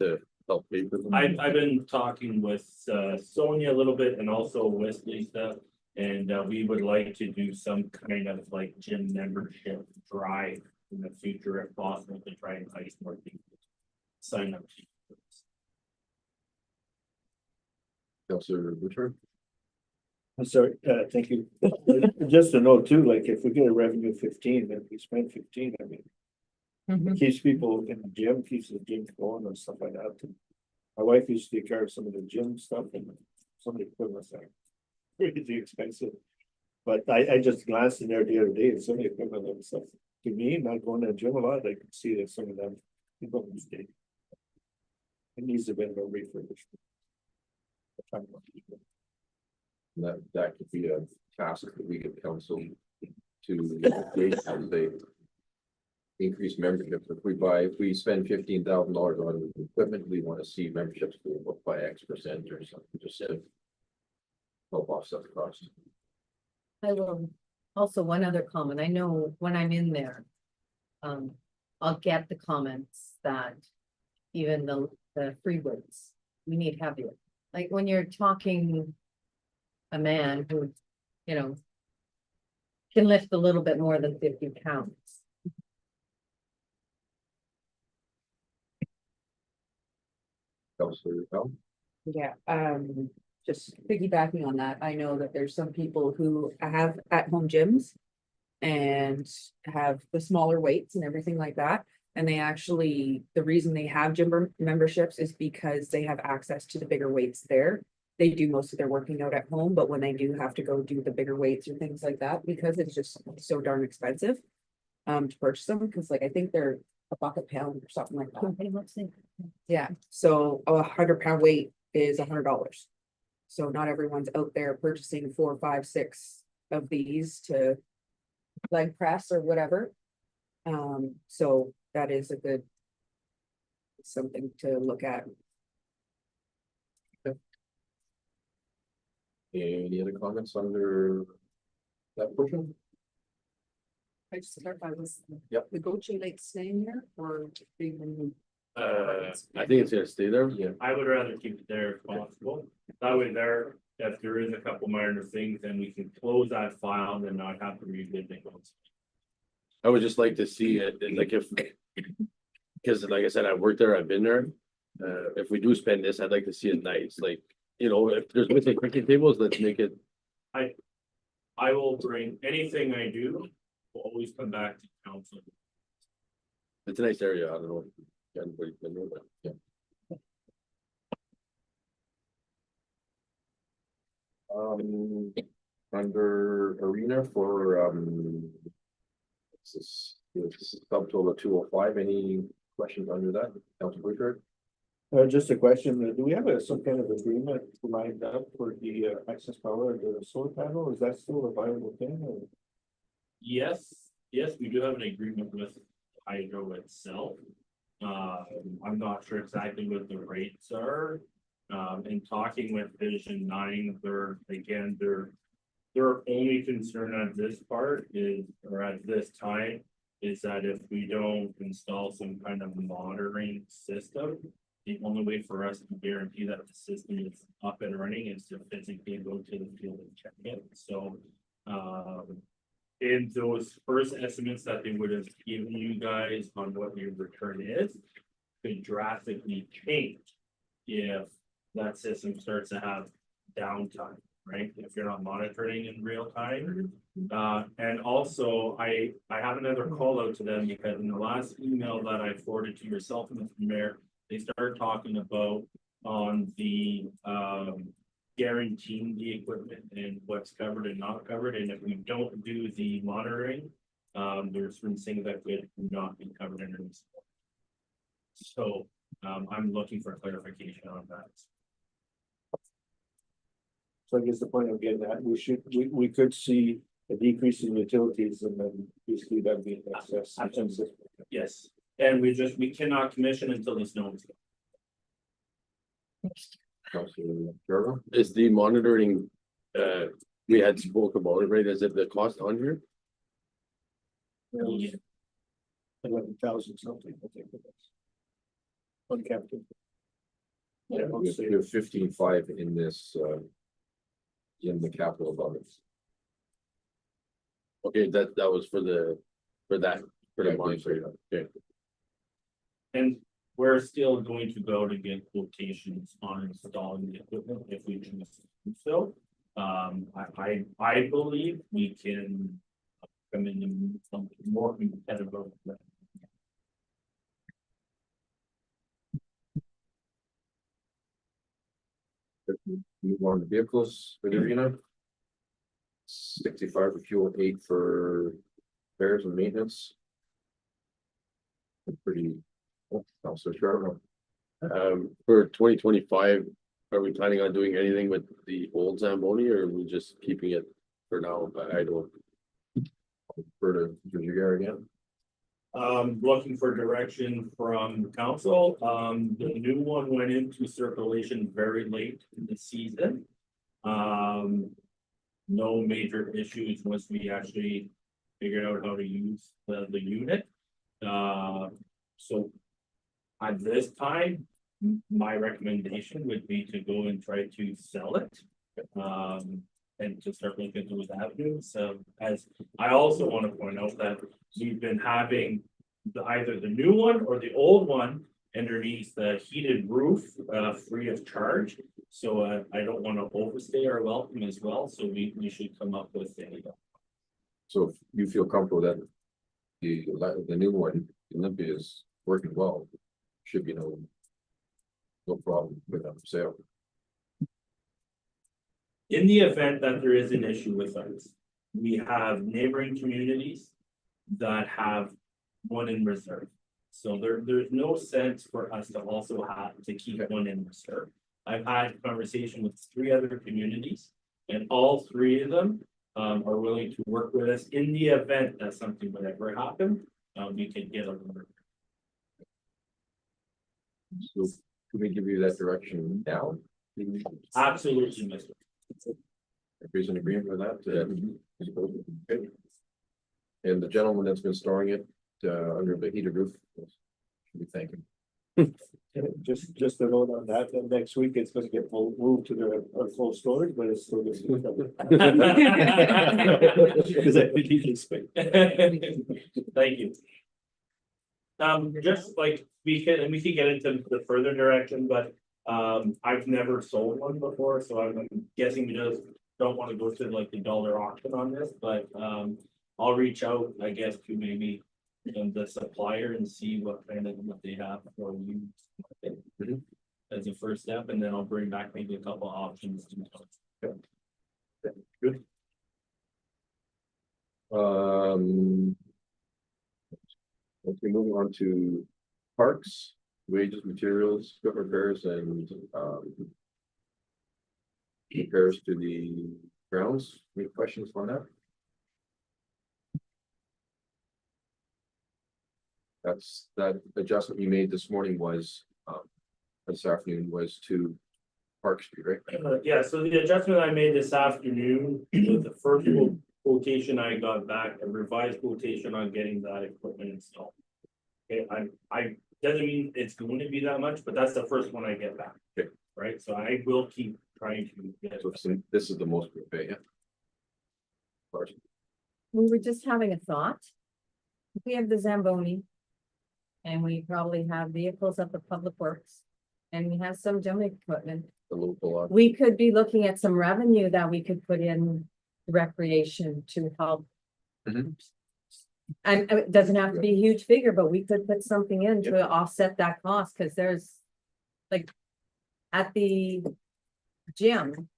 to help pay for them? I've been talking with Sonia a little bit and also with Lisa. And we would like to do some kind of like gym membership drive in the future if possible to try and entice more people. to Sign up. Counselor Richard? I'm sorry, thank you. Just to know too, like if we get a revenue of 15, then we spend 15, I mean. It keeps people in the gym, keeps the gym going and stuff like that. My wife used to take care of some of the gym stuff and some of the equipment there. Really expensive. But I just glanced in there the other day and some of the equipment and stuff. To me, not going to the gym a lot, I can see that some of them people mistake. It needs a bit of a refurbishment. That could be a task that we get council to engage as they increase memberships. If we spend $15,000 on equipment, we want to see memberships go up by X% or something, just to help offset the cost. I will, also one other comment, I know when I'm in there. I'll get the comments that even the free weights, we need heavier. Like when you're talking a man who, you know, can lift a little bit more than 50 pounds. Counselor Bell? Yeah, just piggybacking on that, I know that there's some people who have at-home gyms. And have the smaller weights and everything like that. And they actually, the reason they have gym memberships is because they have access to the bigger weights there. They do most of their working out at home, but when they do have to go do the bigger weights or things like that, because it's just so darn expensive. To purchase them, because like I think they're $1 a pound or something like that. Yeah, so a 100-pound weight is $100. So not everyone's out there purchasing 4, 5, 6 of these to leg press or whatever. So that is a good something to look at. Any other comments under that portion? I just clarify, was Yep. the Goche Lake staying there or being? I think it's gonna stay there. Yeah. I would rather keep it there if possible. That way there, if there is a couple minor things, then we can close that file and then not have to revisit those. I would just like to see it, and like if, because like I said, I've worked there, I've been there. If we do spend this, I'd like to see it nice, like, you know, if there's missing cricket tables, let's make it. I will bring anything I do, will always come back to council. It's a nice area, I don't know. if anybody's been there, but, yeah. Under arena for, this is subtotal of 205, any questions under that, Councilor Richard? Just a question, do we have some kind of agreement lined up for the access power of the solar panel? Is that still a viable thing? Or? Yes, we do have an agreement with Hydro itself. I'm not sure exactly what the rates are. in talking with Vision 9, their only concern at this part is, or at this time, is that if we don't install some kind of monitoring system, the only way for us to guarantee that the system is up and running is to physically go to the field and check it. So, in those first estimates that they would have given you guys on what your return is, could drastically change if that system starts to have downtime, right? If you're not monitoring in real time. And also I have another call out to them because in the last email that I forwarded to yourself, Mr. Mayor, they started talking about on the guaranteeing the equipment and what's covered and not covered. And if we don't do the monitoring, there's certain things that could not be covered under this. So I'm looking for clarification on that. So I guess the point I'm getting at, we could see a decrease in utilities and then basically that'd be an excess. in terms of- Yes, and we cannot commission until the snow is. Councilor Carroll? Is the monitoring, we had spoke about it, right? Is it the cost on here? Yeah. 11,000 something, I think. Uncapped. Yeah, We have 15.5 in this, in the capital budget. Okay, that was for the Yeah, monitoring, okay. And we're still going to go to get quotations on installing the equipment if we choose to do so. I believe we can come in something more competitive. than- Move on to vehicles for the arena. 65 for fuel, 8 for repairs and maintenance. Pretty, Councilor Carroll. For 2025, are we planning on doing anything with the old Zamboni or are we just keeping it for now? I don't. For the Junior again. Looking for direction from council. The new one went into circulation very late in the season. No major issues once we actually figured out how to use the unit. So at this time, my recommendation would be to go and try to sell it. And to start looking at those avenues. As I also want to point out that we've been having either the new one or the old one underneath the heated roof, free of charge. So I don't want to overstay our welcome as well. So we should come up with a. So if you feel comfortable that the new one, Olympia, is working well, should be no problem with them sale. In the event that there is an issue with us, we have neighboring communities that have one in reserve. So there's no sense for us to also have to keep one in reserve. I've had conversation with 3 other communities and all 3 of them are willing to work with us in the event that something would ever happen. We could get a number. So can we give you that direction now? Absolutely, Mr. Everybody's in agreement with that? Okay. And the gentleman that's been storing it under the heated roof, should be thanking. Just a note on that, and next week it's gonna get moved to the full storage, but it's still. Because I think you space. Thank you. Just like we can get into the further direction, but I've never sold one before, so I'm guessing we just don't want to go to like the dollar auction on this, but I'll reach out, I guess, to maybe the supplier and see what they have for you. As a first step, and then I'll bring back maybe a couple options. Good. Okay, moving on to parks, wages, materials, equipment repairs, and repairs to the grounds. Any questions on that? That adjustment you made this morning was, this afternoon was to Park Street, right? Yeah, so the adjustment I made this afternoon was the first quotation I got back, a revised quotation on getting that equipment installed. Okay, I, doesn't mean it's going to be that much, but that's the first one I get back. Okay. Right, so I will keep trying to get. So this is the most we pay, yeah. Park. We were just having a thought. We have the Zamboni. And we probably have vehicles at the Public Works. And we have some gym equipment. The local, We could be looking at some revenue that we could put in recreation to help. Mhm. And it doesn't have to be a huge figure, but we could put something in to offset that cost, because there's like at the gym.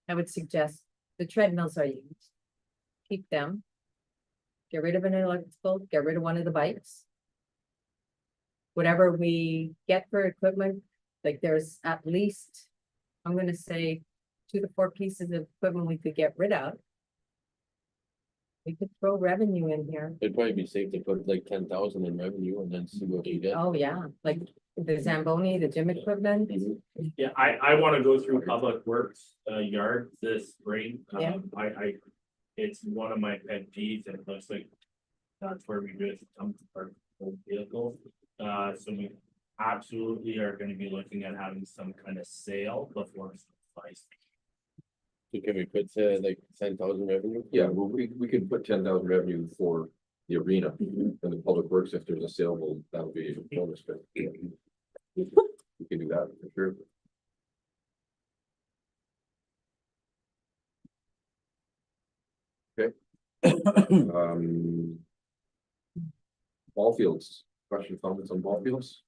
I would suggest the treadmills are used. Keep them. Get rid of an electrical, get rid of one of the bikes. Whatever we get for equipment, like there's at least, I'm gonna say 2 to 4 pieces of equipment we could get rid of. We could throw revenue in here. it'd probably be safe to put like 10,000 in revenue and then see what you get. Oh, yeah, like the Zamboni, the gym equipment. Yeah, I wanna go through Public Works yard this spring. Yeah. It's one of my pet peeves, and it looks like that's where we just dump our old vehicles. So we absolutely are gonna be looking at having some kind of sale before it's priced. So can we put like 10,000 revenue? Yeah, well, we can put 10,000 revenue for the arena and the Public Works. If there's a sale, that'll be a bonus, but. We can do that for sure. Okay. Ball fields, question, comments on ball fields?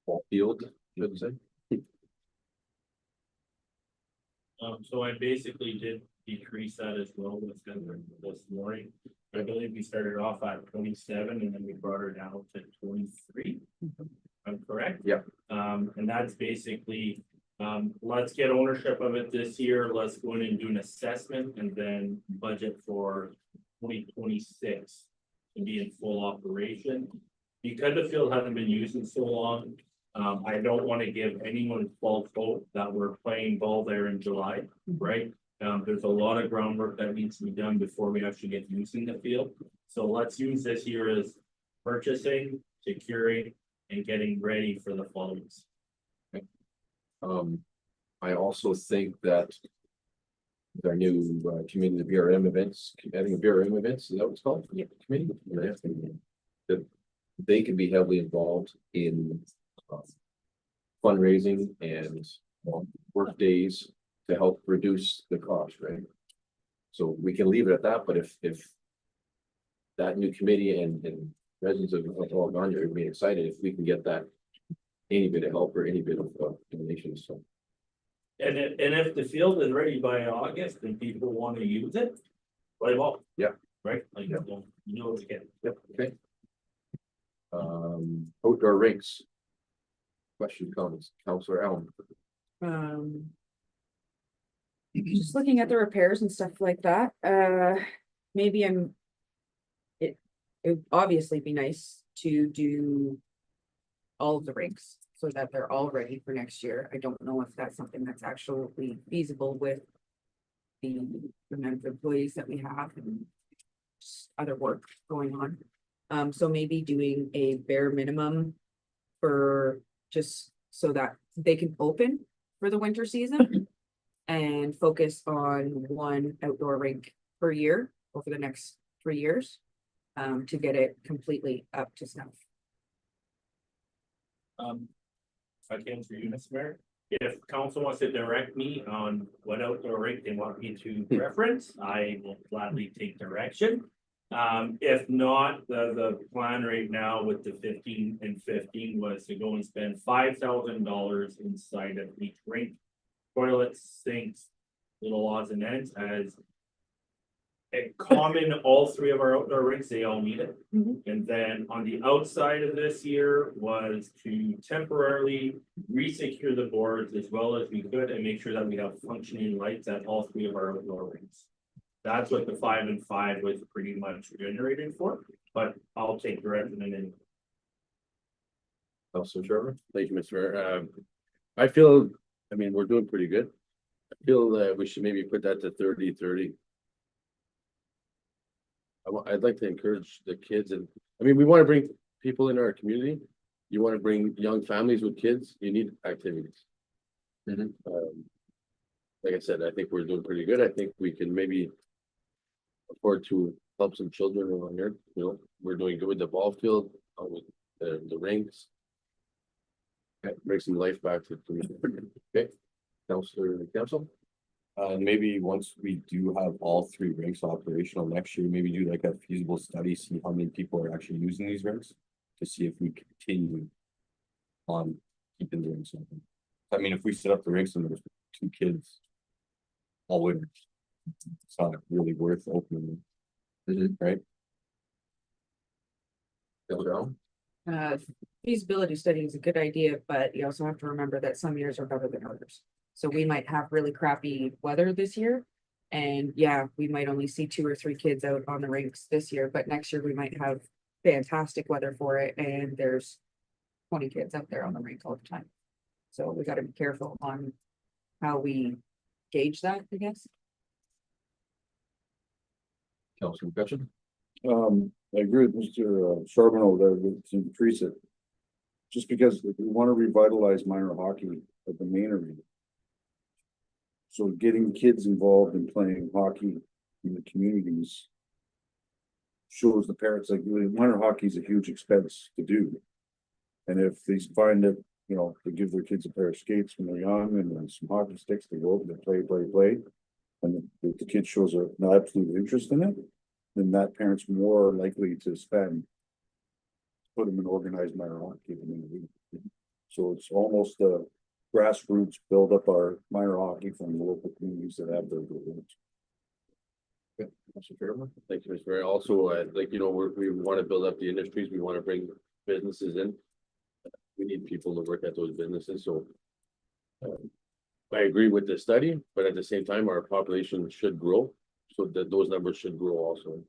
Ball field, should say. So I basically did decrease that as well with Heather this morning. I believe we started off at 27 and then we brought her down to 23. I'm correct? Yeah. And that's basically, let's get ownership of it this year. Let's go in and do an assessment and then budget for 2026 to be in full operation. Because the field hasn't been used in so long, I don't want to give anyone false hope that we're playing ball there in July, right? There's a lot of groundwork that needs to be done before we actually get using the field. So let's use this year as purchasing, securing, and getting ready for the fall. I also think that. Our new committee, the BRM events, adding BRM events, is that what it's called? Yep. Committee. Yeah. That they can be heavily involved in fundraising and work days to help reduce the cost, right? So we can leave it at that, but if that new committee and residents of Algonquin would be excited if we can get that any bit of help or any bit of donations, so. And if the field is ready by August and people want to use it, play ball. Yeah. Right, like, you know what to get. Yep, okay. Outdoor rinks. Question, comments, Councillor Allen. Just looking at the repairs and stuff like that, maybe it would obviously be nice to do all of the rinks so that they're all ready for next year. I don't know if that's something that's actually feasible with the amount of employees that we have and just other work going on. So maybe doing a bare minimum for just so that they can open for the winter season and focus on one outdoor rink per year over the next 3 years to get it completely up to snuff. If I can for you, Mr. Mayor, if council wants to direct me on what outdoor rink they want me to reference, I will gladly take direction. If not, the plan right now with the 15 and 15 was to go and spend $5,000 inside of each rink. Toilets, sinks, little odds and ends as a common, all 3 of our outdoor rinks, they all need it. And then on the outside of this year was to temporarily re-secure the boards as well as we could and make sure that we have functioning lights at all 3 of our outdoor rinks. That's what the 5 and 5 was pretty much generated for, but I'll take direction and then. Councilor Sherman? Thank you, Mr. Mayor. I feel, I mean, we're doing pretty good. I feel that we should maybe put that to 30-30. I'd like to encourage the kids and, I mean, we want to bring people in our community. You want to bring young families with kids, you need activities. Like I said, I think we're doing pretty good. I think we can maybe afford to help some children around here, you know, we're doing good with the ball field, with the rinks. Okay, bring some life back to the community. Okay, Councilor Council? Maybe once we do have all 3 rinks operational next year, maybe do like a feasible study, see how many people are actually using these rinks. To see if we continue on keeping the rinks open. I mean, if we set up the rinks and there's 2 kids all winter, it's not really worth opening, right? Councilor Allen? Feasibility study is a good idea, but you also have to remember that some years are better than others. So we might have really crappy weather this year. And yeah, we might only see 2 or 3 kids out on the rinks this year, but next year we might have fantastic weather for it and there's 20 kids out there on the rink all the time. So we gotta be careful on how we gauge that, I guess. Councilor McCutcheon? I agree with Mr. Charbonneau there, to increase it. Just because we want to revitalize minor hockey at the main arena. So getting kids involved in playing hockey in the communities. Shows the parents like minor hockey is a huge expense to do. And if they find that, you know, they give their kids a pair of skates when they're young and then some hockey sticks, they go over and play. And the kid shows an absolute interest in it, then that parent's more likely to spend. Put them in organized minor hockey. So it's almost a grassroots build up our minor hockey from the local communities that have their groups. Councilor Fairmont? Thank you, Mr. Mayor. Also, like, you know, we want to build up the industries, we want to bring businesses in. We need people to work at those businesses, so. I agree with the study, but at the same time, our population should grow, so that those numbers should grow also.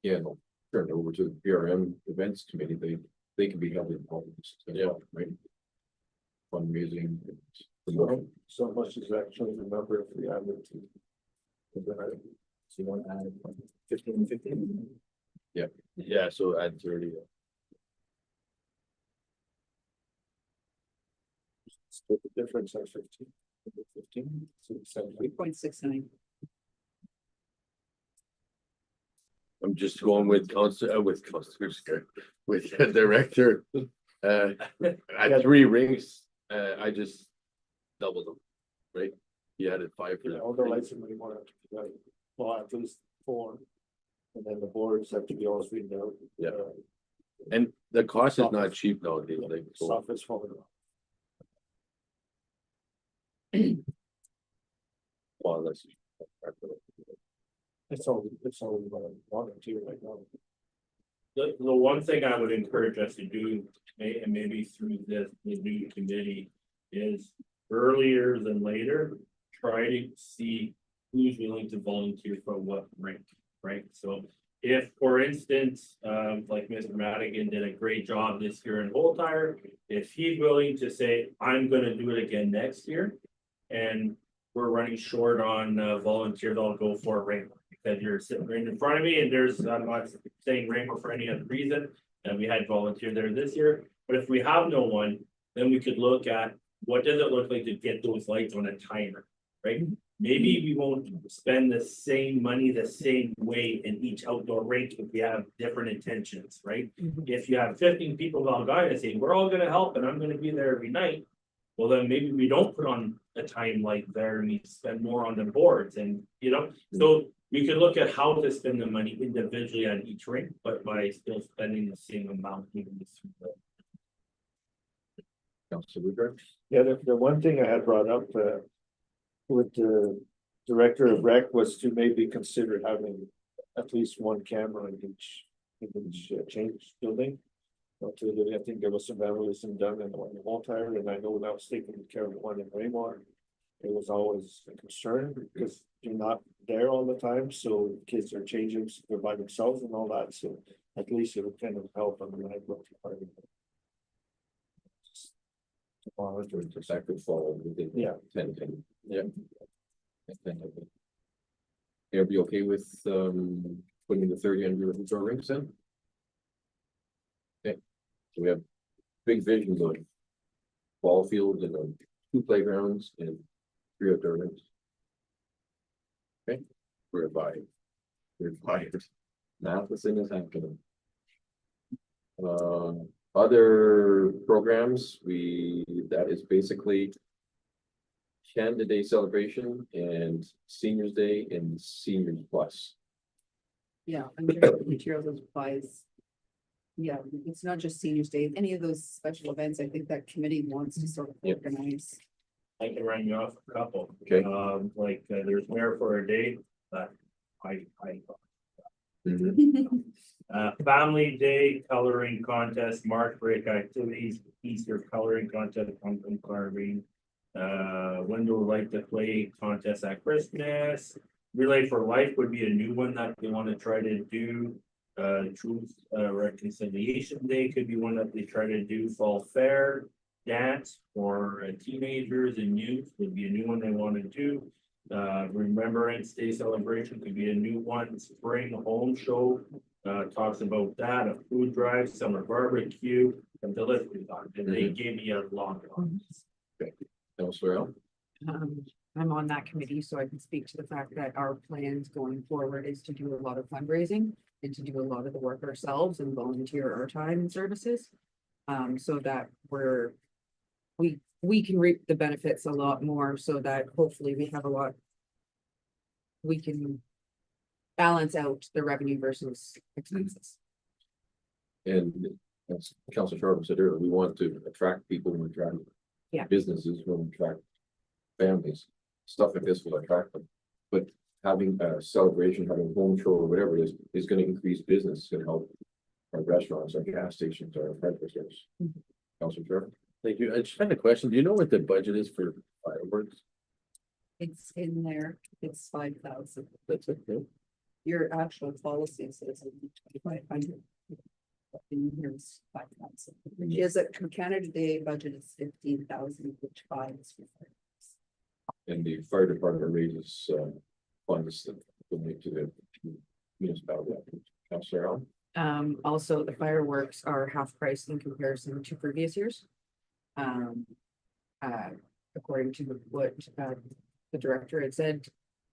Yeah, no, turn it over to the PRM Events Committee, they can be held involved in this as well, right? Fundraising. So much is actually the number if we add it to. So you want to add 15. Yeah, so add 30. Split the difference at 15. So 3.69. I'm just going with with the director. At 3 rings, I just doubled them, right? He added 5 for Yeah, that. all the lights and more have to be right. Well, at least 4. And then the boards have to be all sweetened out. Yeah. And the cost is not cheap nowadays, like, so, Soffit's falling off. well, unless. It's all water too right now. The one thing I would encourage us to do, and maybe through the new committee, is earlier than later, try to see who's willing to volunteer for what rank, right? So if, for instance, like Mr. Madigan did a great job this year in Old Tire, if he's willing to say, I'm gonna do it again next year, and we're running short on volunteers, I'll go for a rank. Because you're sitting right in front of me and there's, I'm not saying Rainbow for any other reason, and we had volunteer there this year, but if we have no one, then we could look at what does it look like to get those lights on a timer, right? Maybe we won't spend the same money the same way in each outdoor rink if we have different intentions, right? If you have 15 people all guide and say, we're all gonna help and I'm gonna be there every night. Well, then maybe we don't put on a time light there and we spend more on the boards and, you know, so we could look at how to spend the money individually on each rink, but by still spending the same amount. Councilor Woodruff? Yeah, the one thing I had brought up with the director of rec was to maybe consider having at least one camera in each change building. I think there was some vandalism done in the one in Waltire, and I know that was taken care of one in Raymore. it was always a concern because you're not there all the time, so kids are changing, they're by themselves and all that, so at least it would kind of help on the liability part of it. To monitor it. That could fall within. Yeah. 10. Yeah. You'll be okay with, putting the 30 under the rings in? Okay, so we have big visions of ball fields and 2 playgrounds and 3 outdoor rinks. Okay, we're fired. Matheson is happening. Other programs, that is basically Canada Day celebration and Seniors Day and Seniors Plus. Yeah, under materials and supplies. Yeah, it's not just seniors day, any of those special events, I think that committee wants to sort of Yeah. organize. I can run you off a couple. Okay. Like, there's Mayor for a Day, but Family Day coloring contest, March break activities, Easter coloring contest, pumpkin carving. Window light display contest at Christmas. Relay for Life would be a new one that they want to try to do. Truth Reconciliation Day could be one that they try to do. Fall Fair dance for teenagers and youth would be a new one they want to do. Remembrance Day celebration could be a new one. Spring Home Show talks about that. A food drive, summer barbecue, and the list is on. And they gave me a long one. Elsewhere. I'm on that committee, so I can speak to the fact that our plans going forward is to do a lot of fundraising and to do a lot of the work ourselves and volunteer our time and services. So that we can reap the benefits a lot more so that hopefully we can balance out the revenue versus expenses. And as Councilor Sharp said earlier, we want to attract people, we attract Yeah. businesses, we attract families. Stuff like this will attract them. But having a celebration, having a home show or whatever it is gonna increase business, it's gonna help our restaurants, our gas stations, our hardware stores. Councilor Sharp. Thank you. I just had a question. Do you know what the budget is for fireworks? It's in there, it's 5,000. That's it. Yeah. Your actual policy says 2,500. In here is 5,000. Is it Canada Day budget is 15,000, which 5 is for fireworks. And the fire department raises funds that donate to the municipality. Councilor Allen. Also, the fireworks are half price in comparison to previous years. According to what the director had said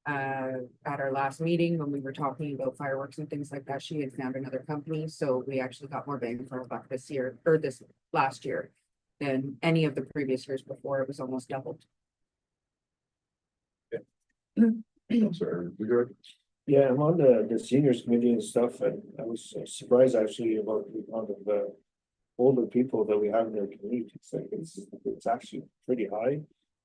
at our last meeting, when we were talking about fireworks and things like that, she had found another company, so we actually got more bang for our buck this year, or this last year, than any of the previous years before. It was almost doubled. Councilor Weir. Yeah, I'm on the seniors committee and stuff, and I was surprised actually about the amount of older people that we have in their community. It's actually pretty high.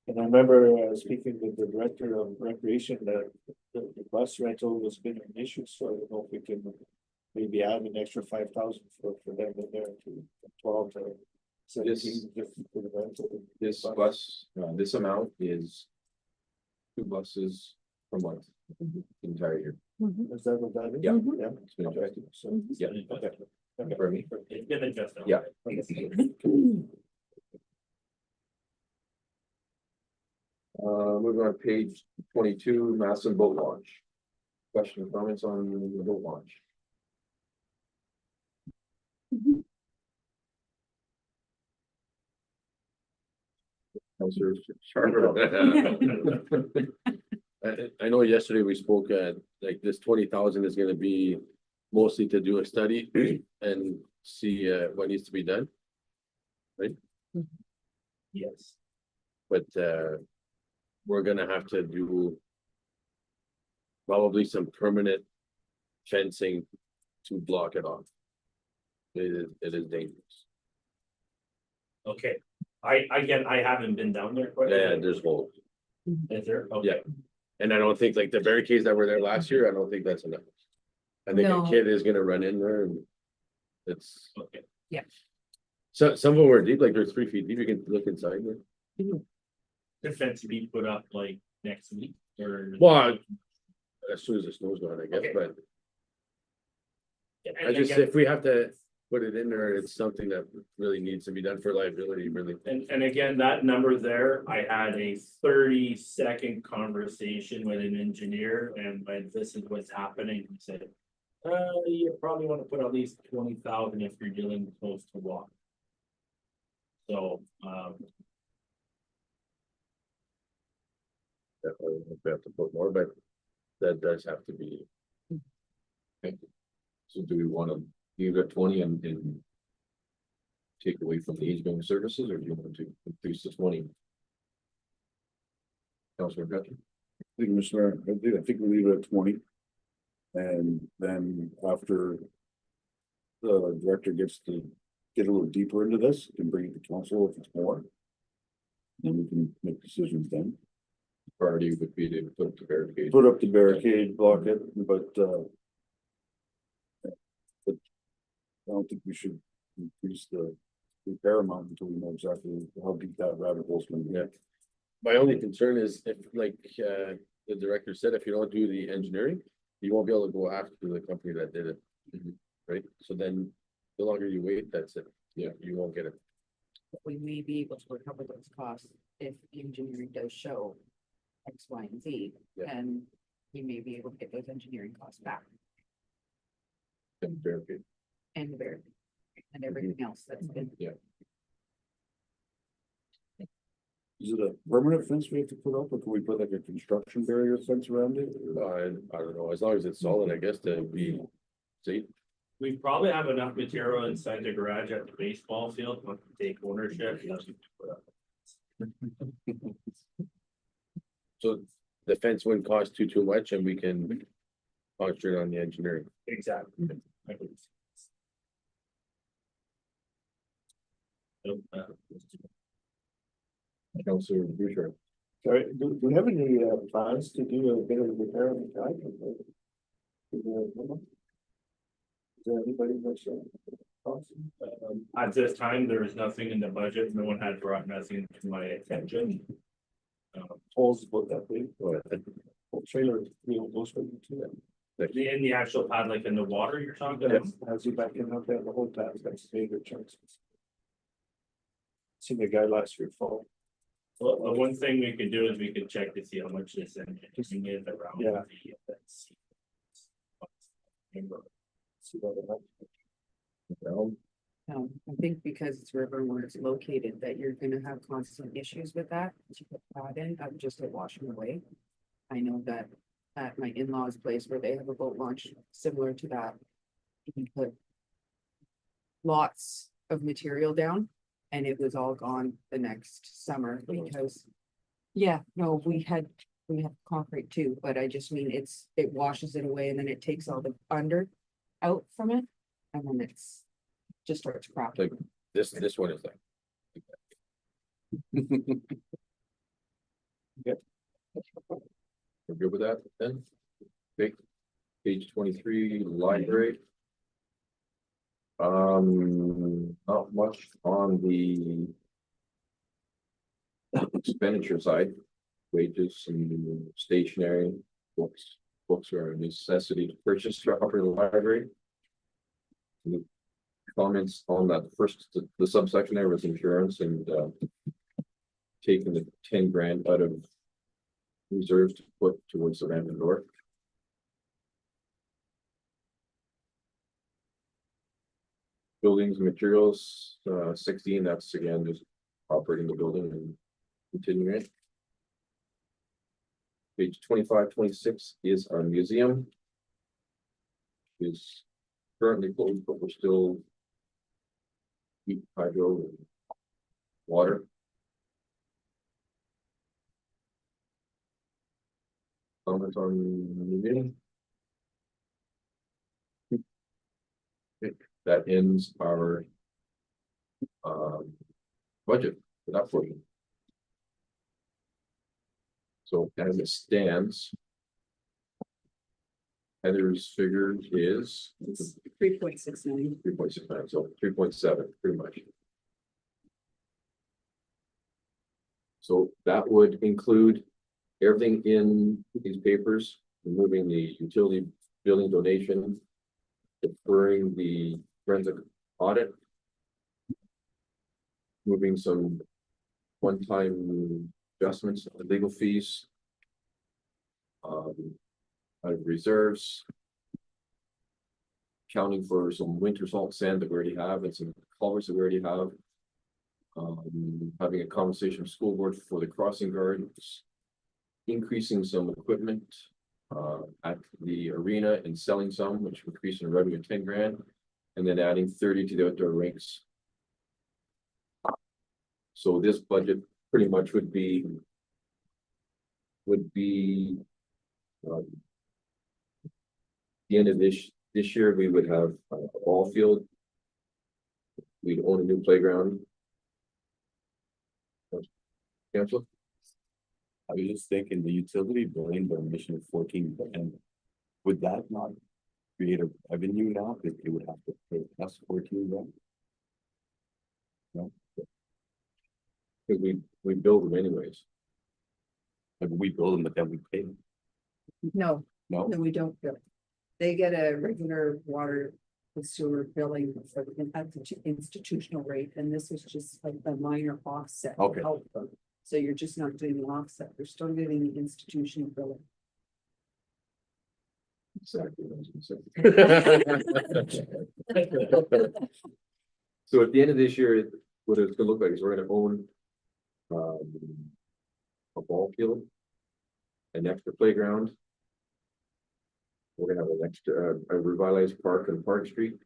And I remember speaking with the director of recreation that the bus rental was been an issue, so I don't know if we can maybe add an extra 5,000 for them in there to 12 to 17 just for the rental. This bus, this amount is 2 buses per month, the entire year. Is that what that is? Yeah. Yeah. It's been adjusted. So, Yeah. okay. For me. It's been adjusted. Yeah. Moving on to page 22, Masson boat launch. Question or comments on the boat launch? Councilor Sharp. I know yesterday we spoke like this 20,000 is gonna be mostly to do a study and see what needs to be done. Yes. But we're gonna have to do probably some permanent fencing to block it off. It is dangerous. Okay, I haven't been down there quite. Yeah, there's holes. Is there? Okay. And I don't think like the barricades that were there last year, I don't think that's enough. I think a No. kid is gonna run in there and it's. Okay. So some of them were deep, like they're 3 feet deep, you can look inside there. the fence to be put up like next week or? Well, as soon as the snow's gone, I guess, Okay. but I And just, again- if we have to put it in there, it's something that really needs to be done for liability, really. And again, that number there, I had a 30-second conversation with an engineer and when this is what's happening, he said. You probably wanna put at least 20,000 if you're dealing close to water. So, Definitely, if we have to put more, but that does have to be. Okay. So do we want to leave it at 20 and take away from the age bank services, or do you want to increase to 20? Councilor Gretchen? I think, Mr. Mayor, I think we leave it at 20. And then after. The director gets to get a little deeper into this and bring it to council if it's more. Then we can make decisions then. Priority would be to put up the barricade. Put up the barricade, block it, but. But I don't think we should increase the repair amount until we know exactly how deep that rabbit hole's gonna be. Yeah. My only concern is if, like, the director said, if you don't do the engineering, you won't be able to go after the company that did it. Right, so then the longer you wait, that's it, yeah, you won't get it. We may be able to recover those costs if the engineering does show X, Y, and Z. Yeah. And we may be able to get those engineering costs back And barricade. and the barricade and everything else that's been. Is it a permanent fence we have to put up, or can we put like a construction barrier fence around it? I don't know, as long as it's solid, I guess, to be safe. we probably have enough material inside the garage at the baseball field, to take ownership. So the fence wouldn't cost too much and we can concentrate on the engineering. Exactly. I believe so. Councilor Boucher? Sorry, do we have any plans to do a bit of repair on the track? Is there anybody that's At this time, there is nothing in the budget, no one had brought nothing to my attention. holes about that big? Well, Trailer, you know, goes right into that. In the actual pad, like in the water you're talking about? Has you back in up there, the whole time, that's bigger chunks. Seen the guy last year fall. Well, the one thing we could do is we could check to see how much this engineering is around. Yeah. See what it happens. I think because it's river where it's located, that you're gonna have constant issues with that, to put that in, just at washing away. I know that at my in-laws place where they have a boat launch similar to that. You put lots of material down and it was all gone the next summer because. Yeah, no, we have concrete too, but I just mean it washes it away and then it takes all the under out from it. And then just starts cracking. Like this one is like. We're good with that then? Okay. Page 23, library. Not much on the expenditure side, wages and stationery, books. Books are a necessity to purchase to operate the library. Any comments on that first, the subsection there was insurance and taking the 10 grand out of reserves to put towards the random door. Buildings and materials, 16, that's again just operating the building and continuing it. Page 25, 26 is our museum. Is currently closed, but we're still heat, hydro, and water. Comments on the museum? Okay, that ends our budget for that portion. So as it stands, Heather's figure is 3.69. 3.69, so 3.7, pretty much. So that would include everything in these papers, removing the utility billing donation, deferring the forensic audit, moving some one-time adjustments, legal fees, out of reserves, accounting for some winter salt sand that we already have and some culverts that we already have. Having a conversation with school board for the crossing guards, increasing some equipment at the arena and selling some, which increased in revenue 10 grand, and then adding 30 to the outdoor rinks. So this budget pretty much would be the end of this year, we would have a ball field. We'd own a new playground. Council? I was just thinking the utility billing donation of 14 grand. Would that not create a revenue now? Because they would have to pay us 14 grand? Because we build them anyways. Like we build them, but then we pay them. No, No, no, we don't bill. They get a regular water and sewer billing for at the institutional rate, and this was just like a minor offset. to Okay. help them. So you're just not doing the offset, you're still getting the institutional billing. Exactly. So at the end of this year, what it's gonna look like is we're gonna own a ball field, an extra playground. We're gonna have an extra, a revitalized park on Park Street.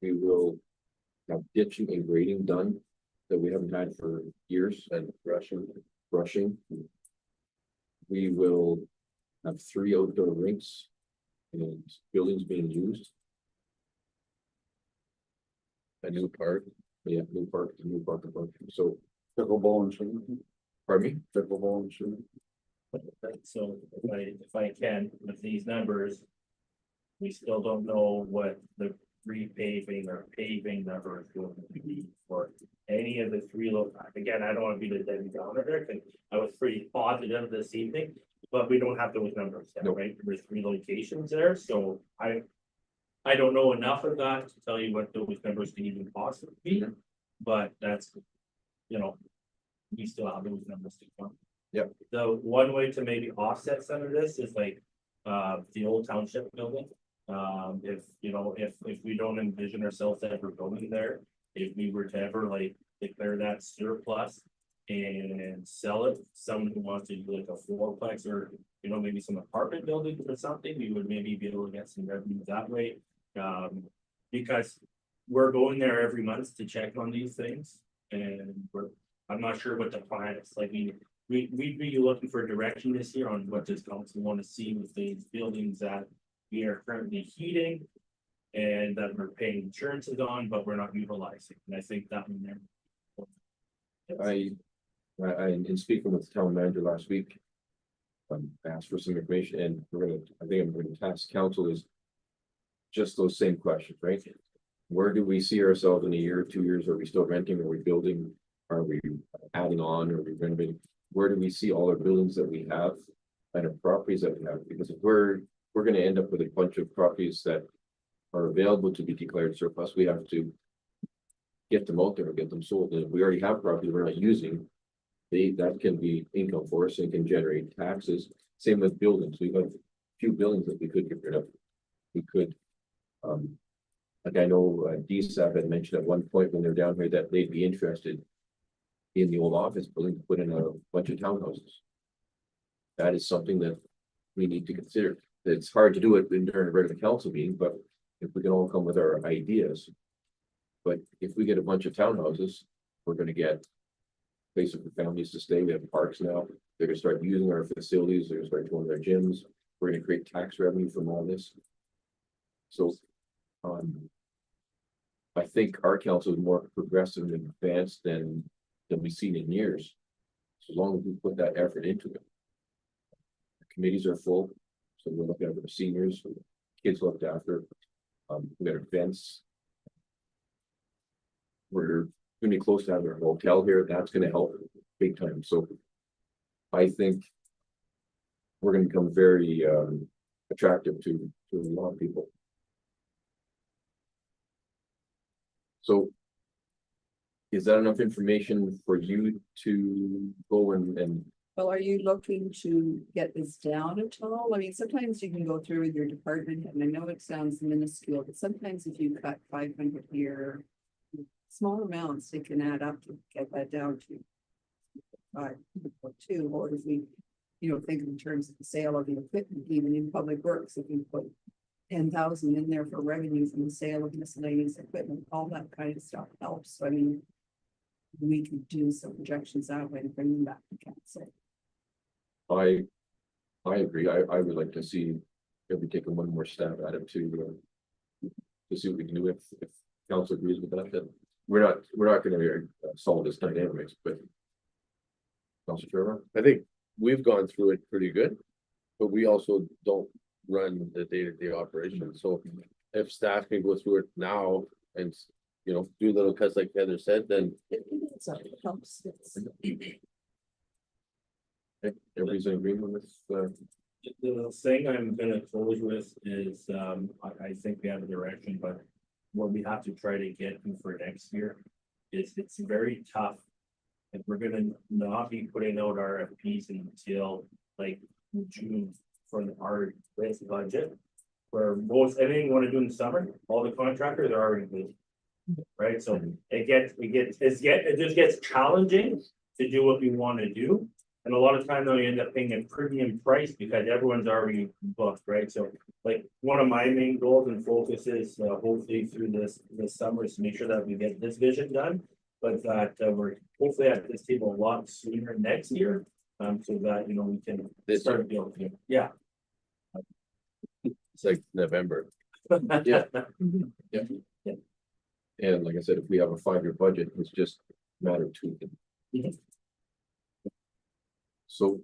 We will have ditching and grading done that we haven't had for years, and brushing. We will have 3 outdoor rinks and buildings being used. A new park, yeah, new park. So, Pickleball and swimming, pardon me? pickleball and swimming. So if I can, with these numbers. We still don't know what the repaving or paving number is going to be for any of the 3 again, I don't want to be the Debbie Downer there, because I was pretty positive this evening. But we don't have those numbers yet, Nope. right? There's 3 locations there, so I don't know enough of that to tell you what those numbers can even possibly be, but that's, you know. We still have those numbers to come. Yep. The one way to maybe offset some of this is like, the old township building. If, you know, if we don't envision ourselves ever going there, if we were to ever like declare that surplus. And sell it, someone who wants to do like a 4-plex or, you know, maybe some apartment buildings or something, we would maybe be able to get some revenue that way. Because we're going there every month to check on these things, and I'm not sure what the plan is, like, we'd be looking for direction this year on what does council want to see with these buildings that we are currently heating. And that we're paying insurances on, but we're not utilizing, and I think that one there. In speaking with the town manager last week. Asked for some information, and I think I'm gonna task council is. Just those same questions, right? Where do we see ourselves in a year, 2 years? Are we still renting? Are we building? Are we adding on? Are we renovating? Where do we see all our buildings that we have? And our properties that we have? Because if we're gonna end up with a bunch of properties that. Are available to be declared surplus, we have to. Get them out there and get them sold, and if we already have property we're not using. That can be income for us and can generate taxes. Same with buildings. We've got a few buildings that we could get rid of. We could. Like I know DSAP had mentioned at one point when they're down here that they'd be interested. In the old office building to put in a bunch of townhouses. That is something that we need to consider. It's hard to do it during a regular council meeting, but if we can all come with our ideas. But if we get a bunch of townhouses, we're gonna get. Places for families to stay, we have parks now, they're gonna start using our facilities, they're gonna start going to their gyms, we're gonna create tax revenue from all this. So, I think our council is more progressive and advanced than we've seen in years. So as long as we put that effort into it. Committees are full, so we're looking after the seniors, kids looked after. We got events. We're gonna be close to having a hotel here, that's gonna help big time, so. I think. We're gonna become very attractive to a lot of people. So. Is that enough information for you to go and Well, are you looking to get this down at all? I mean, sometimes you can go through with your department, and I know it sounds minuscule, but sometimes if you cut 500 here. Small amounts, it can add up to get that down to. 5.2, or if we, think in terms of the sale of the equipment, even in public works, if we put. 10,000 in there for revenue from the sale of miscellaneous equipment, all that kind of stuff helps, so I mean. We could do some projections that way and bring them back to council. I agree, I would like to see. If we take one more stab at it to see what we can do if council agrees with that, then we're not gonna solve this tonight anyways, but. Councilor Trevor? I think we've gone through it pretty good, but we also don't run the day-to-day operation, so if staff can go through it now and, do little cuts like Heather said, then It helps. Everybody's in agreement with, The thing I'm gonna close with is, I think we have a direction, but what we have to try to get to for next year is it's very tough. If we're gonna not be putting out RFPs until like June for our list budget. Where most, anything you wanna do in the summer, all the contractors are already busy. Right, so it just gets challenging to do what we wanna do. And a lot of time though, you end up paying a premium price because everyone's already booked, right? So like one of my main goals and focuses, hopefully through this summer is to make sure that we get this vision done. But that we're hopefully at this table a lot sooner next year, so that, we can start building, yeah. it's like November. Yeah. And like I said, if we have a 5-year budget, it's just a matter of tweaking. Mhm. So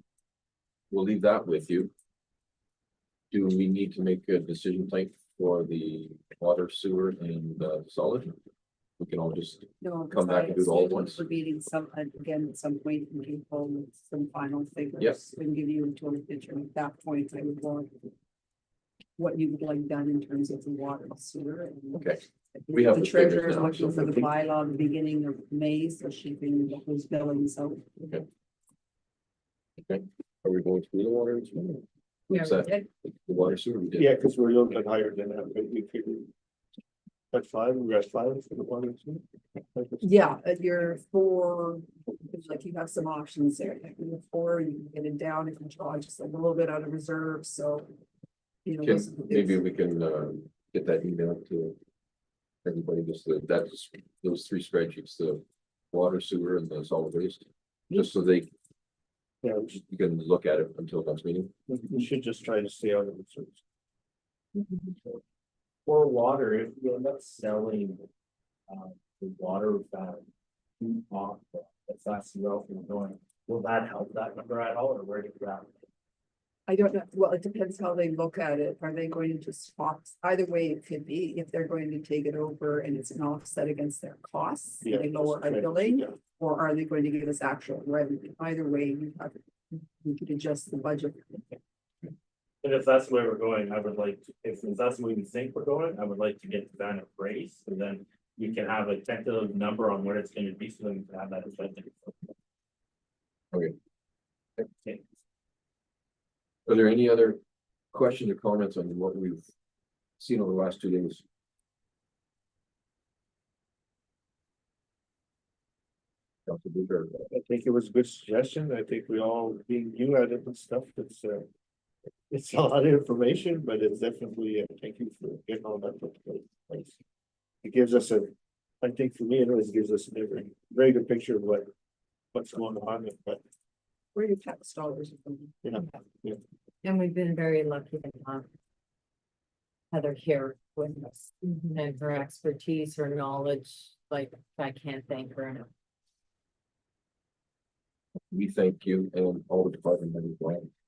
we'll leave that with you. Do we need to make a decision tonight for the water, sewer and solid? We can all just, No. Come back and do it all at once. We're meeting again, at some point, and give home some final figures. Yes. And give you until the picture at that point, I would want. What you would like done in terms of the water and sewer. And okay, we have The the figures treasurer is now, looking so- for the bylaw at the beginning of May, so she can get those billings out. Are we going through the water and sewer? What's Yeah, that? The water sewer we did? Yeah, because we're a little bit higher than that, but we figured. At 5, we got 5 for the one. Yeah, you're 4, it's like you have some options there. Like you're 4, you can get it down if you draw just a little bit out of reserve, so. Maybe we can get that email to everybody, just that's those 3 spreadsheets, the water, sewer and the solid waste. Just so they, Yeah, you can look at it until next meeting. we should just try to stay out of the reserves. For water, if you end up selling, the water that. Off, if that's the route we're going, will that help that number at all, or where do you at? I don't know, well, it depends how they look at it. Are they going to just either way it could be, if they're going to take it over and it's an offset against their costs, Yeah, they lower our just- billing, yeah. or are they going to give us actual revenue? Either way, we could adjust the budget. And if that's the way we're going, I would like, if that's the way we think we're going, I would like to get that appraised, and then we can have a tentative number on what it's gonna be, so then we can have that. Okay. Okay. Are there any other questions or comments on what we've seen over the last 2 days? Councilor Blucher, I think it was a good suggestion. I think we all being new at it and stuff, it's a lot of information, but it's definitely, thank you for getting all that. Put together. It gives us I think for me, anyways, it gives us a very good picture of what's going on, but, Where your tax dollars are going. And we've been very lucky to have Heather here with us and her expertise, her knowledge, like, I can't thank her enough. we thank you and all the department members,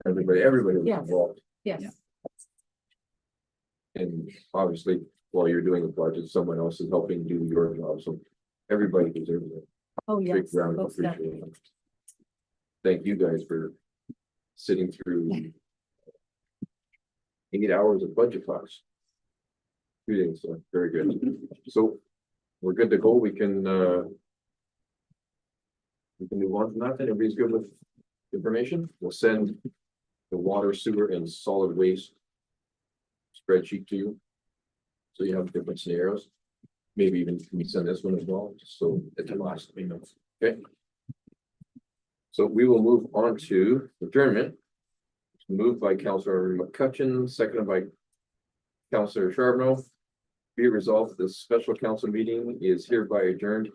everybody was Yes. involved. Yes, And obviously, while you're doing the budget, someone else is helping do your job, so everybody deserves it. Oh, Big yes. round of most definitely. appreciation. Thank you guys for sitting through 8 hours of budget talks. 2 days, so very good. So we're good to go. We can move on from that. Then everybody's good with information. We'll send the water, sewer and solid waste spreadsheet to you. So you have different scenarios. Maybe even can we send this one as well, just so at the last, okay? So we will move on to adjournment. Moved by Councillor McCutcheon, seconded by Councillor Charbonneau. Be it resolved, this special council meeting is hereby adjourned at